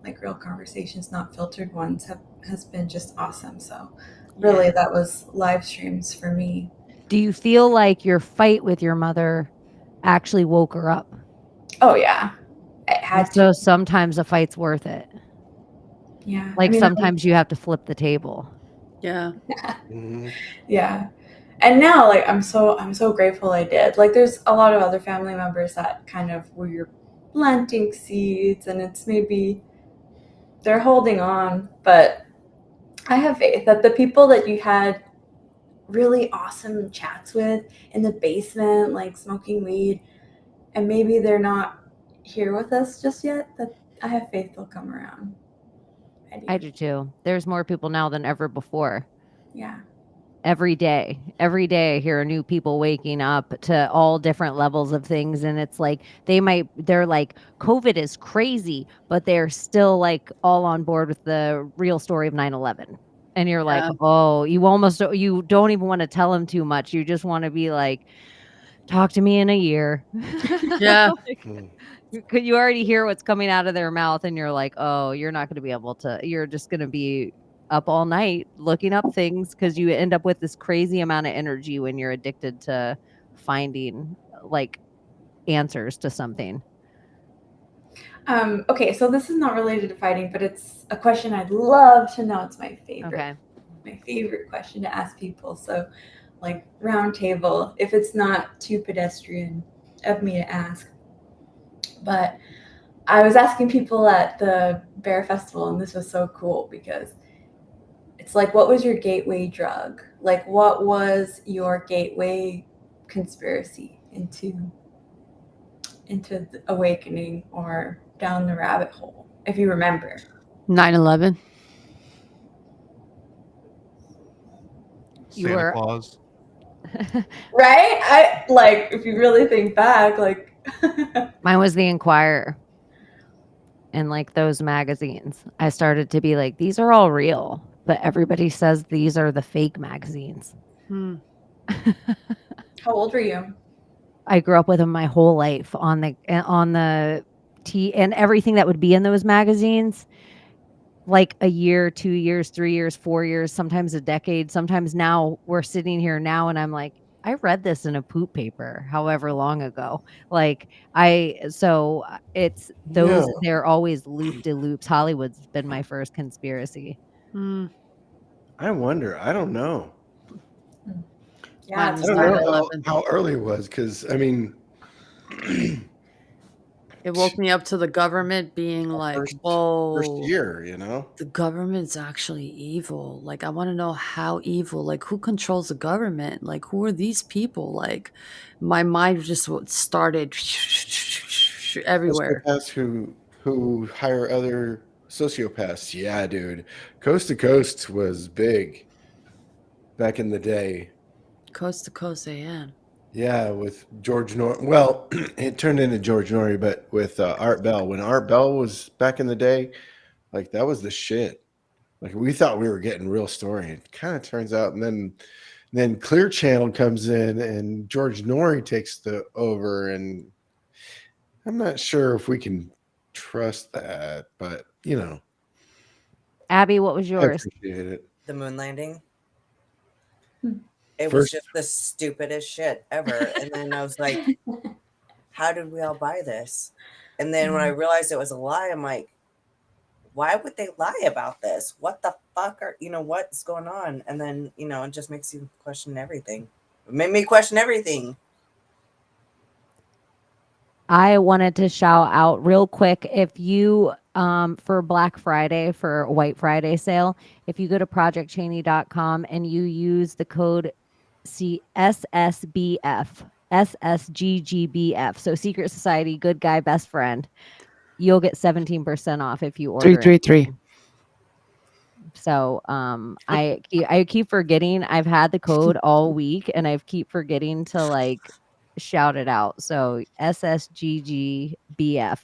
like real conversations, not filtered ones, has been just awesome. So really, that was live streams for me. Do you feel like your fight with your mother actually woke her up? Oh yeah, it had So to. sometimes a fight's worth it. Yeah, Like I mean, sometimes you have to flip the table. Yeah. yeah. And now, like, I'm so grateful I did. Like, there's a lot of other family members that kind of where you're planting seeds, and it's maybe they're holding on, but I have faith that the people that you had really awesome chats with in the basement, like smoking weed, and maybe they're not here with us just yet, that I have faith they'll come around. I do too. There's more people now than ever before. Yeah. Every day I hear new people waking up to all different levels of things, and it's like they're like, COVID is crazy, but they're still like all on board with the real story of 9/11. And you're like, oh, you don't even want to tell them too much. You just want to be like, talk to me in a year. Yeah. You already hear what's coming out of their mouth, and you're like, oh, you're not going to be able to, you're just going to be up all night looking up things because you end up with this crazy amount of energy when you're addicted to finding like answers to something. Okay, so this is not related to fighting, but it's a question I'd love to know. It's my favorite. Okay. My favorite question to ask people. So, like, round table, if it's not too pedestrian of me to ask. But I was asking people at the Bear Festival, and this was so cool because it's like, what was your gateway drug? Like, what was your gateway conspiracy into the awakening or down the rabbit hole, if you remember? 9/11. Santa Claus. Right? I like, if you really think back, like Mine was the Inquirer. And like those magazines, I started to be like, these are all real, but everybody says these are the fake magazines. How old were you? I grew up with them my whole life on the T and everything that would be in those magazines. Like a year, 2 years, 3 years, 4 years, sometimes a decade. Sometimes now we're sitting here now and I'm like, I read this in a poop paper however long ago. Like it's those, they're always loop-de-loops. Hollywood's been my first conspiracy. I wonder. I don't know. Yeah, Mine I was don't know 9/11. how early it was because, I mean, It woke me up to the government being like, first whoa, year, you know? the government's actually evil. Like, I want to know how evil, like, who controls the government? Like, who are these people? Like, my mind just started everywhere. Sociopaths who hire other sociopaths. Yeah, dude. Coast to Coast was big back in the day. Coast to Coast AM. Yeah, with George Nor. Well, it turned into George Norrie, but with Art Bell. When Art Bell was back in the day, like that was the shit. Like we thought we were getting real story. It kind of turns out, and then Clear Channel comes in, and George Norrie takes the over, and I'm not sure if we can trust that, but you know, Abby, what was I yours? appreciate it. The moon landing. Hmm. It was First- just the stupidest shit ever. And then I was like, how did we all buy this? And then when I realized it was a lie, I'm like, why would they lie about this? What the fuck what's going on? And then, it just makes you question everything. It made me question everything. I wanted to shout out real quick, if you for Black Friday, for White Friday sale, if you go to projectchaney.com and you use the code SSBF, SSGGBF, so Secret Society, Good Guy, Best Friend, you'll get 17% off if you order 333. it. So I keep forgetting. I've had the code all week and I keep forgetting to like shout it out. So SSGGBF,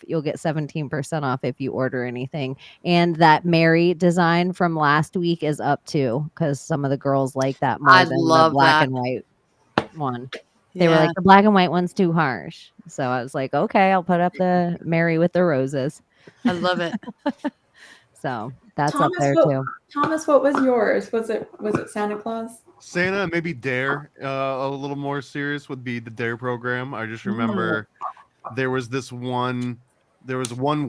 you'll get 17% off if you order anything. And that Mary design from last week is up too, because some of the girls like that more I than the love black that. and white one. They were Yeah, like, the black and white one's too harsh. So I was like, okay, I'll put up the Mary with the roses. I love it. So that's up there too. Thomas, what was yours? Was it Santa Claus? Santa, maybe Dare. A little more serious would be the Dare program. I just remember there was one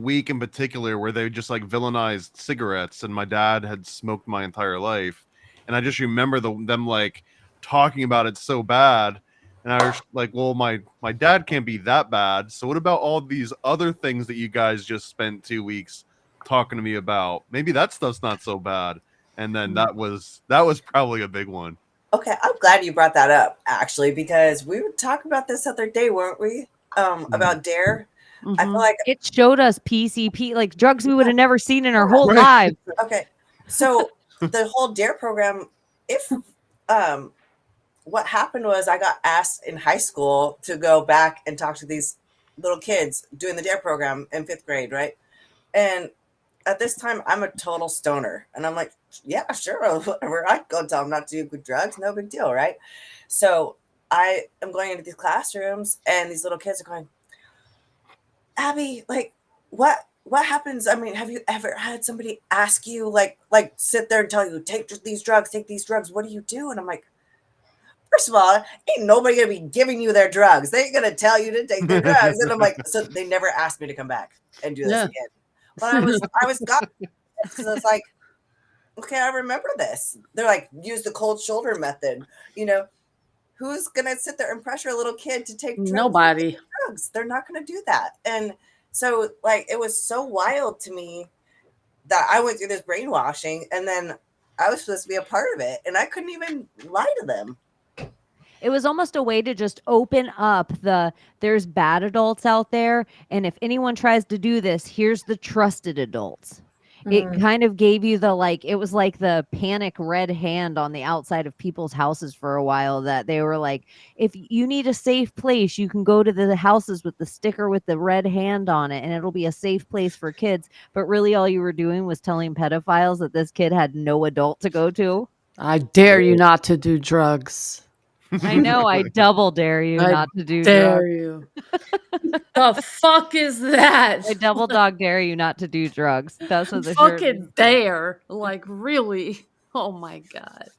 week in particular where they just like villainized cigarettes, and my dad had smoked my entire life, and I just remember them like talking about it so bad, and I was like, well, my dad can't be that bad, so what about all these other things that you guys just spent 2 weeks talking to me about? Maybe that stuff's not so bad. And then that was probably a big one. Okay, I'm glad you brought that up, actually, because we were talking about this other day, weren't we? About Dare. I feel like it showed us PCP, like drugs we would have never seen in our whole lives. Okay, so the whole Dare program, if what happened was I got asked in high school to go back and talk to these little kids doing the Dare program in 5th grade, right? And at this time, I'm a total stoner. And I'm like, yeah, sure, whatever. I go tell them not to do drugs, no big deal, right? So I am going into these classrooms, and these little kids are going, Abby, like, what happens? I mean, have you ever had somebody ask you, like sit there and tell you, take these drugs, what do you do? And I'm like, first of all, ain't nobody gonna be giving you their drugs. They ain't gonna tell you to take their drugs. And I'm like, so they never asked me to come back and do this again. But I was got because I was like, okay, I remember this. They're like, use the cold shoulder method. Who's gonna sit there and pressure a little kid to take drugs? Nobody. Drugs. They're not gonna do that. And so, like, it was so wild to me that I went through this brainwashing, and then I was supposed to be a part of it, and I couldn't even lie to them. It was almost a way to just open up there's bad adults out there, and if anyone tries to do this, here's the trusted adults. It kind of gave you it was like the panic red hand on the outside of people's houses for a while, that they were like, if you need a safe place, you can go to the houses with the sticker with the red hand on it, and it'll be a safe place for kids. But really all you were doing was telling pedophiles that this kid had no adult to go to. I dare you not to do drugs. I know. I double dare you not to do Dare drugs. you. The fuck is that? I double dog dare you not to do drugs. That's what the fucking dare. Like, really? Oh my God.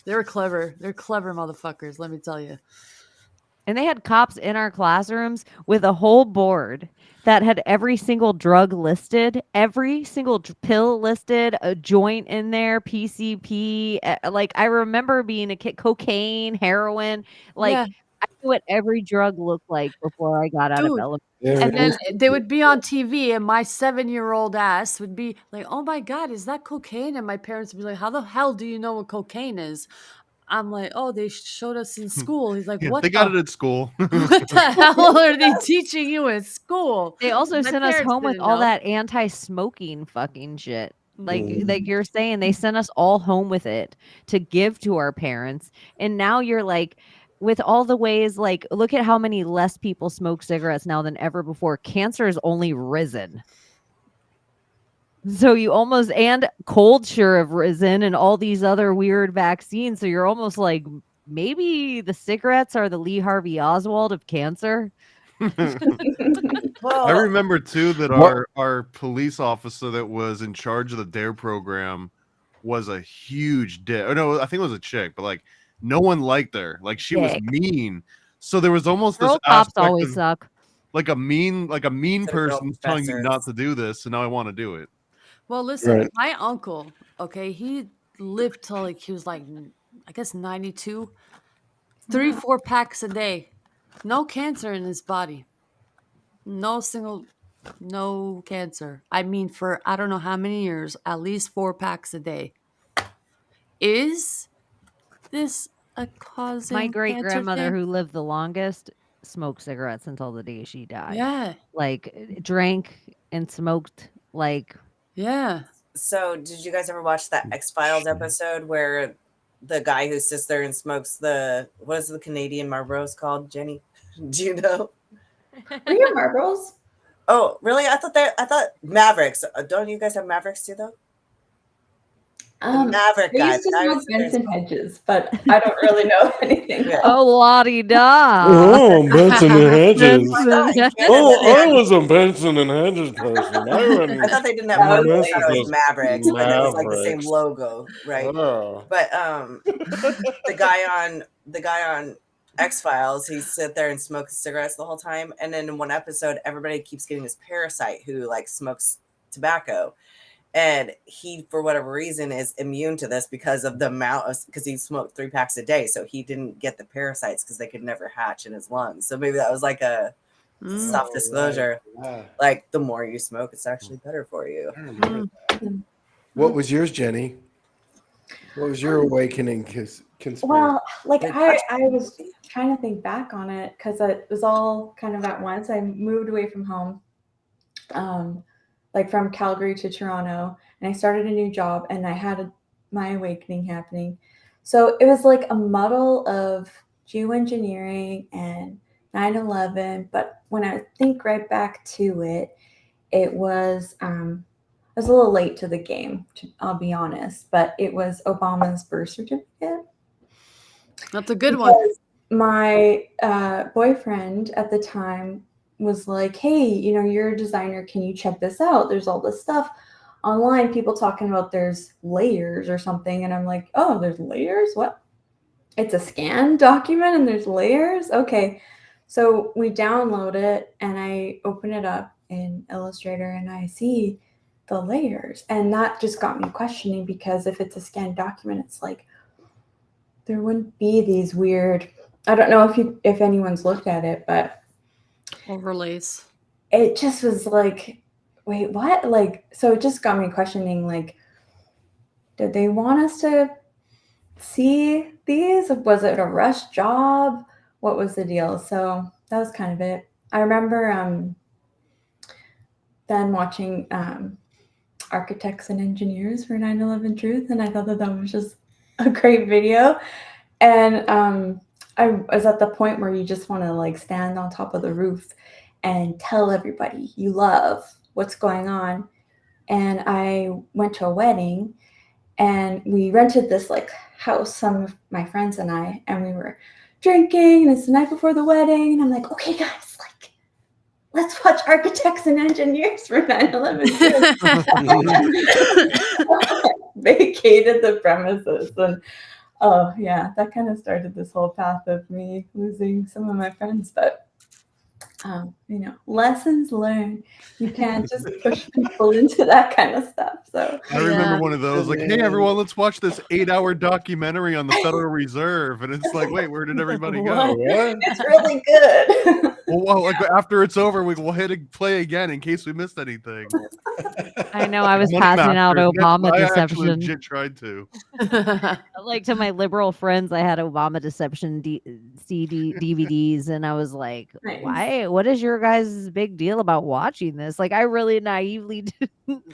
They're clever. They're clever motherfuckers, let me tell you. And they had cops in our classrooms with a whole board that had every single drug listed, every single pill listed, a joint in there, PCP. Like, I remember being a kid, cocaine, heroin. Like, I knew what every drug looked like before I got out of elementary. And then they would be on TV, and my 7-year-old ass would be like, oh my God, is that cocaine? And my parents would be like, how the hell do you know what cocaine is? I'm like, oh, they showed us in school. He's like, what? They got it at school. What the hell are they teaching you in school? They also My sent us parents home with didn't all know. that anti-smoking fucking shit. Like you're saying, they sent us all home with it to give to our parents. And now you're like, with all the ways, like, look at how many less people smoke cigarettes now than ever before. Cancer has only risen. So you almost, and cold sure have risen, and all these other weird vaccines. So you're almost like, maybe the cigarettes are the Lee Harvey Oswald of cancer. Well, I remember too that What- our police officer that was in charge of the DARE program was a huge dick. Oh no, I think it was a chick, but like no one liked her. Like she was Dick. mean. So there was almost this Girl cops aspect always of suck. like a mean To the girl person's telling you not professors. to do this, and now I want to do it. Well, listen, Right. my uncle, okay, he lived till like he was like, I guess 92, 3-4 packs a day, no cancer in his body, no cancer. I mean, for I don't know how many years, at least 4 packs a day. Is this a causing My cancer great grandmother, thing? who lived the longest, smoked cigarettes until the day she died. Yeah, Like drank and smoked. Like yeah. So, did you guys ever watch that X-Files episode where the guy who sits there and smokes what is the Canadian Marlboros called, Jenny? Do you know? Are you Marbles? Oh, really? I thought Mavericks. Don't you guys have Mavericks too, though? The Maverick I guy. used to the guy who smoke sits there and Benson smokes- Hedges, but I don't really know anything Yeah. else. oh lottie da. Oh, Benson and Hedges. I thought in Canada Oh, they I had- was a Benson and Hedges person. I thought they didn't have That was Marlboros. I thought it was just Mavericks, but it was like the same Mavericks. logo, right? Oh. But the guy on X-Files, he sit there and smokes cigarettes the whole time, and then in one episode, everybody keeps getting this parasite who like smokes tobacco, and he, for whatever reason, is immune to this because of the amount of because he smoked 3 packs a day, so he didn't get the parasites because they could never hatch in his lungs. So maybe that was like a soft disclosure. Yeah. Like the more you smoke, it's actually better for you. I remember that. What was yours, Jenny? What was your awakening conspiracy? Well, like Good I question. was trying to think back on it because it was all kind of at once. I moved away from home, like from Calgary to Toronto, and I started a new job, and I had my awakening happening. So it was like a muddle of geoengineering and 9/11. But when I think right back to it, it was I was a little late to the game, I'll be honest, but it was Obama's birth certificate. That's a good one. Because my boyfriend at the time was like, hey, you're a designer. Can you check this out? There's all this stuff online, people talking about there's layers or something. And I'm like, oh, there's layers? What? It's a scan document and there's layers? Okay. So we download it and I open it up in Illustrator and I see the layers. And that just got me questioning, because if it's a scanned document, it's like, there wouldn't be these weird, I don't know if anyone's looked at it, but Overlays. it just was like, wait, what? Like, so it just got me questioning, like, did they want us to see these? Was it a rush job? What was the deal? So that was kind of it. I remember then watching Architects and Engineers for 9/11 Truth, and I thought that was just a great video. And I was at the point where you just want to like stand on top of the roof and tell everybody you love what's going on. And I went to a wedding and we rented this like house, some of my friends and I, and we were drinking, and it's the night before the wedding. And I'm like, okay, guys, like, let's watch Architects and Engineers for 9/11. Vacated the premises. And oh yeah, that kind of started this whole path of me losing some of my friends. But lessons learned. You can't just push people into that kind of stuff. So I remember Yeah. one of those, like, hey, everyone, let's watch this 8-hour documentary on the Federal Reserve. And it's like, wait, where did everybody go? What? it's really good. Well, like, after it's over, we'll hit play again in case we missed anything. I know I was Money passing out Masters. Obama I actually deception. legit tried to. Like to my liberal friends, I had Obama deception CD DVDs, and I was like, Nice. "Why? What is your guys' big deal about watching this?" Like, I really naively didn't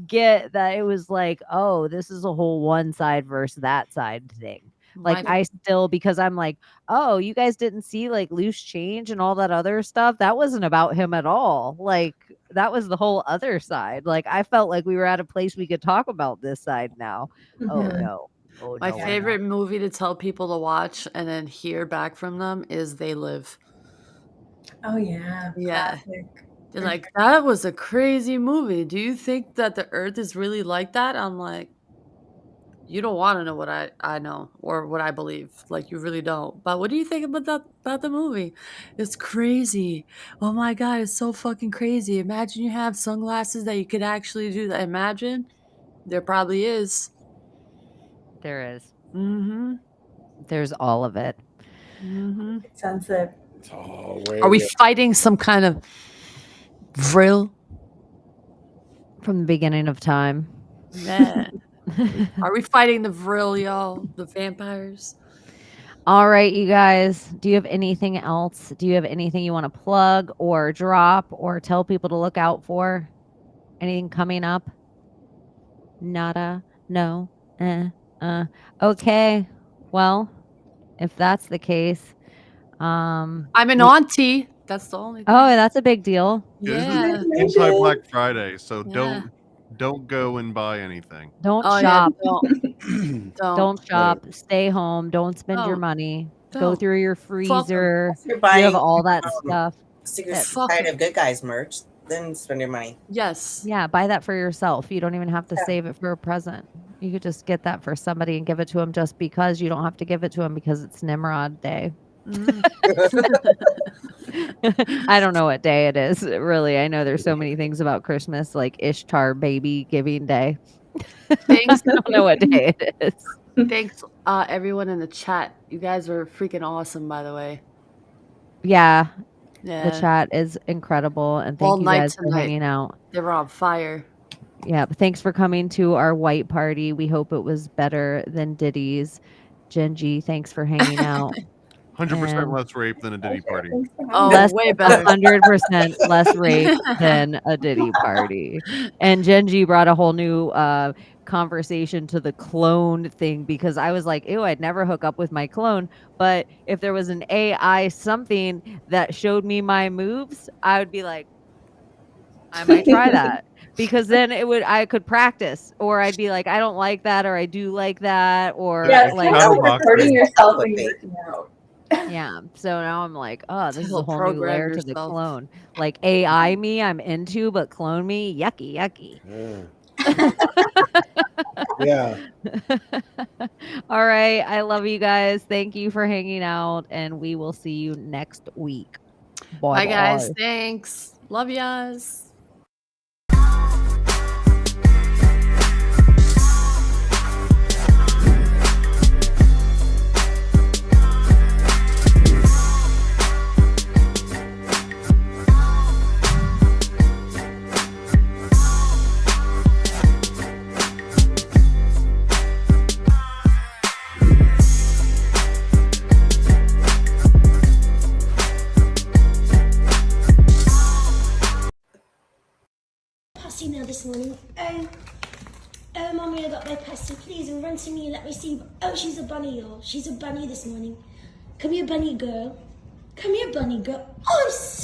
get that it was like, "Oh, this is a whole one side versus that side thing." Like, I still, because I'm like, "Oh, you guys didn't see like loose change and all that other stuff. That wasn't about him at all. Like, that was the whole other side." Like, I felt like we were at a place we could talk about this side now. Oh Mhm. no. Oh, My no, we're favorite movie to tell people to watch and then hear back from them is They Live. Oh yeah. Yeah. Classic. They're like, that was a crazy movie. Do you think that the earth is really like that? I'm like, you don't want to know what I know or what I believe. Like, you really don't. But what do you think about the movie? It's crazy. Oh my God, it's so fucking crazy. Imagine you have sunglasses that you could actually do that. Imagine. There probably is. There is. Mm-hmm. There's all of it. Mm-hmm. Sounds it. It's all way Are we there. fighting some kind of vril? From the beginning of time. Yeah. Are we fighting the vril, y'all? The vampires? All right, you guys. Do you have anything else? Do you have anything you want to plug or drop or tell people to look out for? Anything coming up? Nada. No. Okay. Well, if that's the case, I'm an auntie. That's the only thing. oh, that's a big deal. Yeah. This is anti-Black Friday, so Yeah. don't go and buy anything. Don't Oh, shop. yeah. Don't shop. Stay home. Don't spend your Don't. money. Go Don't. through your freezer. You're You buying have all that stuff. Secret that- Society of Good Guys merch. Then spend your money. Yes. Yeah, buy that for yourself. You don't even have to save it for a present. You could just get that for somebody and give it to them just because. You don't have to give it to them because it's Nimrod Day. Mhm. I don't know what day it is, really. I know there's so many things about Christmas, like Ishtar Baby Giving Day. Thanks. I don't know what day it is. Thanks, everyone in the chat. You guys are freaking awesome, by the way. Yeah, Yeah. the chat is incredible, and All thank you night guys for tonight. hanging out. They were on fire. Yeah, but thanks for coming to our white party. We hope it was better than Diddy's. Genji, thanks for hanging out. 100% And- less rape than a Diddy party. Thanks for having Oh, me. Less way better. 100% less rape than a Diddy party. And Genji brought a whole new conversation to the clone thing because I was like, ew, I'd never hook up with my clone. But if there was an AI something that showed me my moves, I would be like, I might try that. Because then I could practice, or I'd be like, I don't like that, or I do like that, or Yeah, it's like, kind of like Shadowbox recording thing. yourself when you're working out. yeah. So now I'm like, oh, this is a You'll whole new program layer to the yourself. clone. Like AI me, I'm into, but clone me, yucky, yucky. Yeah. All right. I love you guys. Thank you for hanging out, and we will see you next week. Bye, guys. Thanks. Love yas. Pussy now this morning. Oh, mommy, I got my pussy. Please run to me and let me see. Oh, she's a bunny, y'all. She's a bunny this morning. Come here, bunny girl. Come here, bunny girl. Oh, I'm so